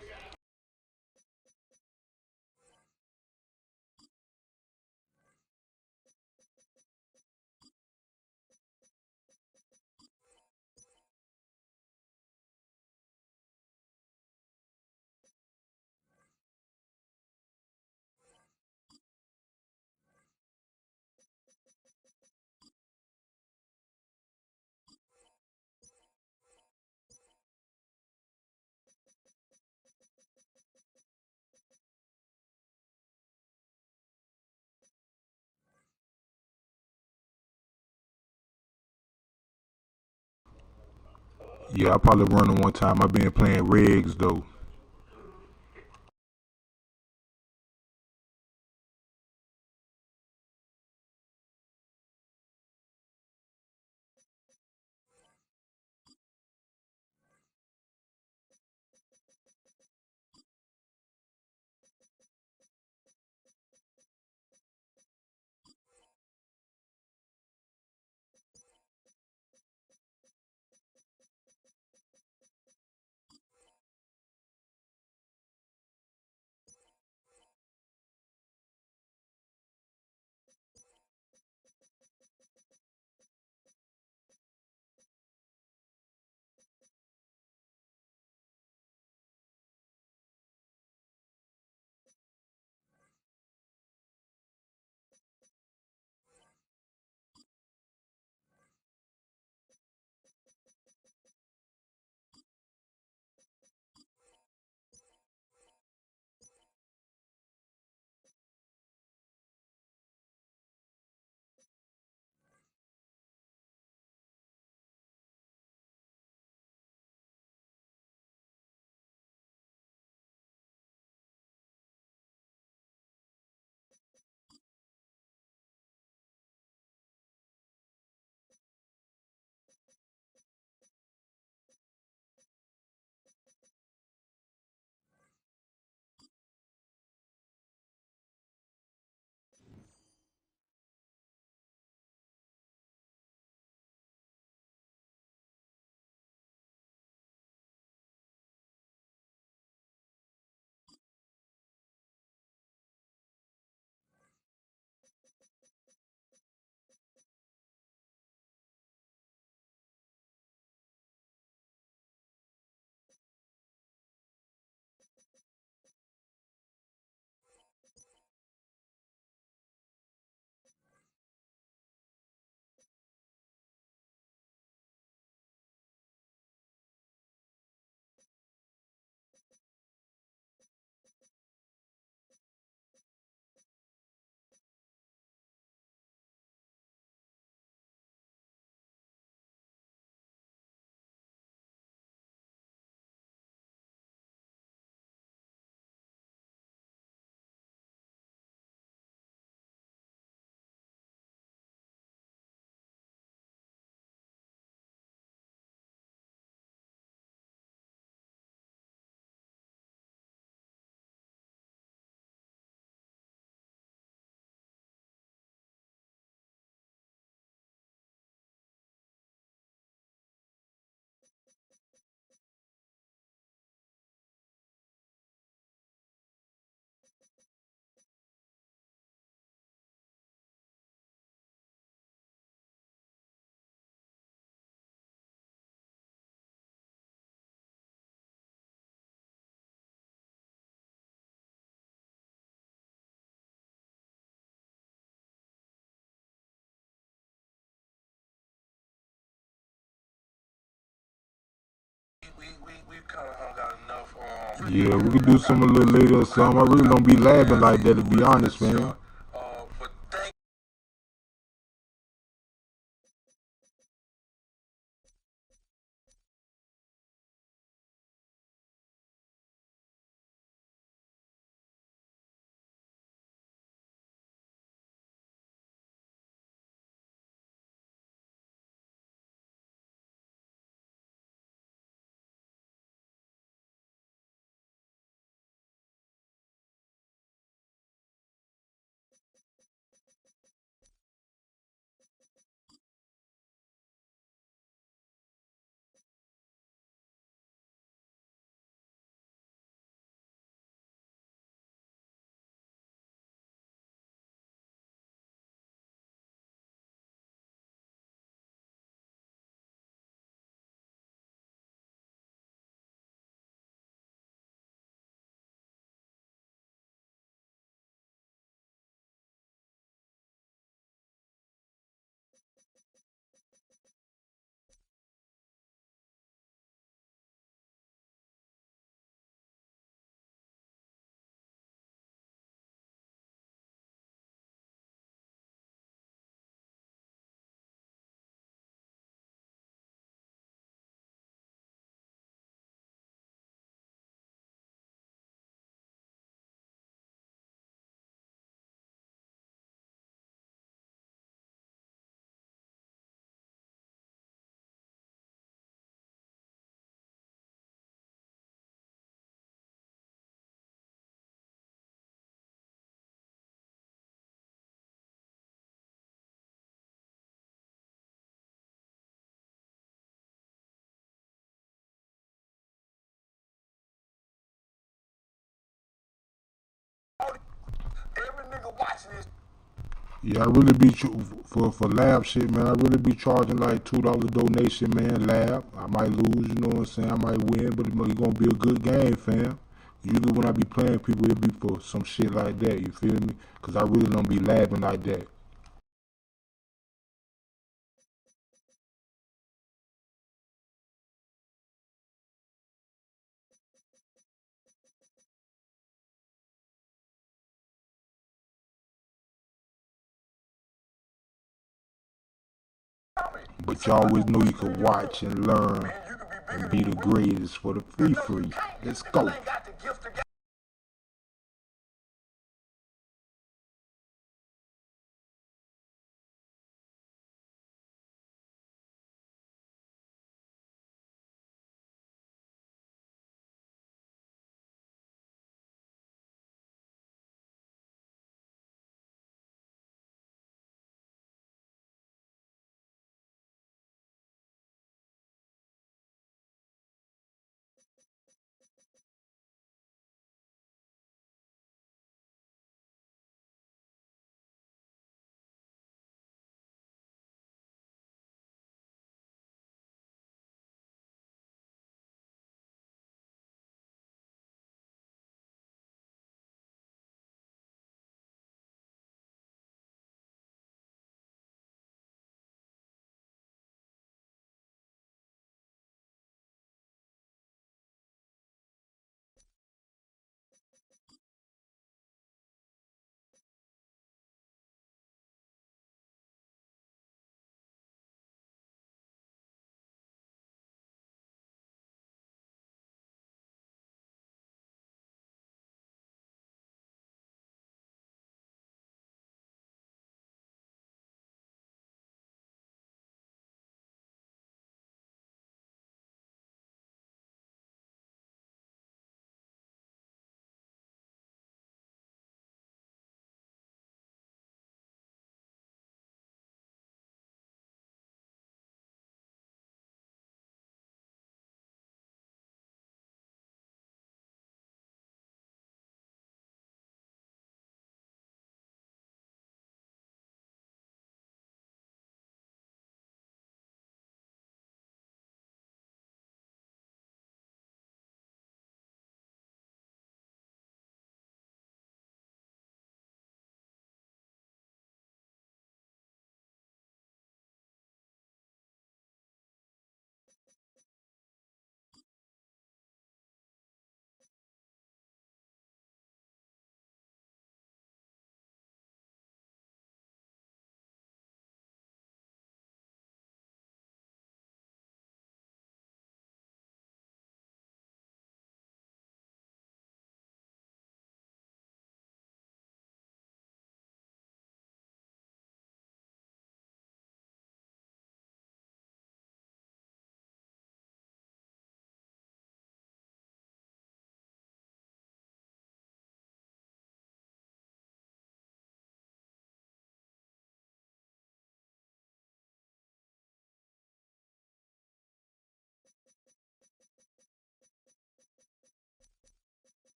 Yeah, I probably run them one time. I been playing regs though. we kind of hung out enough. Yeah, we could do some a little later or something. I really don't be laughing like that, to be honest, man. But thank every nigga watching this. Yeah, I really be for lab shit, man. I really be charging like $2 donation, man. Lab, I might lose, you know what I'm saying? I might win, but it's gonna be a good game, fam. Usually when I be playing people, it be for some shit like that. You feel me? Cause I really don't be labbing like that. But you always know you can watch and learn and be the greatest for the free. Let's go.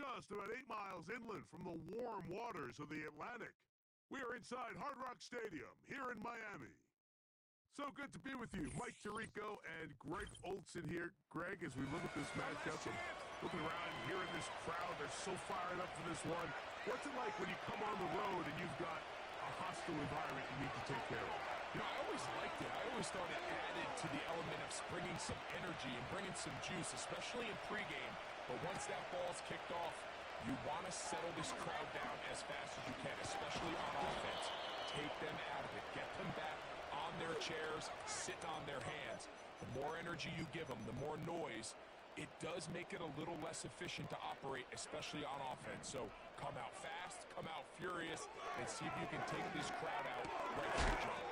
just about 8 miles inland from the warm waters of the Atlantic. We are inside Hard Rock Stadium here in Miami. So good to be with you. Mike Tirico and Greg Olson here. Greg, as we look at this matchup, I'm looking around here in this crowd. They're so fired up for this one. What's it like when you come on the road and you've got a hostile environment you need to take care of? You know, I always liked it. I always thought it added to the element of bringing some energy and bringing some juice, especially in pregame. But once that ball's kicked off, you want to settle this crowd down as fast as you can, especially on offense. Take them out of it. Get them back on their chairs, sit on their hands. The more energy you give them, the more noise, it does make it a little less efficient to operate, especially on offense. So come out fast, come out furious, and see if you can take this crowd out right from the jump.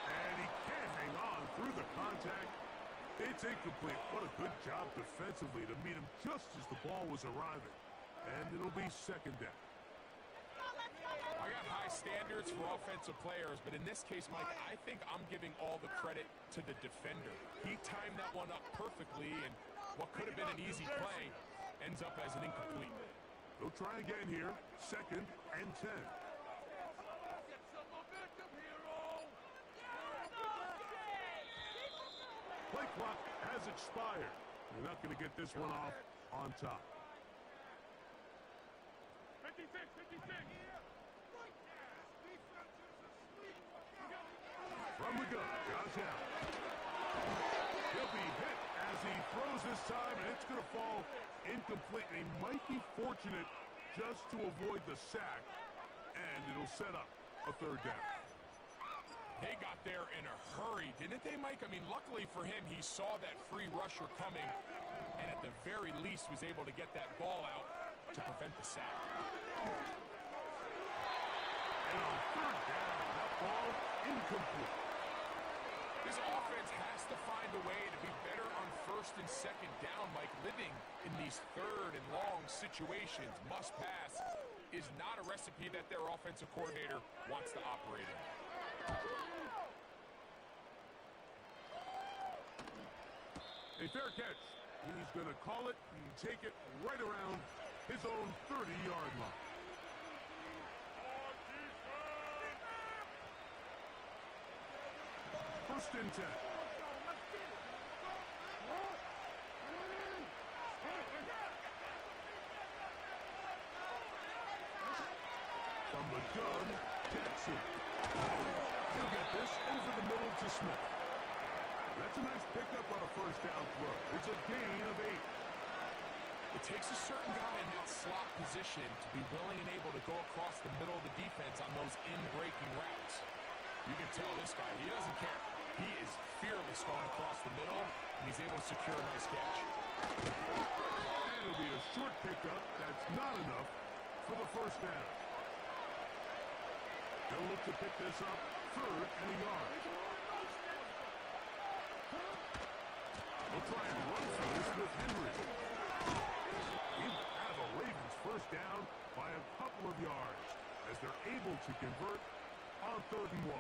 And he can't hang on through the contact. It's incomplete. What a good job defensively to meet him just as the ball was arriving. And it'll be second down. I got high standards for offensive players, but in this case, Mike, I think I'm giving all the credit to the defender. He timed that one up perfectly, and what could have been an easy play ends up as an incomplete. They'll try again here. Second and 10. Play clock has expired. They're not going to get this one off on top. 56, 56. From the gun, Josh Allen. He'll be hit as he throws this time, and it's going to fall incomplete. He might be fortunate just to avoid the sack, and it'll set up a third down. They got there in a hurry, didn't they, Mike? I mean, luckily for him, he saw that free rusher coming, and at the very least was able to get that ball out to prevent the sack. And on third down, that ball incomplete. This offense has to find a way to be better on first and second down, Mike. Living in these third and long situations, must pass, is not a recipe that their offensive coordinator wants to operate in. A fair catch. He's going to call it and take it right around his own 30-yard line. First and 10. From the gun, Jackson. He'll get this over the middle to Smith. That's a nice pickup on a first down throw. It's a gain of 8. It takes a certain guy in that slot position to be willing and able to go across the middle of the defense on those in-breaking routes. You can tell this guy, he doesn't care. He is fearless going across the middle, and he's able to secure a nice catch. And it'll be a short pickup. That's not enough for the first down. They'll look to pick this up third and a yard. They'll try and run through this with Henry. He's out of a Ravens first down by a couple of yards as they're able to convert on third and 1.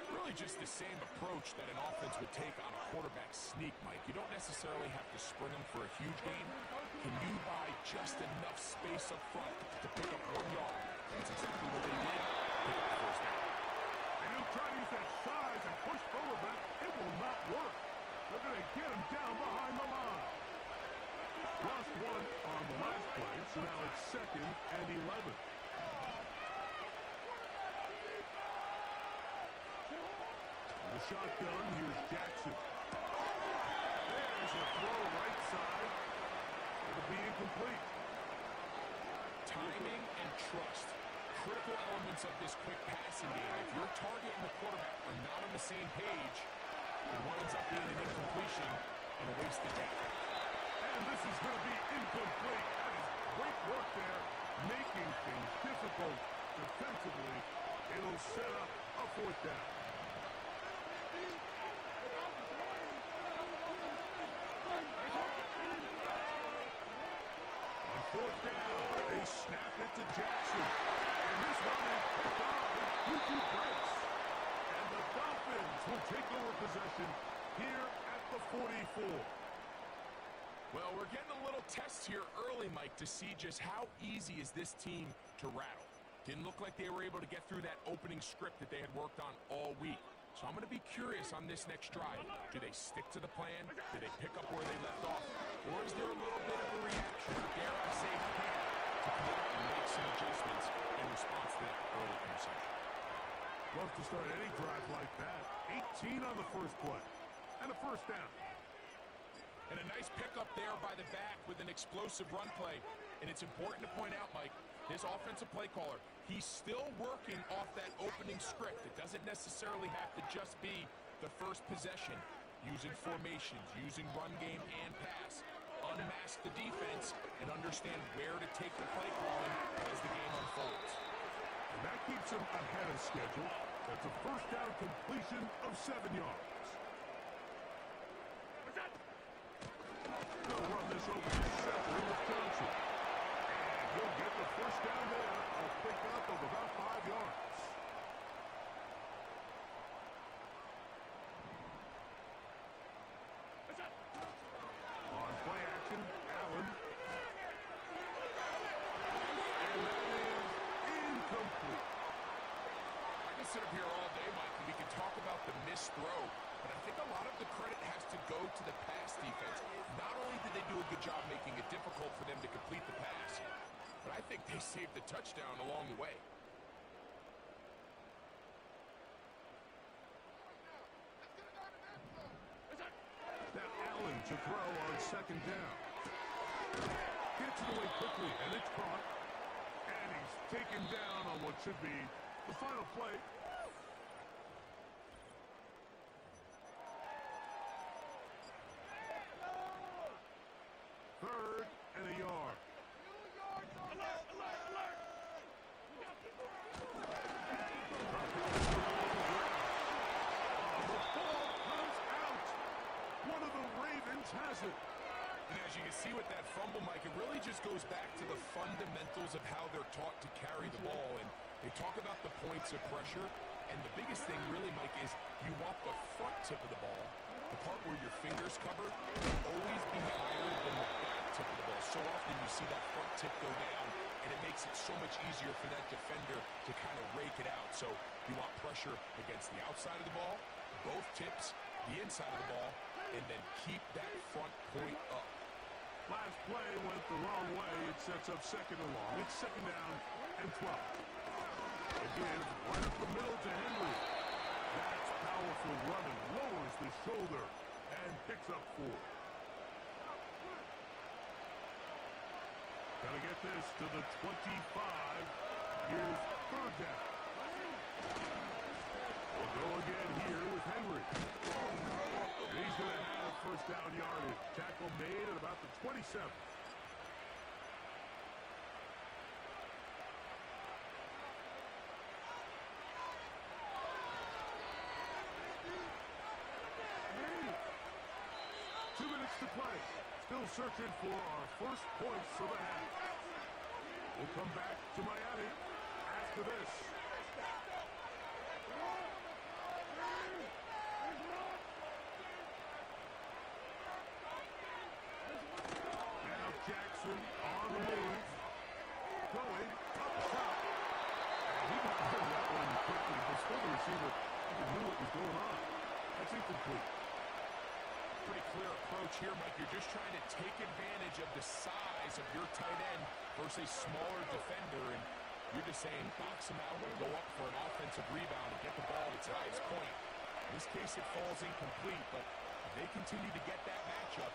Really just the same approach that an offense would take on a quarterback sneak, Mike. You don't necessarily have to spring them for a huge gain. Can you buy just enough space up front to pick up 1 yard? That's exactly what they did. Pick up the first down. And he'll try to use that size and push forward, but it will not work. They're going to get him down behind the line. Lost 1 on the last play, so now it's second and 11. The shotgun, here's Jackson. There's a throw right side. It'll be incomplete. Timing and trust. Critical elements of this quick passing game. If your target and the quarterback are not on the same page, it winds up being an incompletion and a wasted down. And this is going to be incomplete. That is great work there, making things difficult defensively. It'll set up a fourth down. On fourth down, they snap it to Jackson. And this one is picked off with Juju breaks. And the Dolphins will take over possession here at the 44. Well, we're getting a little test here early, Mike, to see just how easy is this team to rattle. Didn't look like they were able to get through that opening script that they had worked on all week. So I'm going to be curious on this next drive. Do they stick to the plan? Do they pick up where they left off? Or is there a little bit of a reaction, dare I say, panic, to come out and make some adjustments in response to that early interception? Love to start any drive like that. 18 on the first play. And a first down. And a nice pickup there by the back with an explosive run play. And it's important to point out, Mike, this offensive play caller, he's still working off that opening script. It doesn't necessarily have to just be the first possession. Using formations, using run game and pass. Unmask the defense and understand where to take the play calling as the game unfolds. And that keeps him ahead of schedule. That's a first down completion of 7 yards. They'll run this over to Shepard with Johnson. And he'll get the first down there. A pickup of about 5 yards. On play action, Allen. And that is incomplete. I can sit up here all day, Mike, and we can talk about the missed throw, but I think a lot of the credit has to go to the pass defense. Not only did they do a good job making it difficult for them to complete the pass, but I think they saved the touchdown along the way. Now Allen to throw on second down. Gets it away quickly, and it's caught. And he's taken down on what should be the final play. Third and a yard. One of the Ravens has it. And as you can see with that fumble, Mike, it really just goes back to the fundamentals of how they're taught to carry the ball. And they talk about the points of pressure. And the biggest thing really, Mike, is you want the front tip of the ball, the part where your fingers cover, to always be higher than the back tip of the ball. So often you see that front tip go down, and it makes it so much easier for that defender to kind of rake it out. So you want pressure against the outside of the ball, both tips, the inside of the ball, and then keep that front point up. Last play went the wrong way. It sets up second and long. It's second down and 12. Again, right up the middle to Henry. That's powerful running. Lowers the shoulder and picks up 4. Gotta get this to the 25. Here's third down. We'll go again here with Henry. He's going to have first down yardage. Tackle made at about the 27. To play. Still searching for our first points of the half. We'll come back to Miami after this. Now Jackson on the move. Going up top. And he got rid of that one quickly. The still receiver knew what was going on. That's incomplete. Pretty clear approach here, Mike. You're just trying to take advantage of the size of your tight end versus a smaller defender, and you're just saying box him out and go up for an offensive rebound and get the ball at its highest point. In this case, it falls incomplete, but if they continue to get that matchup,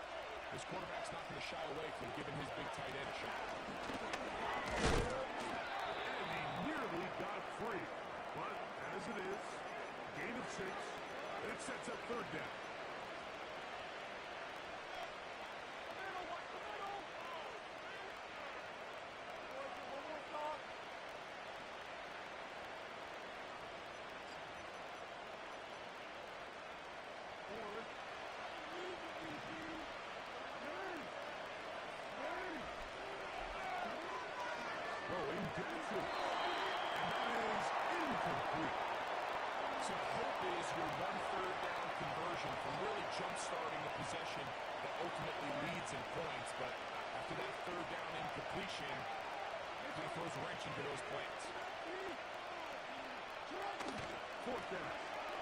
this quarterback's not going to shy away from giving his big tight end a shot. And he nearly got free, but as it is, gain of 6, and it sets up third down. Jackson. And that is incomplete. So the hope is your 1/3 down conversion from really jump-starting a possession that ultimately leads in points. But after that 3rd down incompletion, it kind of throws a wrench into those plans. 4th down.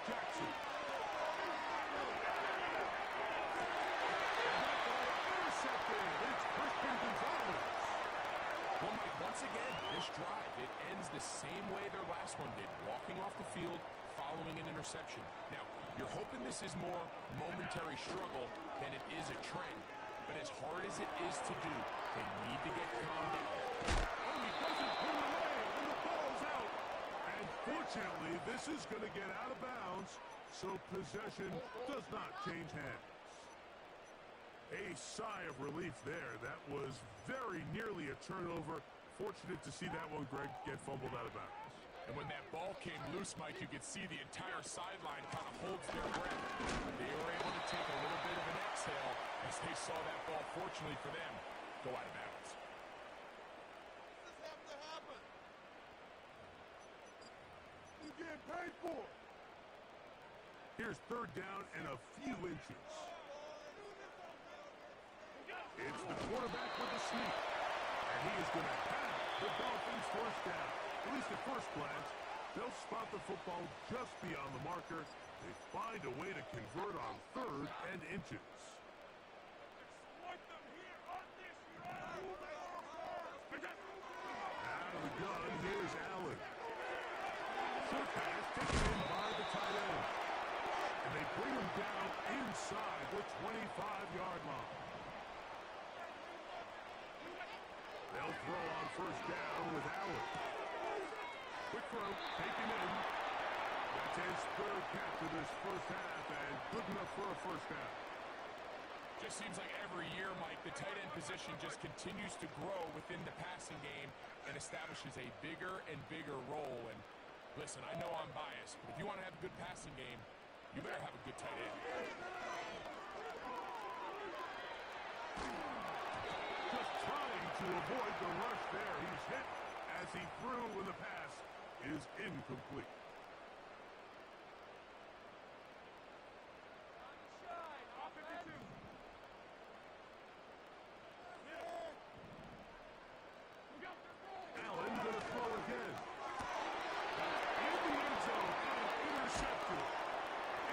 Jackson. Intercepted. It's Christian Gonzalez. Well, Mike, once again, this drive, it ends the same way their last one did, walking off the field, following an interception. Now, you're hoping this is more momentary struggle than it is a trend. But as hard as it is to do, they need to get calmed down. Oh, he doesn't pull away, and the ball's out. And fortunately, this is going to get out of bounds, so possession does not change hands. A sigh of relief there. That was very nearly a turnover. Fortunate to see that one, Greg, get fumbled out of bounds. And when that ball came loose, Mike, you could see the entire sideline kind of holds their breath. They were able to take a little bit of an exhale as they saw that ball, fortunately for them, go out of bounds. This has to happen. You get paid for it. Here's 3rd down and a few inches. It's the quarterback with the sneak. And he is going to have the Dolphins' 1st down. At least at first glance, they'll spot the football just beyond the marker. They find a way to convert on 3rd and inches. Exploit them here on this Out of the gun, here's Allen. Short pass taken in by the tight end. And they bring him down inside the 25-yard line. They'll throw on 1st down with Allen. Quick throw, taken in. That's his 3rd catch of this 1st half, and good enough for a 1st down. Just seems like every year, Mike, the tight end position just continues to grow within the passing game and establishes a bigger and bigger role. And listen, I know I'm biased, but if you want to have a good passing game, you better have a good tight end. Just trying to avoid the rush there. He's hit as he threw when the pass is incomplete. Allen going to throw again. In the end zone and intercepted.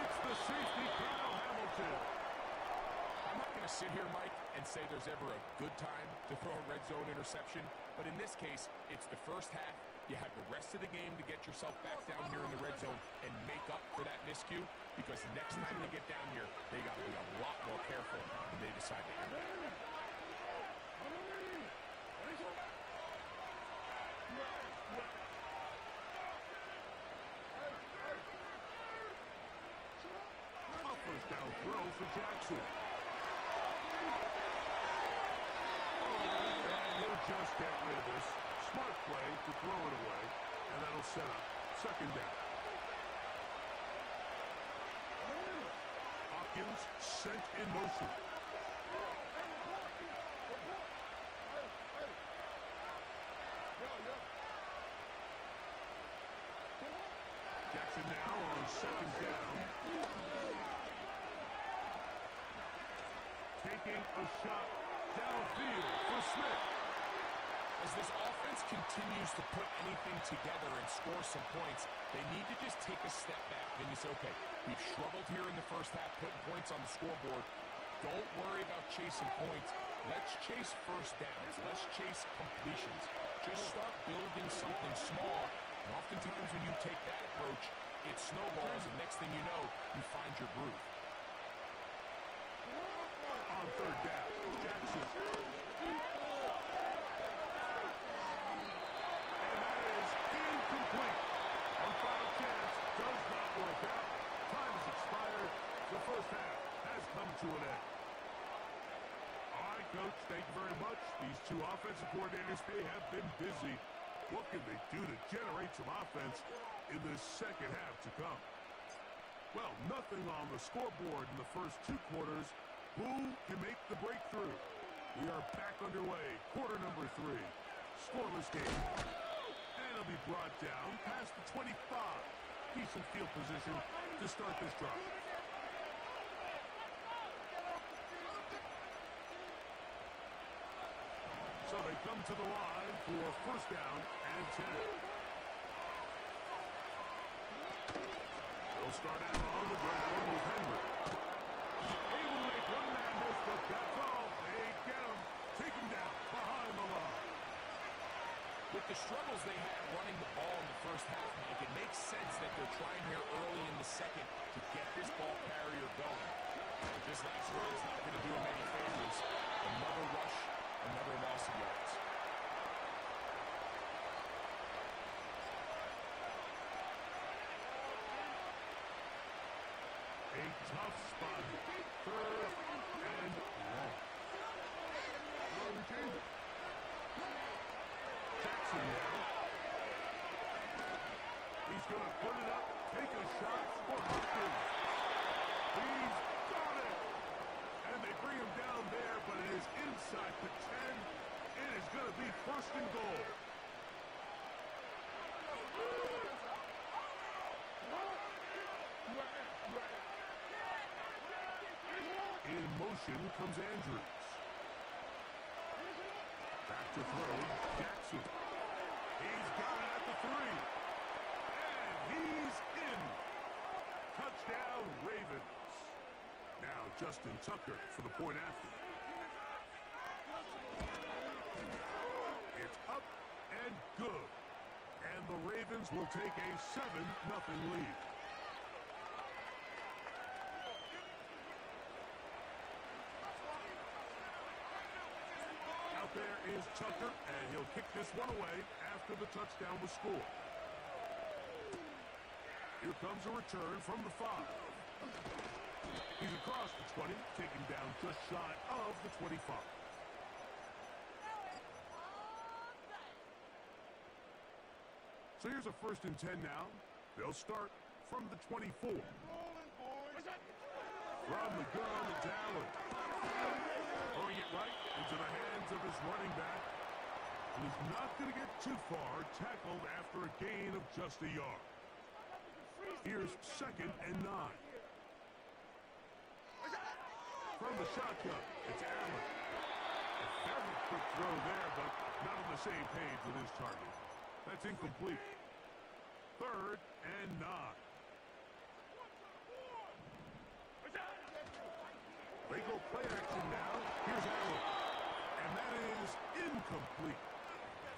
It's the safety, Kyle Hamilton. I'm not going to sit here, Mike, and say there's ever a good time to throw a red zone interception, but in this case, it's the 1st half. You have the rest of the game to get yourself back down here in the red zone and make up for that miscue, because next time they get down here, they got to be a lot more careful when they decide to come back. First down throw for Jackson. And he'll just get rid of this. Smart play to throw it away, and that'll set up 2nd down. Hopkins sent in motion. Jackson now on 2nd down. Taking a shot downfield for Smith. As this offense continues to put anything together and score some points, they need to just take a step back. And you say, okay, we've struggled here in the 1st half, putting points on the scoreboard. Don't worry about chasing points. Let's chase 1st downs. Let's chase completions. Just start building something small. And oftentimes when you take that approach, it snowballs, and next thing you know, you find your groove. On 3rd down, Jackson. And that is incomplete. On final chance, does not work out. Time has expired. The 1st half has come to an end. All right, Coach, thank you very much. These 2 offensive coordinators, they have been busy. What can they do to generate some offense in this 2nd half to come? Well, nothing on the scoreboard in the first 2 quarters. Who can make the breakthrough? We are back underway. Quarter number 3. Scoreless game. And it'll be brought down past the 25. decent field position to start this drive. So they come to the line for first down and 10. They'll start out on the ground with Henry. Able to make one man miss, but that's all. They get him. Take him down behind the line. With the struggles they had running the ball in the first half, Mike, it makes sense that they're trying here early in the second to get this ball carrier going. But this last run is not going to do him any favors. Another rush, another loss of yards. A tough spot. Third and long. Jackson now. He's going to put it up, take a shot for Hopkins. He's got it. And they bring him down there, but it is inside the 10. It is going to be first and goal. In motion comes Andrews. Back to throw, Jackson. He's got it at the 3. And he's in. Touchdown, Ravens. Now Justin Tucker for the point after. It's up and good. And the Ravens will take a 7-0 lead. There is Tucker, and he'll kick this one away after the touchdown was scored. Here comes a return from the 5. He's across the 20, taken down just shy of the 25. So here's a first and 10 now. They'll start from the 24. From the gun, it's Allen. Throwing it right into the hands of his running back. And he's not going to get too far, tackled after a gain of just a yard. Here's second and 9. From the shotgun, it's Allen. A very quick throw there, but not on the same page with his target. That's incomplete. Third and 9. They go play action now. Here's Allen. And that is incomplete.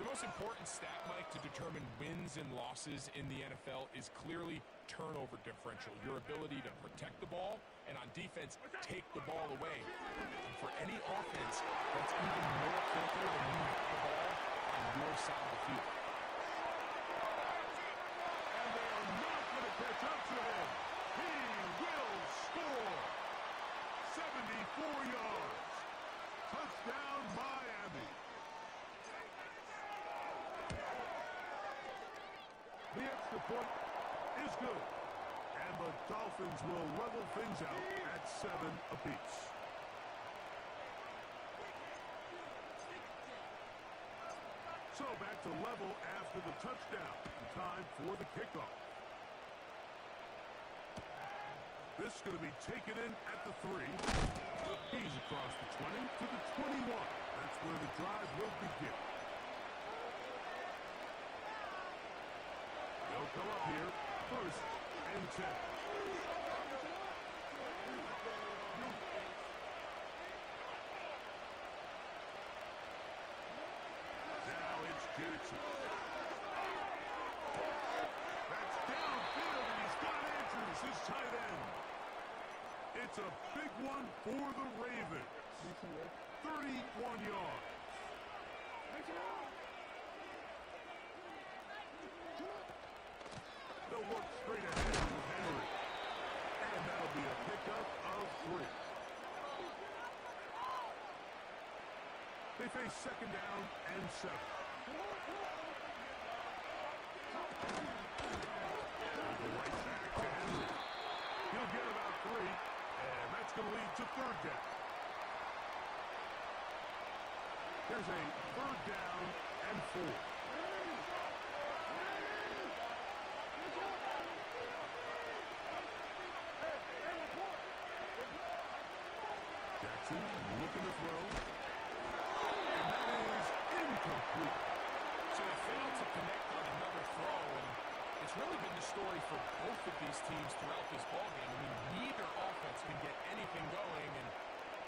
The most important stat, Mike, to determine wins and losses in the NFL is clearly turnover differential, your ability to protect the ball, and on defense, take the ball away. And for any offense, that's even more critical when you have the ball on your side of the field. And they are not going to catch up to him. He will score. 74 yards. Touchdown, Miami. The extra point is good. And the Dolphins will level things out at 7 apiece. So back to level after the touchdown. Time for the kickoff. This is going to be taken in at the 3. He's across the 20 to the 21. That's where the drive will begin. They'll come up here, first and 10. Now it's Jackson. That's downfield, and he's got Andrews, his tight end. It's a big one for the Ravens. 31 yards. They'll work straight ahead with Henry. And that'll be a pickup of 3. They face second down and 7. The right back to Henry. He'll get about 3, and that's going to lead to third down. Here's a third down and 4. story for both of these teams throughout this ballgame. I mean, neither offense can get anything going, and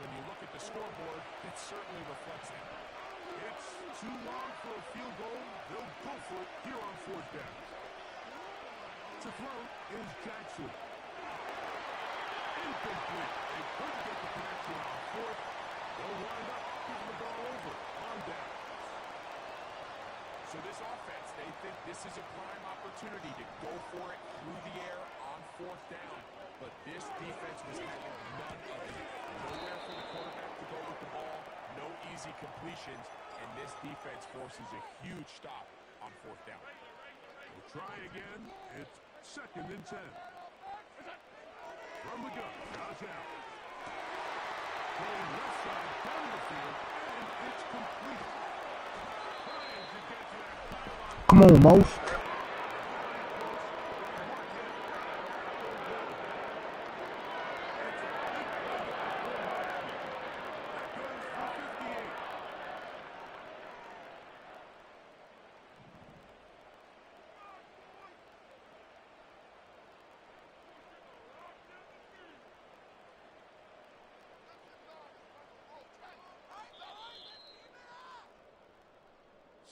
when you look at the scoreboard, it certainly reflects that. It's too long for a field goal. They'll go for it here on fourth down. To throw is Jackson. Incomplete. They couldn't get the connection on fourth. They'll wind up giving the ball over on down. So this offense, they think this is a prime opportunity to go for it through the air on fourth down. But this defense was having none of it. Nowhere for the quarterback to go with the ball. No easy completions. And this defense forces a huge stop on fourth down. We'll try again. It's 2nd and 10. From the gun, Josh Allen. Going left side down the field, and it's complete. Trying to get to that pylon. Come on, Mouse.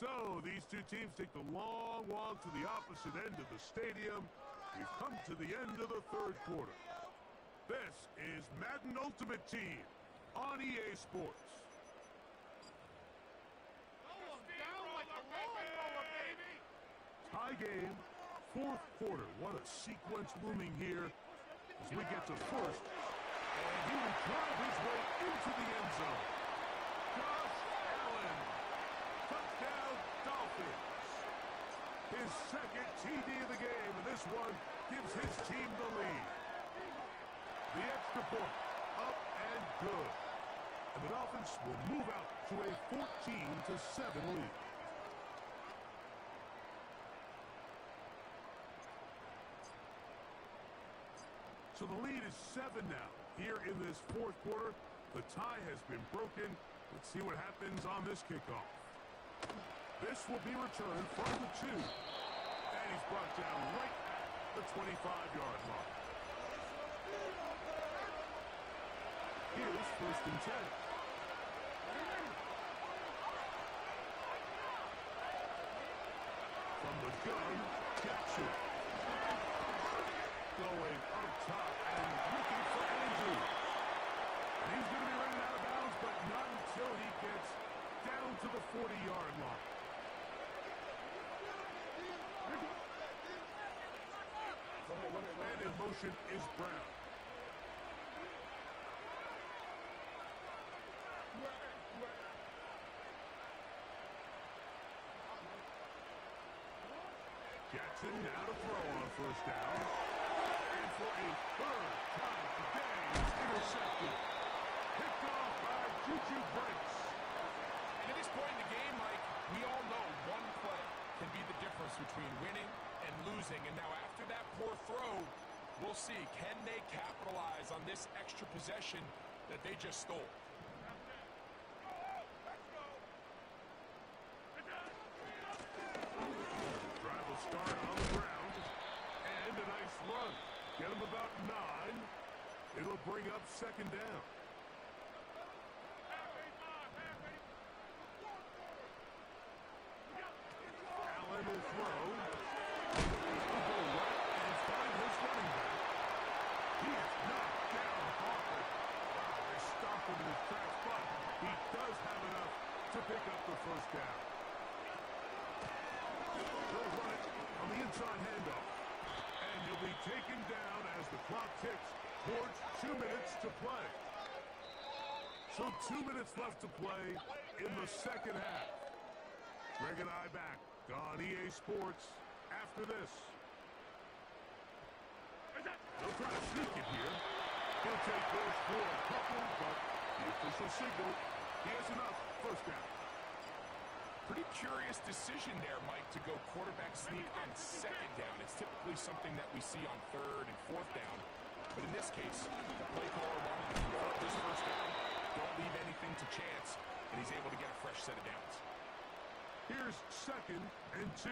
So, these two teams take the long walk to the opposite end of the stadium. We've come to the end of the third quarter. This is Madden Ultimate Team on EA Sports. Tie game, fourth quarter. What a sequence looming here as we get to first. And he will drive his way into the end zone. Josh Allen. Touchdown, Dolphins. His second TD of the game, and this one gives his team the lead. The extra point, up and good. And the Dolphins will move out to a 14-7 lead. So the lead is 7 now. Here in this fourth quarter, the tie has been broken. Let's see what happens on this kickoff. This will be returned from the 2. And he's brought down right at the 25-yard line. Here's 1st and 10. From the gun, Jackson. Going up top and looking for Andrew. And he's going to be running out of bounds, but not until he gets down to the 40-yard line. And in motion is Brown. Jackson now to throw on first down. And for a third time today, he's intercepted. Picked off by Juju Brents. And at this point in the game, Mike, we all know one play can be the difference between winning and losing. And now after that poor throw, we'll see, can they capitalize on this extra possession that they just stole? Drive will start on the ground. And a nice run. Get him about 9. It'll bring up 2nd down. Allen will throw. He'll go right and find his running back. He is knocked down hard. They stop him in his tracks, but he does have enough to pick up the first down. They'll run it on the inside handoff. And he'll be taken down as the clock ticks towards 2 minutes to play. So 2 minutes left to play in the second half. Greg and I back on EA Sports after this. They'll try to sneak it here. He'll take those for a couple, but the official signal, he has enough. First down. Pretty curious decision there, Mike, to go quarterback sneak on 2nd down. It's typically something that we see on 3rd and 4th down. But in this case, the play caller wanted to convert this first down. Don't leave anything to chance, and he's able to get a fresh set of downs. Here's 2nd and 2.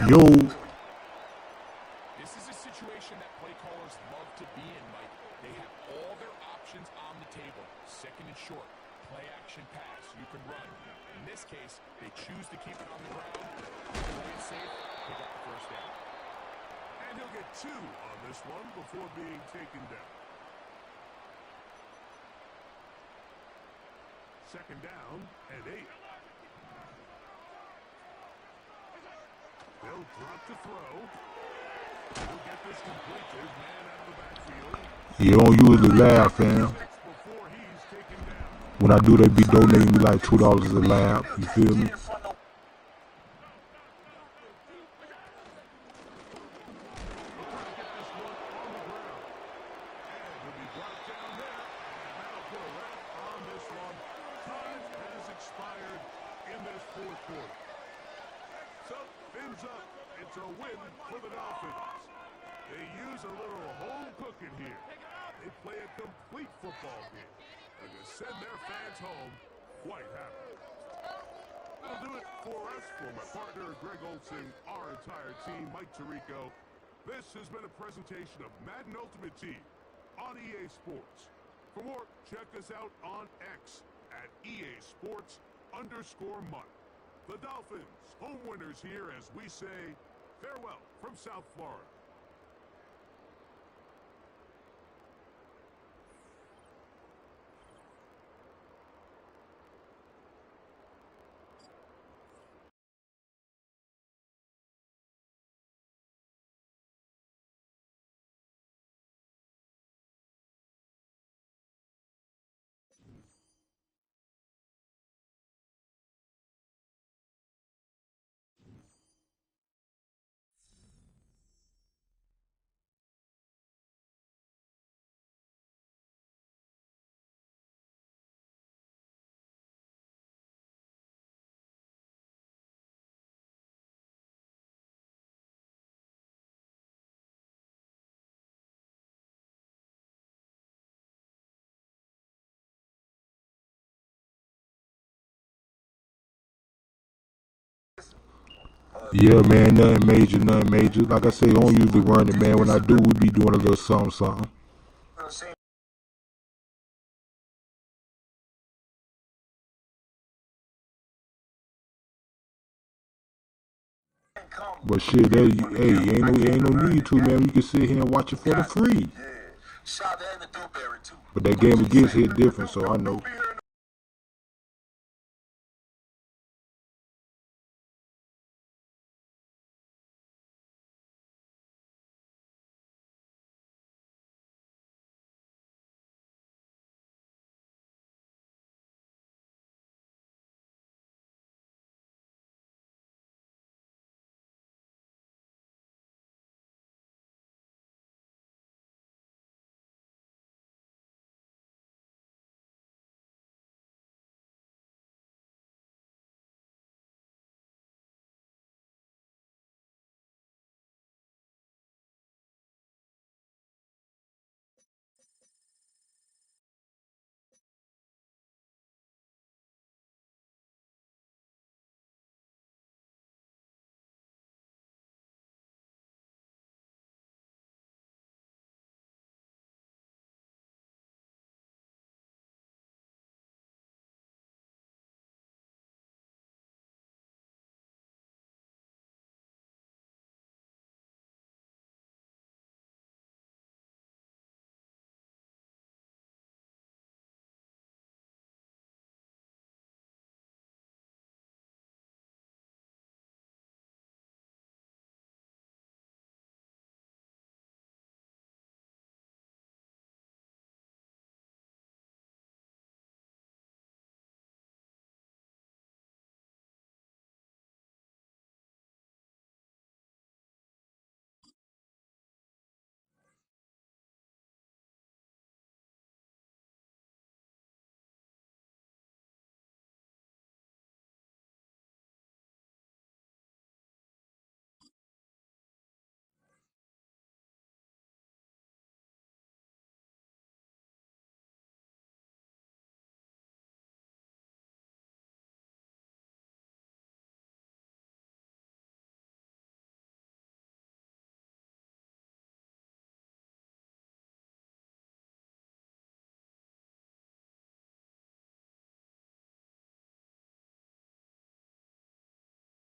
Yo. This is a situation that play callers love to be in, Mike. They have all their options on the table. Second and short, play action pass. You can run. In this case, they choose to keep it on the ground, play it safe, pick up the first down. And he'll get 2 on this one before being taken down. Second down and 8. They'll drop to throw. He'll get this completed. Man out of the backfield. You don't usually laugh, fam. Before he's taken down. When I do, they be donating me like $2 a lab. You feel me? So, fins up. It's a win for the Dolphins. They use a little home cooking here. They play a complete football game and they send their fans home quite happy. That'll do it for us. For my partner, Greg Olson, our entire team, Mike Tirico. This has been a presentation of Madden Ultimate Team on EA Sports. For more, check us out on X at EA Sports_Month. The Dolphins, home winners here as we say farewell from South Florida. Yeah, man, nothing major, nothing major. Like I say, I don't usually run it, man. When I do, we be doing a little something, something. But shit, hey, ain't no need to, man. You can sit here and watch it for the free. But that game against hit different, so I know.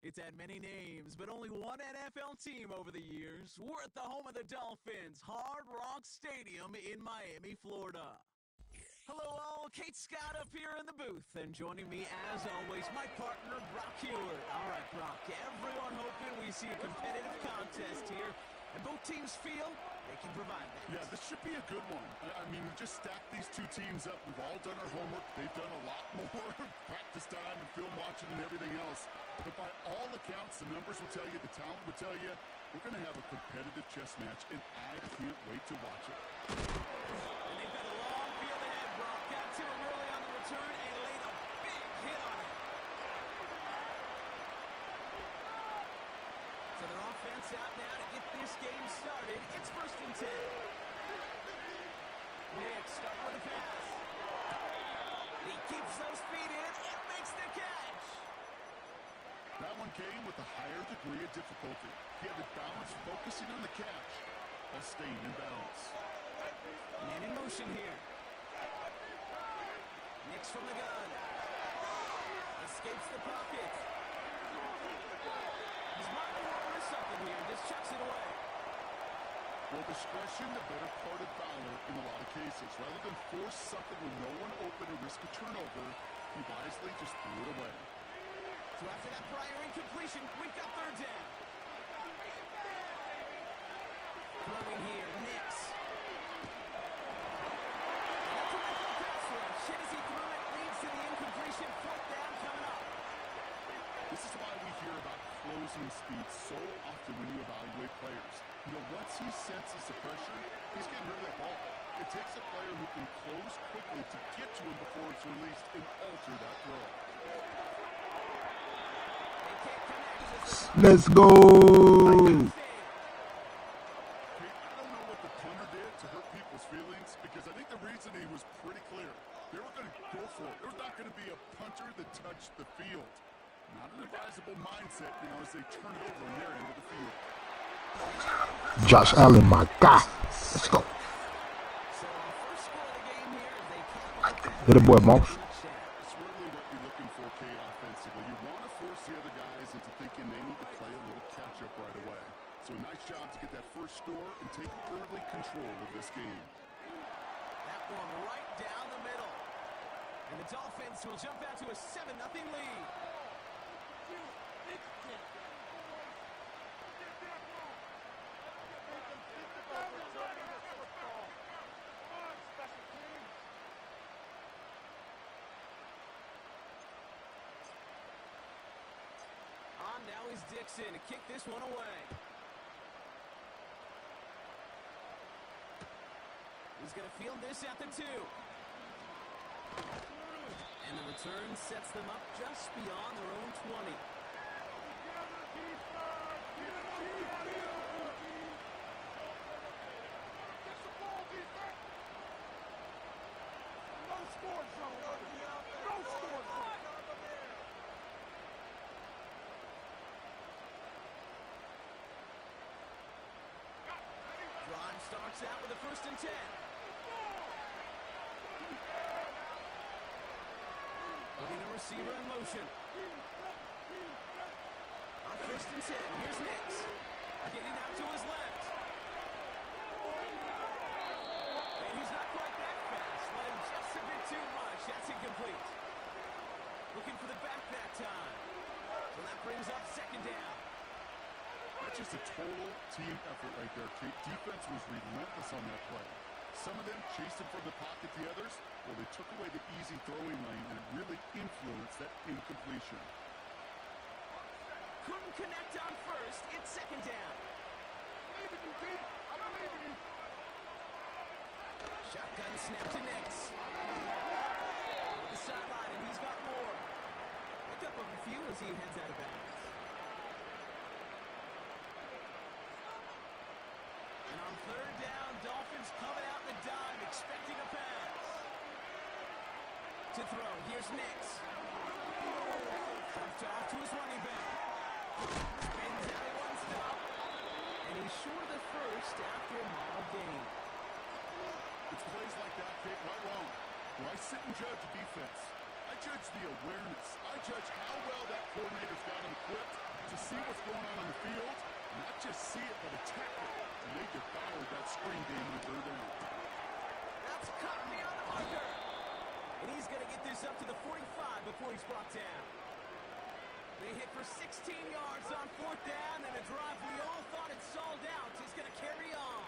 It's had many names, but only one NFL team over the years. We're at the home of the Dolphins, Hard Rock Stadium in Miami, Florida. Hello all, Kate Scott up here in the booth, and joining me as always, my partner, Brock Heward. All right, Brock, everyone hoping we see a competitive contest here, and both teams feel they can provide that. Yeah, this should be a good one. I mean, we just stacked these two teams up. We've all done our homework. They've done a lot more practice time and film watching and everything else. But by all accounts, the numbers will tell you, the talent will tell you, we're going to have a competitive chess match, and I can't wait to watch it. And they've got a long field ahead, Brock. Got to him early on the return and laid a big hit on it. So their offense out now to get this game started. It's 1st and 10. Nick start with a pass. He keeps those feet in and makes the catch. That one came with a higher degree of difficulty. He had to balance focusing on the catch while staying in balance. Man in motion here. Nick's from the gun. Escapes the pocket. He's not going to miss something here. Just chucks it away. Well, discretion, the better part of valor in a lot of cases. Rather than force something with no one open or risk a turnover, he wisely just threw it away. So after that prior incompletion, we've got 3rd down. Throwing here, Nix. That's a rifle pass rush. Hit as he threw it, leads to the incompletion. 4th down coming up. This is why we hear about closing speed so often when you evaluate players. You know, once he senses the pressure, he's getting rid of that ball. It takes a player who can close quickly to get to him before it's released and alter that throw. Let's go. I don't know what the punter did to hurt people's feelings, because I think the reason he was pretty clear. They were going to go for it. There's not going to be a punter that touched the field. Not an advisable mindset now as they turn it over on their end of the field. Josh Allen, my God. Let's go. Hit a boy, Moss. It's really what you're looking for, Kate, offensively. You want to force the other guys into thinking they need to play a little catch-up right away. So nice job to get that first score and take early control of this game. That one right down the middle. And the Dolphins will jump out to a 7-0 lead. Now is Dixon to kick this one away. He's going to field this at the 2. And the return sets them up just beyond their own 20. Starts out with a 1st and 10. Putting the receiver in motion. On 1st and 10, here's Nix. Getting out to his left. And he's not quite that fast. Let him just a bit too much. That's incomplete. Looking for the back that time. So that brings up 2nd down. That's just a total team effort right there, Kate. Defense was relentless on that play. Some of them chased him from the pocket, the others, well, they took away the easy throwing lane, and it really influenced that incompletion. Couldn't connect on 1st. It's 2nd down. Shotgun snap to Nix. The sideline, and he's got more. Pick up a few as he heads out of bounds. And on 3rd down, Dolphins coming out in the dime, expecting a pass. To throw, here's Nix. Dumped off to his running back. Spins out at 1 stop. And he's short of the 1st after a model gain. It's plays like that, Kate, right wrong. When I sit and judge defense, I judge the awareness. I judge how well that coordinator's got him equipped to see what's going on the field, not just see it, but attack it. And they devoured that screen game in the third down. That's caught beyond the marker. And he's going to get this up to the 45 before he's brought down. They hit for 16 yards on fourth down, and a drive we all thought had stalled out is going to carry on.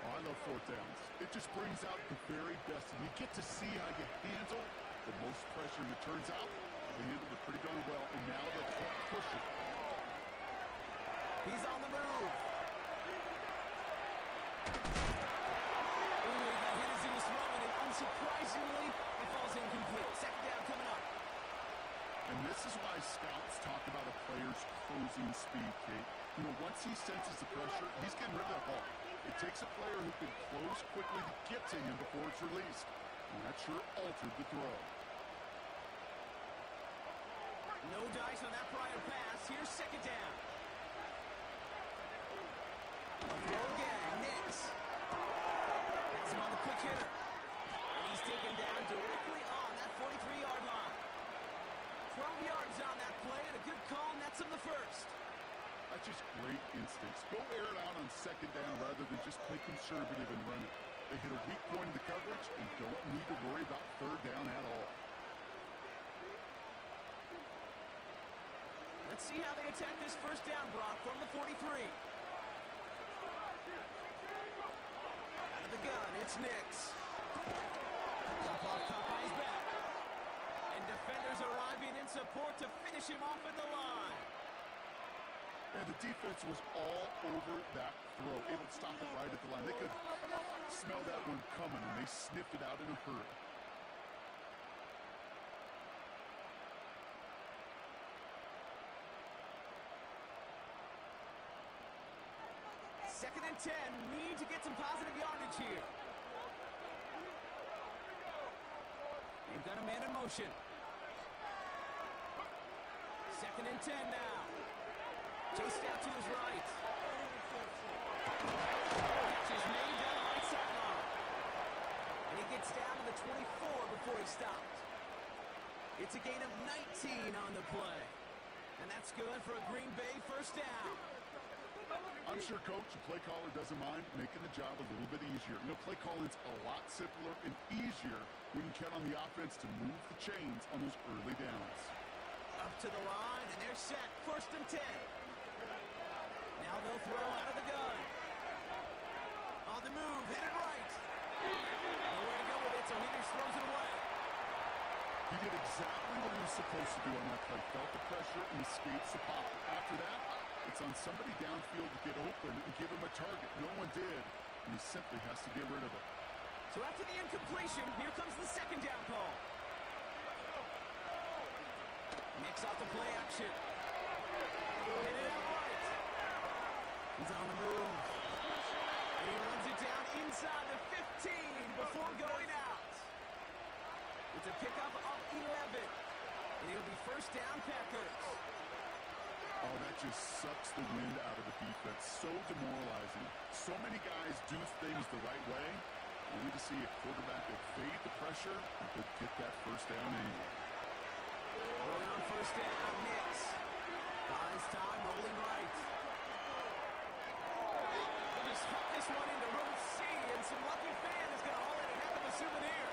Oh, I love fourth downs. It just brings out the very best, and you get to see how you handle the most pressure, and it turns out they handled it pretty darn well, and now they'll keep pushing. He's on the move. Ooh, he got hit as he was throwing, and unsurprisingly, it falls incomplete. Second down coming up. And this is why scouts talk about a player's closing speed, Kate. You know, once he senses the pressure, he's getting rid of that ball. It takes a player who can close quickly to get to him before it's released. And that sure altered the throw. No dice on that prior pass. Here's second down. A throw again. Nix. That's him on the quick hitter. And he's taken down directly on that 43-yard line. 12 yards on that play, and a good call nets him the first. That's just great instincts. Go air it out on second down rather than just play conservative and run it. They hit a weak point in the coverage and don't need to worry about third down at all. Let's see how they attack this first down, Brock, from the 43. Out of the gun, it's Nix. Drop off top by his back. And defenders arriving in support to finish him off at the line. And the defense was all over that throw. Able to stop it right at the line. They could smell that one coming, and they sniffed it out in a hurry. Second and 10. Need to get some positive yardage here. They've got a man in motion. Second and 10 now. Chased out to his right. Catch is made down the right sideline. And he gets down to the 24 before he stopped. It's a gain of 19 on the play. And that's good for a Green Bay first down. I'm sure Coach, the play caller, doesn't mind making the job a little bit easier. You know, play calling's a lot simpler and easier when you count on the offense to move the chains on those early downs. Up to the line, and they're set. First and 10. Now they'll throw out of the gun. On the move, headed right. Nowhere to go with it, so Higgins throws it away. He did exactly what he was supposed to do on that play. Felt the pressure and escapes the pocket. After that, it's on somebody downfield to get open and give him a target. No one did, and he simply has to get rid of it. So after the incompletion, here comes the second down call. Nix off the play action. Hit it out right. He's on the move. And he runs it down inside the 15 before going out. It's a pickup of 11. And it'll be first down Packers. Oh, that just sucks the wind out of the defense. So demoralizing. So many guys do things the right way, only to see a quarterback evade the pressure and could get that first down anyway. Rolling on first down, Nix. Buys time, rolling right. They'll just hook this one into row C, and some lucky fan is going to haul in a heck of a souvenir.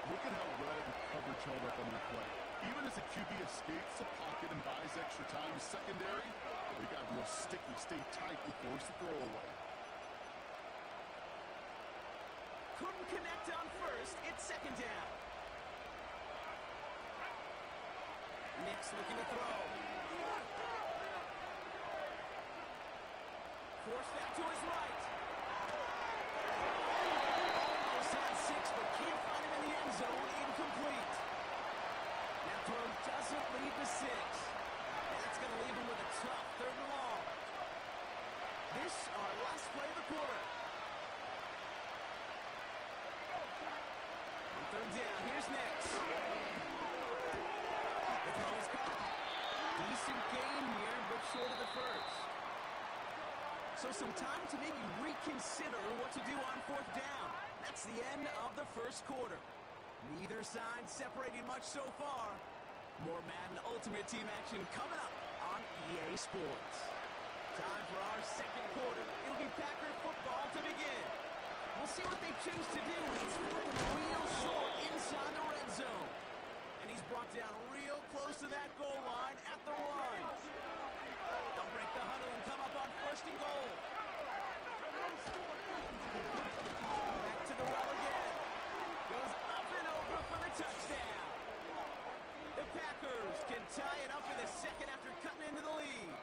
Look at how well the coverage held up on that play. Even as the QB escapes the pocket and buys extra time, secondary, they got real sticky, stay tight, and force the throw away. Couldn't connect on first. It's second down. Nix looking to throw. Forced that to his right. Almost had 6, but can't find him in the end zone. Incomplete. That throw doesn't lead to 6. And that's going to leave him with a tough third and long. This our last play of the quarter. On third down, here's Nix. The throw is caught. Decent gain here, but short of the first. So some time to maybe reconsider what to do on fourth down. That's the end of the first quarter. Neither side separating much so far. More Madden Ultimate Team action coming up EA Sports. Time for our second quarter. It'll be Packer football to begin. We'll see what they choose to do. He's flipping real short inside the red zone. And he's brought down real close to that goal line at the one. They'll break the huddle and come up on first and goal. Back to the well again. Goes up and over for the touchdown. The Packers can tie it up in the second after cutting into the lead.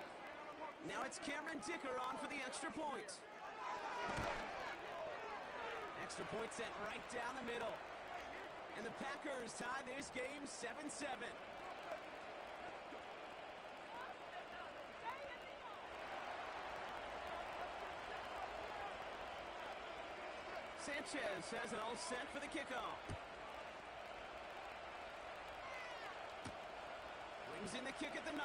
Now it's Cameron Dicker on for the extra point. Extra point sent right down the middle. And the Packers tie this game 7-7. Sanchez has it all set for the kickoff. Brings in the kick at the 9.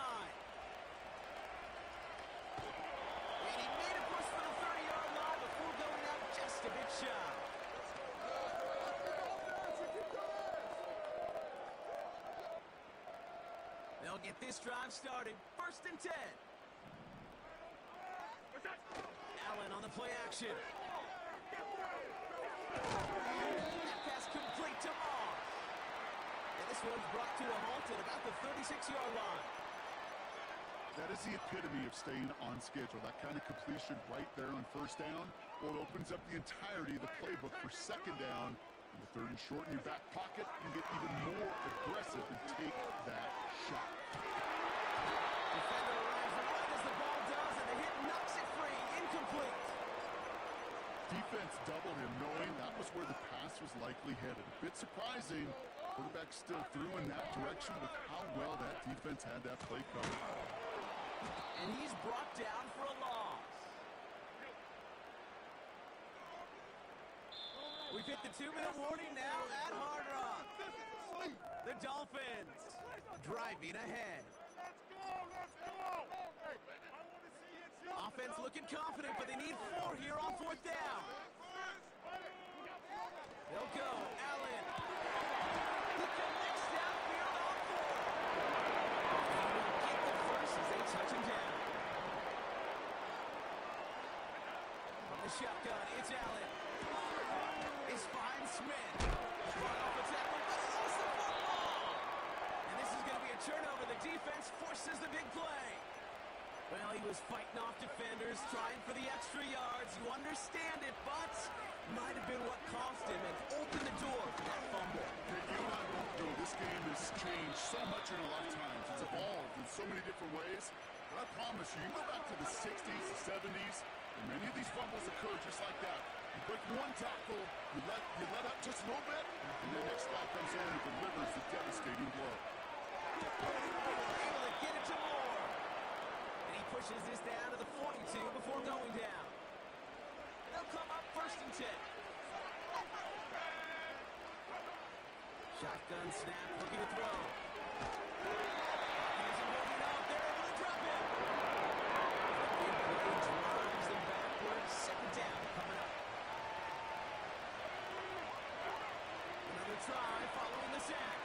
And he made a push for the 30-yard line before going out just a bit shy. They'll get this drive started. First and 10. Allen on the play action. That pass complete to Moss. And this one's brought to a halt at about the 36-yard line. That is the epitome of staying on schedule. That kind of completion right there on first down. Well, it opens up the entirety of the playbook for second down. And the third and short in your back pocket, you get even more aggressive and take that shot. Defender arrives right as the ball does, and the hit knocks it free. Incomplete. Defense doubled him, knowing that was where the pass was likely headed. A bit surprising. Quarterback still threw in that direction with how well that defense had that play covered. And he's brought down for a loss. We've hit the 2-minute warning now at Hard Rock. The Dolphins driving ahead. Offense looking confident, but they need 4 here on fourth down. They'll go. Allen. He connects downfield on 4. He will get the first as they touch him down. From the shotgun, it's Allen. It's fine Smith. Brought off a tackle, but he lost the football. And this is going to be a turnover. The defense forces the big play. Well, he was fighting off defenders, trying for the extra yards. You understand it, but might have been what cost him and opened the door for that fumble. You and I both know this game has changed so much in our lifetimes. It's evolved in so many different ways. But I promise you, you go back to the 60s, the 70s, and many of these fumbles occur just like that. You break one tackle, you let up just a little bit, and the next guy comes in and delivers the devastating blow. Able to get it to Moore. And he pushes this down to the 42 before going down. They'll come up first and 10. Shotgun snap, looking to throw. Here's him moving up. They're able to drop him. The big play drives them backwards. Second down coming up. Another try following the sack.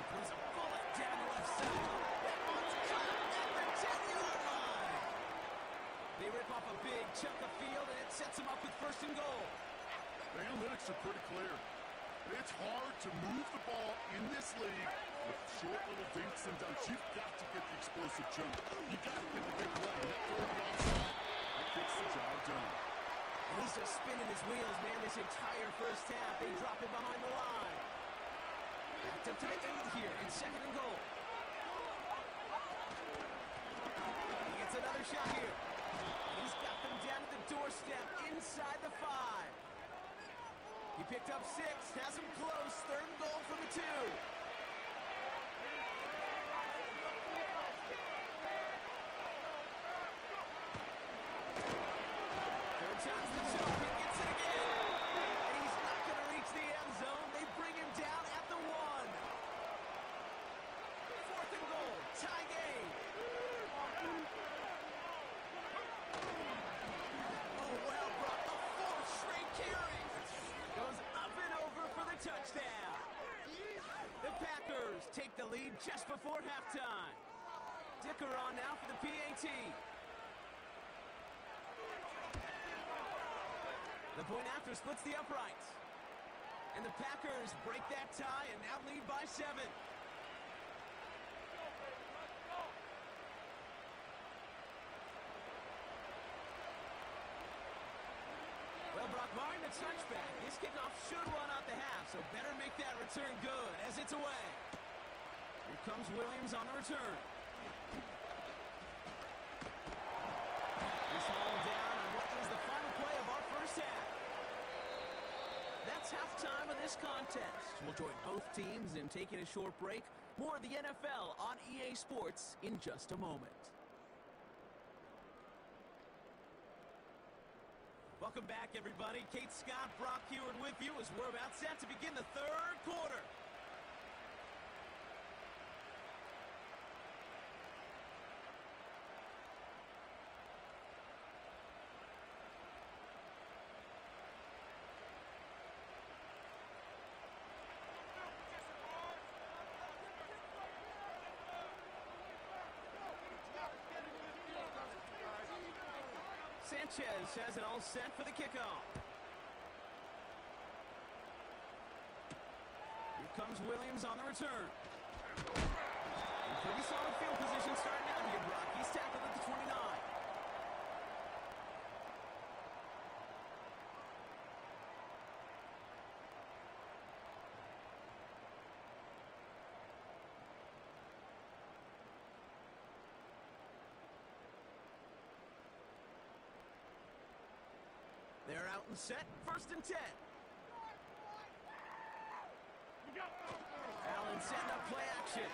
Throws a bullet down the left side. That one's caught at the 10-yard line. They rip off a big chunk of field, and it sets them up with first and goal. The analytics are pretty clear. It's hard to move the ball in this league with short little dinks and dunks. You've got to get the explosive jump. You've got to get the big play. That throw to the outside, that gets the job done. And he's just spinning his wheels, man, this entire first half. They drop it behind the line. Backed up to the 8 here in second and goal. He gets another shot here. He's got them down at the doorstep inside the 5. He picked up 6, has him close, third and goal from the 2. Third time's the charm, he gets it again. And he's not going to reach the end zone. They bring him down at the 1. Fourth and goal, tie game. Oh, well, Brock, a 4th straight carry. Goes up and over for the touchdown. The Packers take the lead just before halftime. sticker on now for the PAT. The point after splits the uprights. And the Packers break that tie and now lead by 7. Well, Brock Martin, a touchback. This kickoff should run out the half, so better make that return good as it's away. Here comes Williams on the return. This all down on what is the final play of our first half. That's halftime of this contest. We'll join both teams in taking a short break. More of the NFL on EA Sports in just a moment. Welcome back, everybody. Kate Scott, Brock Heward with you as we're about set to begin the third quarter. Sanchez has it all set for the kickoff. Here comes Williams on the return. Pretty solid field position starting out here, Brock. He's tackled at the 29. They're out and set, 1st and 10. Allen setting up play action.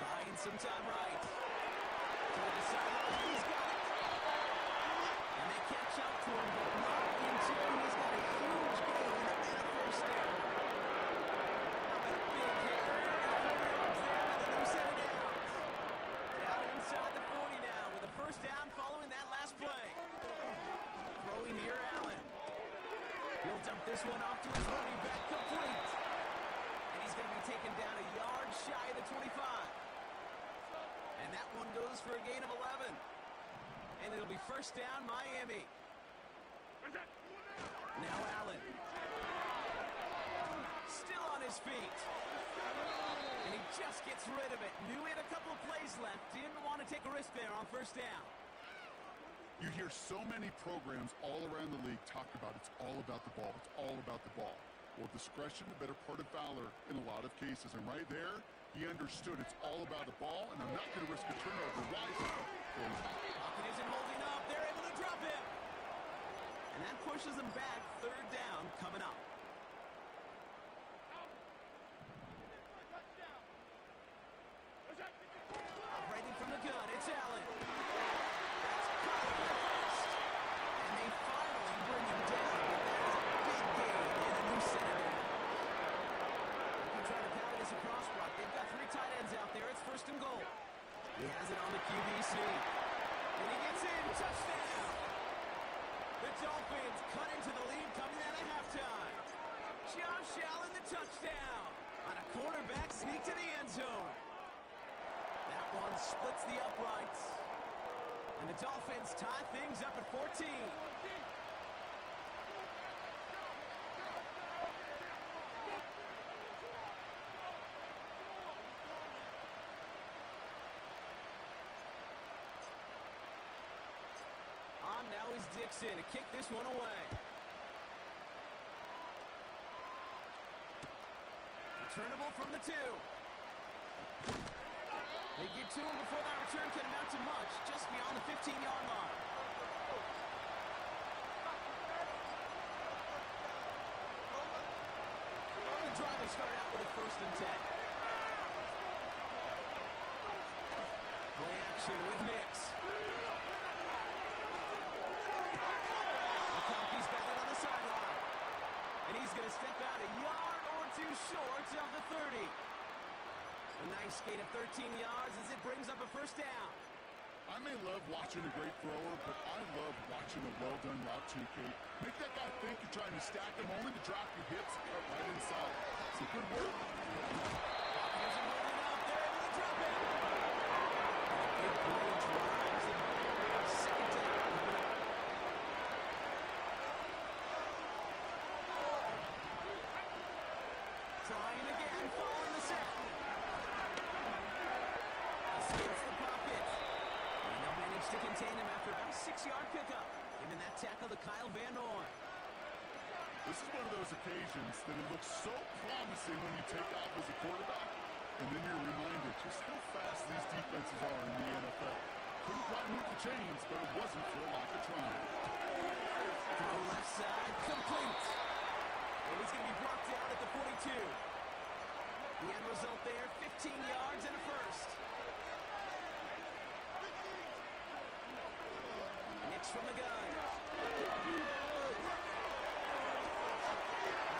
Buying some time right. Toward the sideline, he's got it. And they catch up to him, but not until he's got a huge gain and a first down. How about a big hit? 4 yards there, and then they set it out. Down inside the 40 now with a first down following that last play. Throwing here, Allen. He'll dump this one off to his running back, complete. And he's going to be taken down a yard shy of the 25. And that one goes for a gain of 11. And it'll be first down, Miami. Now Allen. Still on his feet. And he just gets rid of it. Knew he had a couple of plays left. Didn't want to take a risk there on first down. You hear so many programs all around the league talk about it's all about the ball. It's all about the ball. Well, discretion, the better part of valor in a lot of cases. And right there, he understood it's all about the ball, and I'm not going to risk a turnover. Wisely. Pocket isn't holding up. They're able to drop him. And that pushes them back. 3rd down coming up. Operating from the gun, it's Allen. First and goal. He has it on the QB sneak. And he gets in. Touchdown. The Dolphins cut into the lead coming out of halftime. Josh Allen, the touchdown. On a quarterback sneak to the end zone. That one splits the uprights. And the Dolphins tie things up at 14. Now is Dixon to kick this one away. Returnable from the 2. They get to him before that return can amount to much, just beyond the 15-yard line. The drive will start out with a 1st and 10. Play action with Nix. Step out a yard or 2 short of the 30. A nice skate of 13 yards as it brings up a first down. I may love watching a great thrower, but I love watching a well-done route too, Kate. Make that guy think you're trying to stack him only to drop your hips right inside. It's a good work. They're able to drop it. Big Trying again, following the set. Escapes the pocket. And they'll manage to contain him after about a 6-yard pickup. Giving that tackle to Kyle Van Noy. This is one of those occasions that it looks so promising when you take off as a quarterback, and then you're reminded just how fast these defenses are in the NFL. Couldn't quite move the chains, but it wasn't for a lack of trying. To the left side, complete. And he's going to be brought down at the 42. The end result there, 15 yards and a first. Nix from the gun.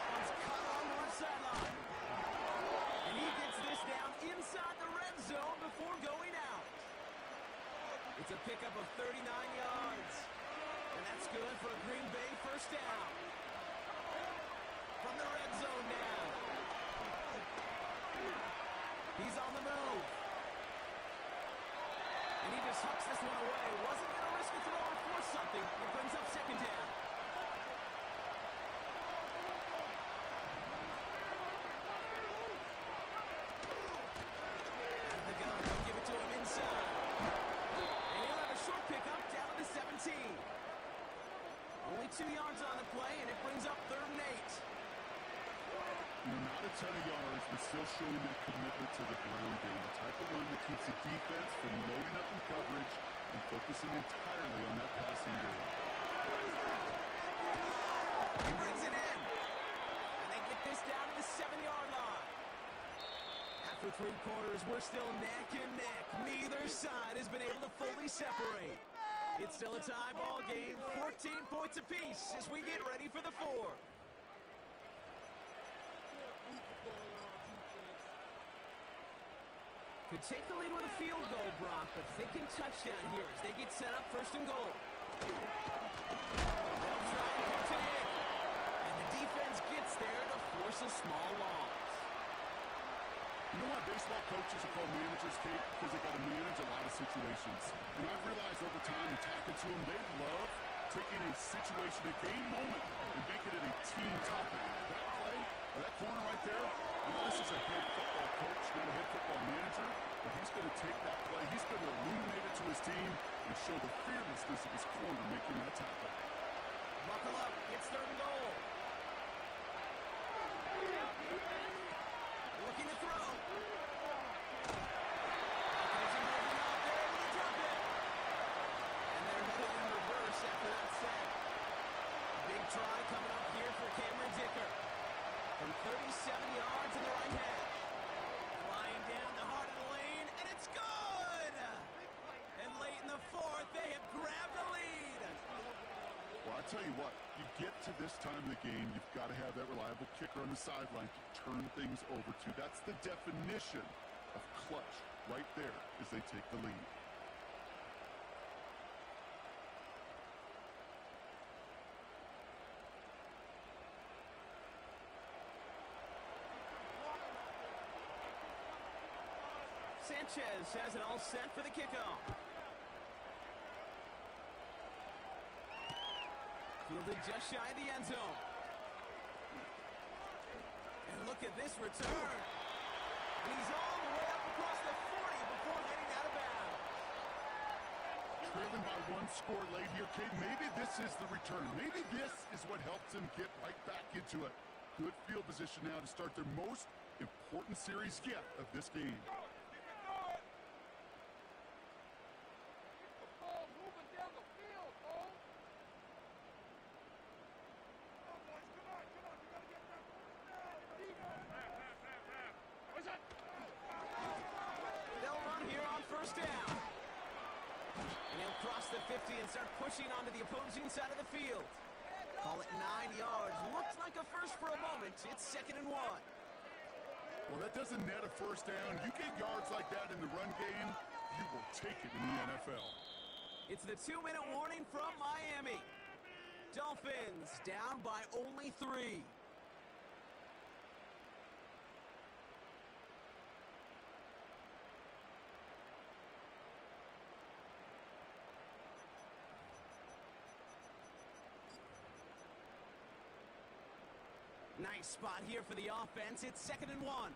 One's cut on the left sideline. And he gets this down inside the red zone before going out. It's a pickup of 39 yards. And that's good for a Green Bay first down. From the red zone now. He's on the move. And he just hucks this one away. Wasn't going to risk a throw or force something. It brings up second down. Out of the gun. They'll give it to him inside. And he'll have a short pickup down to the 17. Only 2 yards on the play, and it brings up 3rd and 8. Not a ton of yards, but still showing their commitment to the ground game. The type of run that keeps the defense from loading up in coverage and focusing entirely on that passing game. He brings it in. And they get this down to the 7-yard line. After 3 quarters, we're still neck and neck. Neither side has been able to fully separate. It's still a tie ball game, 14 points apiece as we get ready for the 4th. Could take the lead with a field goal, Brock, but thinking touchdown here as they get set up 1st and goal. They'll try and punch it in. And the defense gets there to force a small loss. You know why baseball coaches are called managers, Kate? Because they got to manage a lot of situations. And I've realized over time, in talking to them, they love taking a situation, a game moment, and making it a team topic. That play, or that corner right there, you know, this is a head football coach, not a head football manager, but he's going to take that play, he's going to illuminate it to his team and show the fearlessness of his corner making that tackle. Buckle up, it's 3rd and goal. Looking to throw. Try coming up here for Cameron Dicker. From 37 yards in the right hash. Flying down the heart of the lane, and it's good! And late in the 4th, they have grabbed the lead. Well, I tell you what, you get to this time of the game, you've got to have that reliable kicker on the sideline to turn things over to. That's the definition of clutch right there as they take the lead. Sanchez has it all set for the kickoff. Fielded just shy of the end zone. And look at this return. And he's all the way up across the 40 before heading out of bounds. Trailing by 1 score late here, Kate. Maybe this is the return. Maybe this is what helps him get right back into it. Good field position now to start their most important series yet of this game. Pushing onto the opposing side of the field. Call it 9 yards. Looks like a first for a moment. It's 2nd and 1. Well, that doesn't net a first down. You get yards like that in the run game, you will take it in the NFL. It's the 2-minute warning from Miami. Dolphins down by only 3. Nice spot here for the offense. It's 2nd and 1. On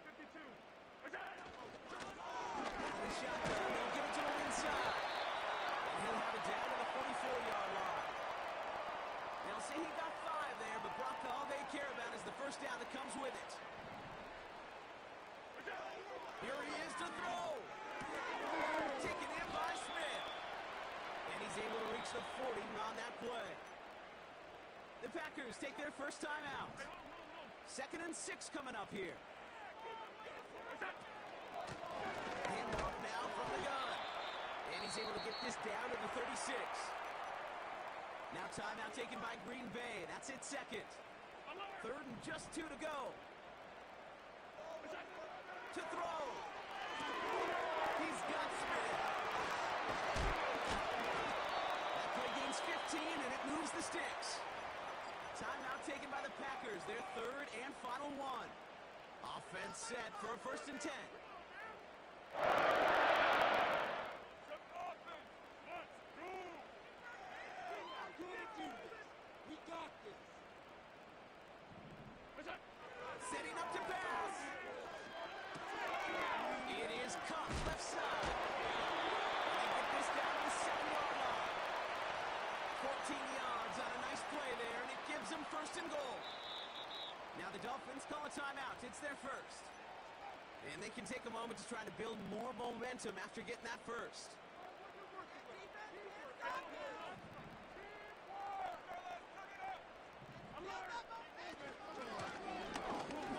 52. Shotgun. They'll give it to him inside. And he'll have it down to the 44-yard line. They'll say he got 5 there, but Brock, all they care about is the first down that comes with it. Here he is to throw. Taken in by Smith. And he's able to reach the 40 on that play. The Packers take their first time out. 2nd and 6 coming up here. Hand off now from the gun. And he's able to get this down to the 36. Now timeout taken by Green Bay. That's it, 2nd. 3rd and just 2 to go. To throw. He's got Smith. That play gains 15, and it moves the sticks. Timeout taken by the Packers. Their 3rd and final one. Offense set for a 1st and 10. We got this. Setting up to pass. It is caught left side. They get this down to the 7-yard line. 14 yards on a nice play there, and it gives them 1st and goal. Now the Dolphins call a timeout. It's their first. And they can take a moment to try to build more momentum after getting that first.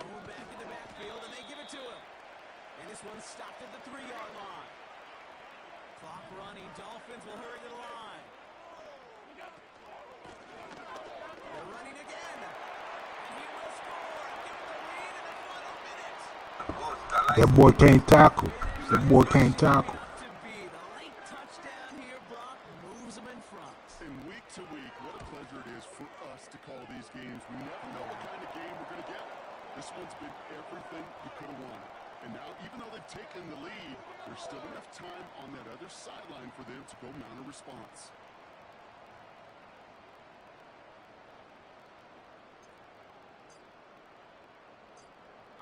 Going back in the backfield, and they give it to him. And this one's stopped at the 3-yard line. Clock running. Dolphins will hurry to the line. They're running again. And he will score and give them the lead in the final minute. That boy can't tackle. That boy can't tackle. To be the late touchdown here, Brock moves them in front. And week to week, what a pleasure it is for us to call these games. We never know what kind of game we're going to get. This one's been everything you could have wanted. And now, even though they've taken the lead, there's still enough time on that other sideline for them to go mount a response.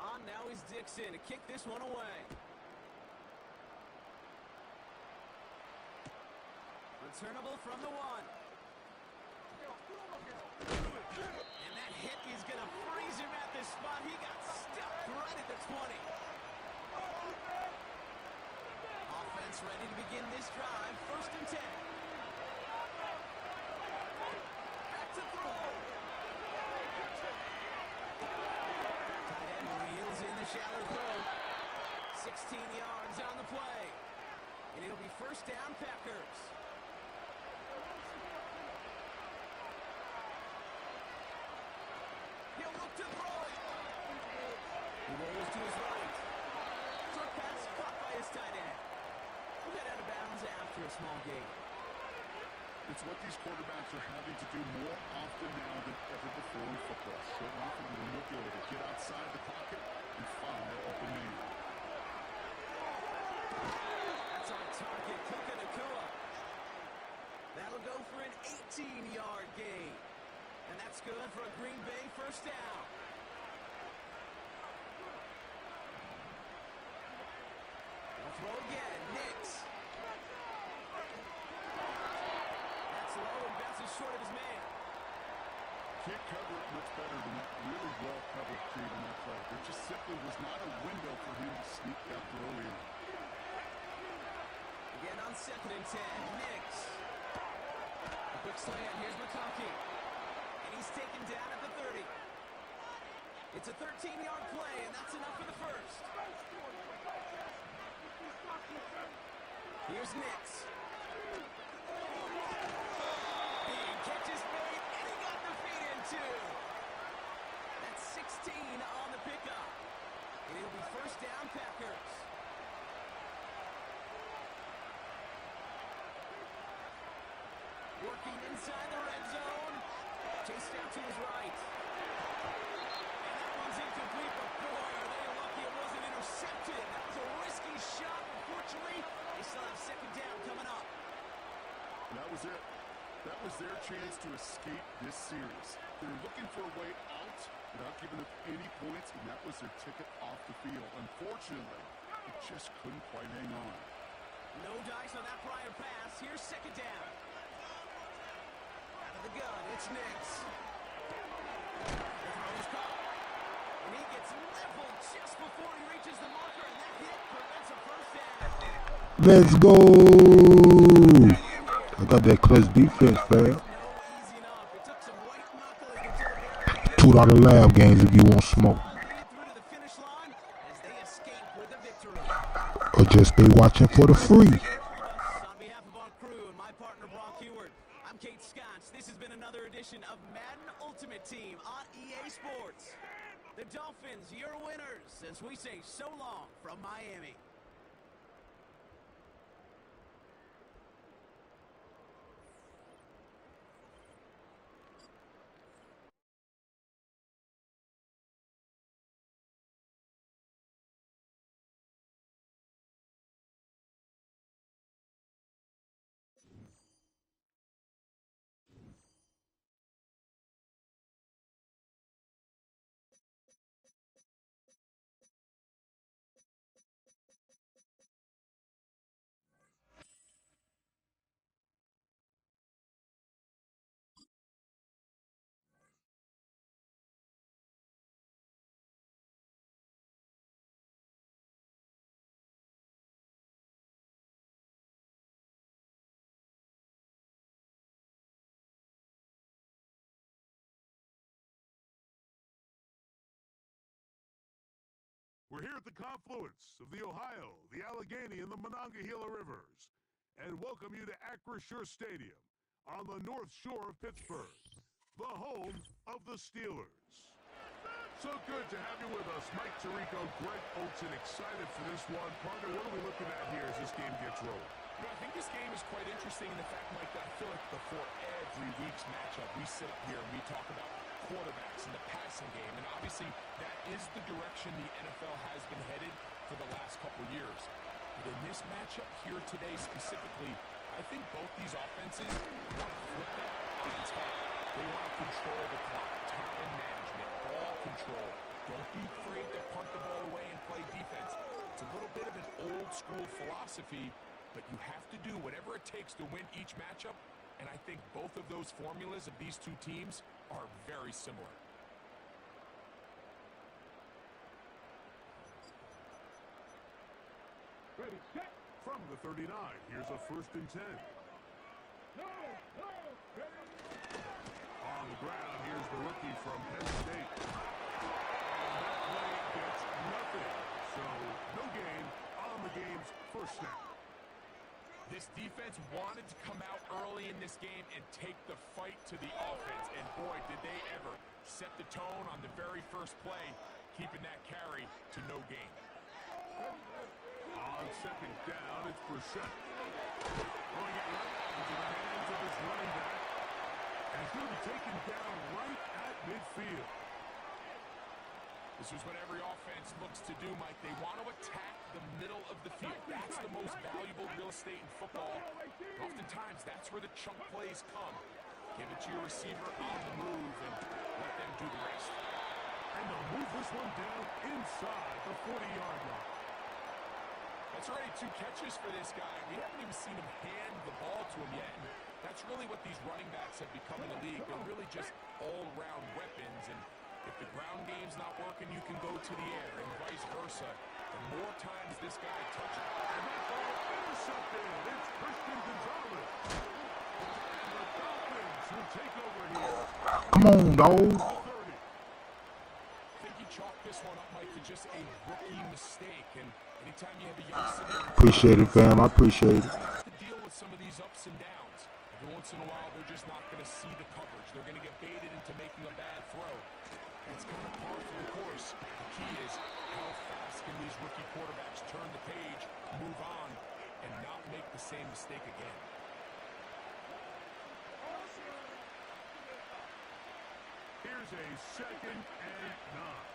On now is Dixon to kick this one away. Returnable from the 1. And that hit is going to freeze him at this spot. He got stuck right at the 20. Offense ready to begin this drive. 1st and 10. Back to throw. Tight end reels in the shallow throw. 16 yards on the play. And it'll be 1st down, Packers. He'll look to throw it. He rolls to his right. Short pass caught by his tight end. We'll get out of bounds after a small gain. It's what these quarterbacks are having to do more often now than ever before in football. Show off the window ability to get outside the pocket and find that open man. That's on target. Puka Nakua. That'll go for an 18-yard gain. And that's good for a Green Bay 1st down. They'll throw again. Nix. That's low and bounces short of his man. Can't cover it much better than that really well-covered creed in that play. There just simply was not a window for him to sneak that throw in. Again on 2nd and 10. Nix. A quick slant. Here's McConkey. And he's taken down at the 30. It's a 13-yard play, and that's enough for the first. Here's Nix. Big catch is made, and he got the feet in too. That's 16 on the pickup. And it'll be 1st down, Packers. Working inside the red zone. Chased out to his right. And that one's incomplete, but boy, are they lucky it wasn't intercepted. That was a risky shot. Unfortunately, they still have 2nd down coming up. That was it. That was their chance to escape this series. They're looking for a way out, without giving up any points, and that was their ticket off the field. Unfortunately, it just couldn't quite hang on. No dice on that prior pass. Here's second down. Out of the gun, it's Nix. The throw is caught. And he gets leveled just before he reaches the marker, and that hit prevents a first down. Let's go. I got that clutch defense, fam. $2 lab games if you want smoke. Or just stay watching for the free. On behalf of our crew and my partner Brock Heward, I'm Kate Scott. This has been another edition of Madden Ultimate Team on EA Sports. The Dolphins, your winners, as we say so long from Miami. We're here at the confluence of the Ohio, the Allegheny, and the Monongahela Rivers, and welcome you to Acrisure Stadium on the North Shore of Pittsburgh, the home of the Steelers. So good to have you with us, Mike Tirico, Greg Olsen, excited for this one. Partner, what are we looking at here as this game gets rolling? I think this game is quite interesting in the fact, Mike, that I feel like before every week's matchup, we sit here and we talk about quarterbacks in the passing game, and obviously that is the direction the NFL has been headed for the last couple years. But in this matchup here today specifically, I think both these offenses want to flip that on its head. They want to control the clock, time management, ball control. Don't be afraid to punt the ball away and play defense. It's a little bit of an old school philosophy, but you have to do whatever it takes to win each matchup. And I think both of those formulas of these two teams are very similar. Ready, set. From the 39, here's a 1st and 10. On the ground, here's the rookie from Penn State. And that play gets nothing. So, no gain on the game's first snap. This defense wanted to come out early in this game and take the fight to the offense, and boy, did they ever set the tone on the very first play, keeping that carry to no gain. On 2nd down, it's Brissett. Throwing it right into the hands of his running back, and he's going to be taken down right at midfield. This is what every offense looks to do, Mike. They want to attack the middle of the field. That's the most valuable real estate in football. Oftentimes, that's where the chunk plays come. Give it to your receiver on the move and let them do the rest. And they'll move this one down inside the 40-yard line. That's already 2 catches for this guy. We haven't even seen him hand the ball to him yet. And that's really what these running backs have become in the league. They're really just all-around weapons. And if the ground game's not working, you can go to the air, and vice versa. The more times this guy touches, and that ball intercepted. It's Christian Gonzalez. And the Dolphins will take over here. Come on, dog. I think he chalked this one up, Mike, to just a rookie mistake. And anytime you have a youngster, Appreciate it, fam. I appreciate it. to deal with some of these ups and downs. Every once in a while, they're just not going to see the coverage. They're going to get baited into making a bad throw. It's kind of par for the course. The key is how fast can these rookie quarterbacks turn the page, move on, and not make the same mistake again. Here's a 2nd and 9.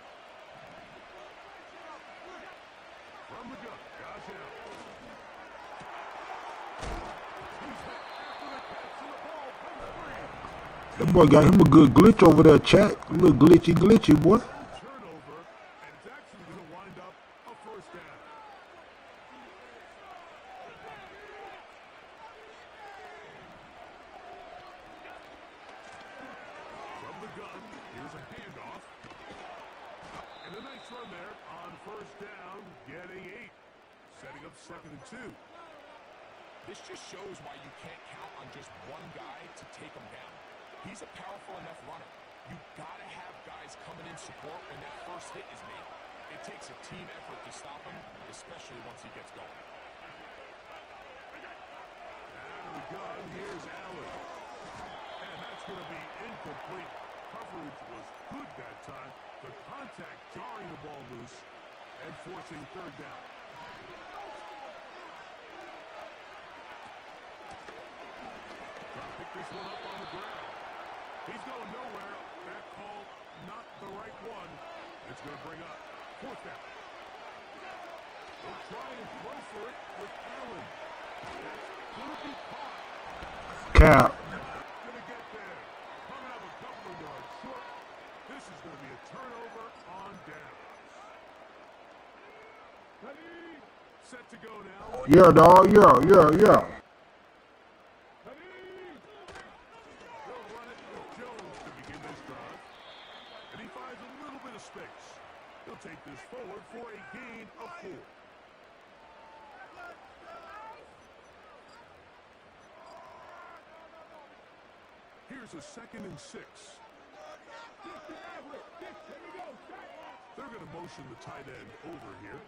From the gun, Josh Allen. He's hit after the catch, and the ball comes free. That boy got him a good glitch over there, chat. A little glitchy, boy. Turnover, and it's actually going to wind up a first down. From the gun, here's a handoff. And a nice run there on first down, getting 8. Setting up 2nd and 2. This just shows why you can't count on just one guy to take him down. He's a powerful enough runner. You gotta have guys coming in support when that first hit is made. It takes a team effort to stop him, especially once he gets going. Out of the gun, here's Allen. And that's going to be incomplete. Coverage was good that time. The contact jarring the ball loose and forcing 3rd down. Pick this one up on the ground. He's going nowhere. That call, not the right one. It's going to bring up 4th down. They'll try and throw for it with Allen. That's going to be caught. Cap. Going to get there. Coming up a couple of yards short. This is going to be a turnover on downs. Ready? Set to go now. Yeah, dog. Yeah. He'll take this forward for a gain of 4. Here's a 2nd and 6. They're going to motion the tight end over here.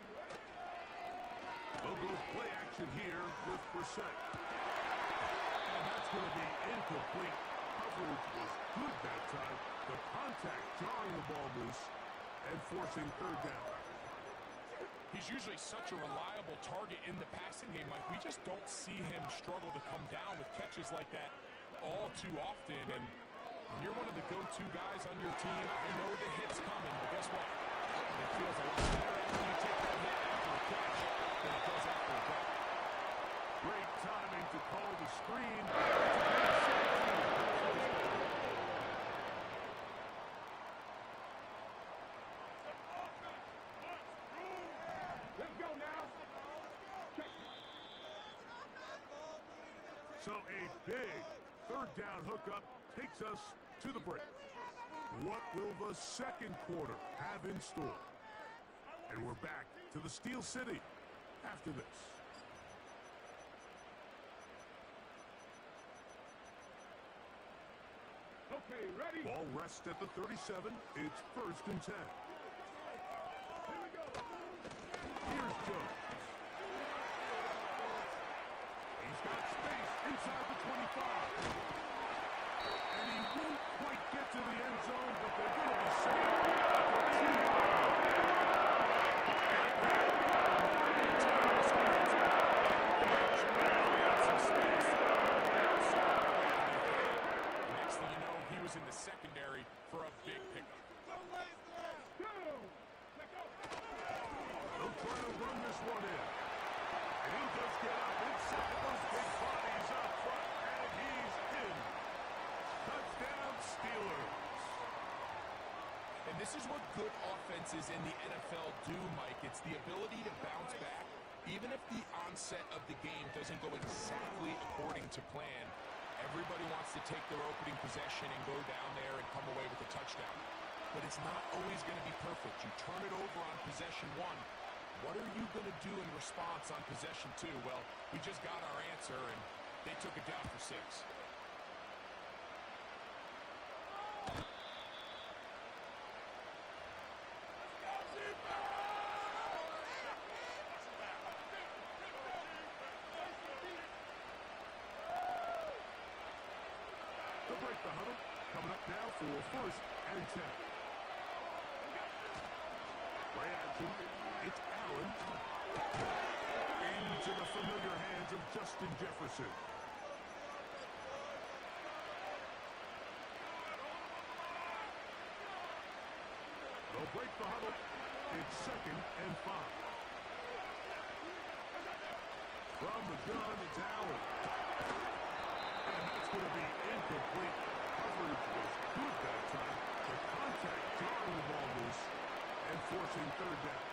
They'll go play action here with Brissett. And that's going to be incomplete. Coverage was good that time. The contact jarring the ball loose and forcing 3rd down. He's usually such a reliable target in the passing game. Like, we just don't see him struggle to come down with catches like that all too often. And when you're one of the go-to guys on your team, I know the hit's coming, but guess what? It feels a lot better after you take that hit after a catch than it does after a drop. Great timing to call the screen. So a big 3rd down hookup takes us to the break. What will the 2nd quarter have in store? And we're back to the Steel City after this. Okay, ready? Ball rests at the 37. It's 1st and 10. Here we go. Here's Jones. He's got space inside the 25. And he won't quite get to the end zone, but they're going to be safe. Next thing you know, he was in the secondary for a big pickup. They'll try to run this one in. And he does get up inside those big bodies up front, and he's in. Touchdown, Steelers. And this is what good offenses in the NFL do, Mike. It's the ability to bounce back, even if the onset of the game doesn't go exactly according to plan. Everybody wants to take their opening possession and go down there and come away with a touchdown. But it's not always going to be perfect. You turn it over on possession 1. What are you going to do in response on possession 2? Well, we just got our answer, and they took it down for 6. They'll break the huddle. Coming up now for 1st and 10. Play action. It's Allen. Into the familiar hands of Justin Jefferson. They'll break the huddle. It's 2nd and 5. From the gun, it's Allen. And that's going to be incomplete. coverage was good that time. The contact jarring the ball loose and forcing third down.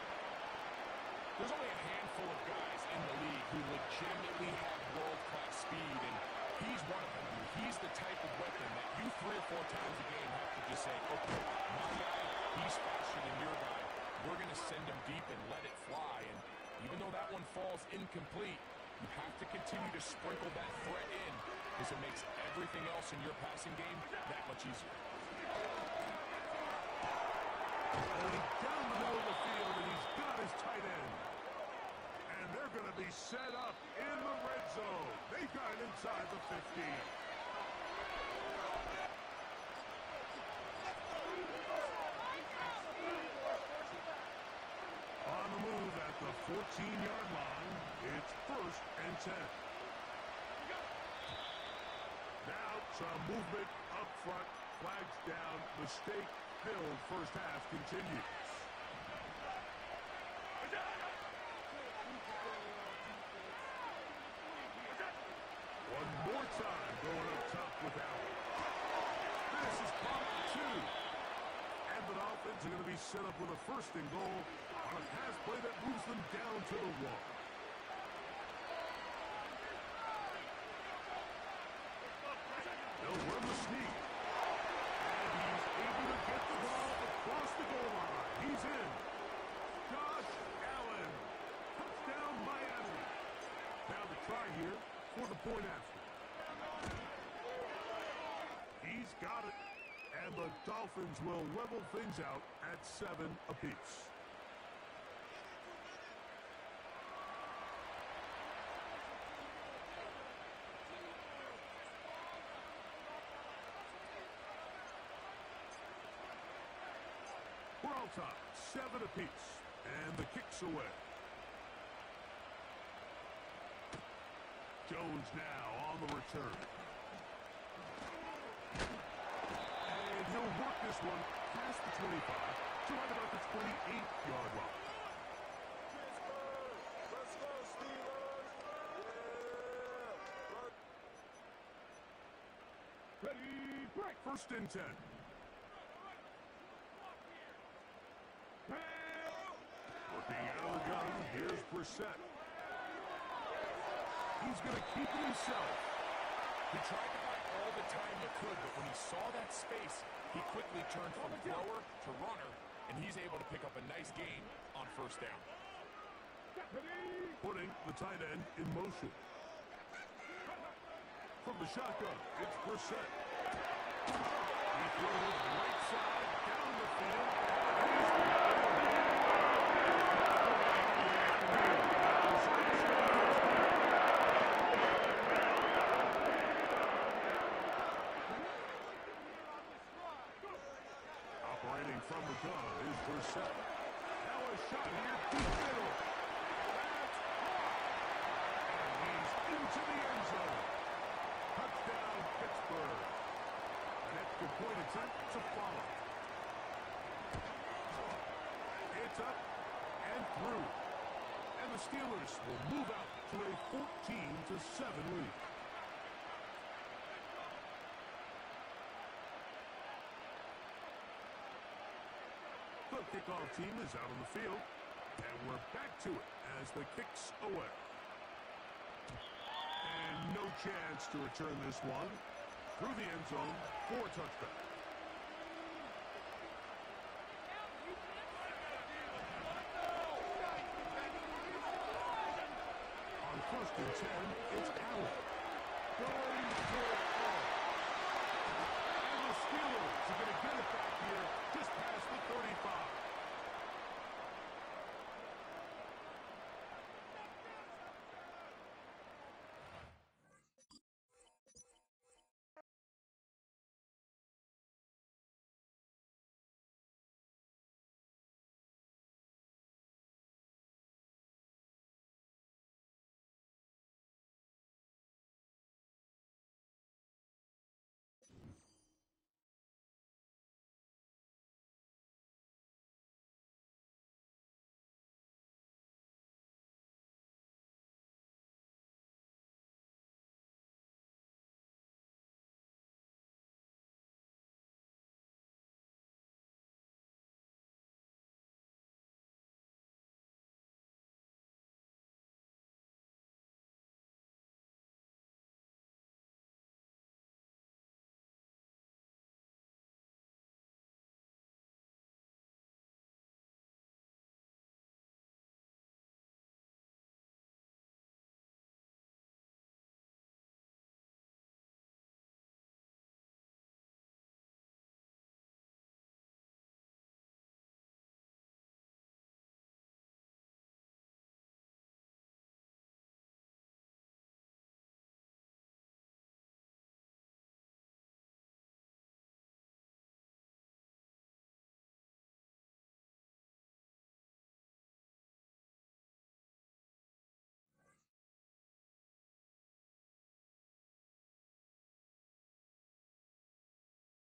There's only a handful of guys in the league who legitimately have world-class speed, and he's one of them. He's the type of weapon that you 3 or 4 times a game have to just say, okay, my guy, he's faster than your guy. We're going to send him deep and let it fly. And even though that one falls incomplete, you have to continue to sprinkle that threat in because it makes everything else in your passing game that much easier. Down the middle of the field, and he's got his tight end. And they're going to be set up in the red zone. They got it inside the 50. On the move at the 14-yard line, it's 1st and 10. Now some movement up front, flags down, mistake-filled first half continues. One more time going up top with Allen. This is caught for 2. And the Dolphins are going to be set up with a 1st and goal on a pass play that moves them down to the 1. They'll run the sneak. And he's able to get the ball across the goal line. He's in. Josh Allen. Touchdown, Miami. Now the try here for the point after. He's got it. And the Dolphins will level things out at 7 apiece. We're all tied, 7 apiece, and the kick's away. Jones now on the return. And he'll work this one past the 25 to right about the 28-yard line. Let's go, Steelers! Yeah! Ready, break. 1st and 10. Working out of the gun, here's Brissett. He's going to keep it himself. He tried to buy all the time he could, but when he saw that space, he quickly turned from thrower to runner, and he's able to pick up a nice gain on 1st down. Putting the tight end in motion. From the shotgun, it's Brissett. He throws it right side down the field. Operating from the gun is Brissett. Now a shot here to the middle. And he's into the end zone. Touchdown, Pittsburgh. An extra point attempt to follow. It's up and through. And the Steelers will move out to a 14-7 lead. The kickoff team is out on the field, and we're back to it as the kick's away. And no chance to return this one through the end zone for a touchdown. On 1st and 10, it's Allen. Going for it all. And the Steelers are going to get it back here just past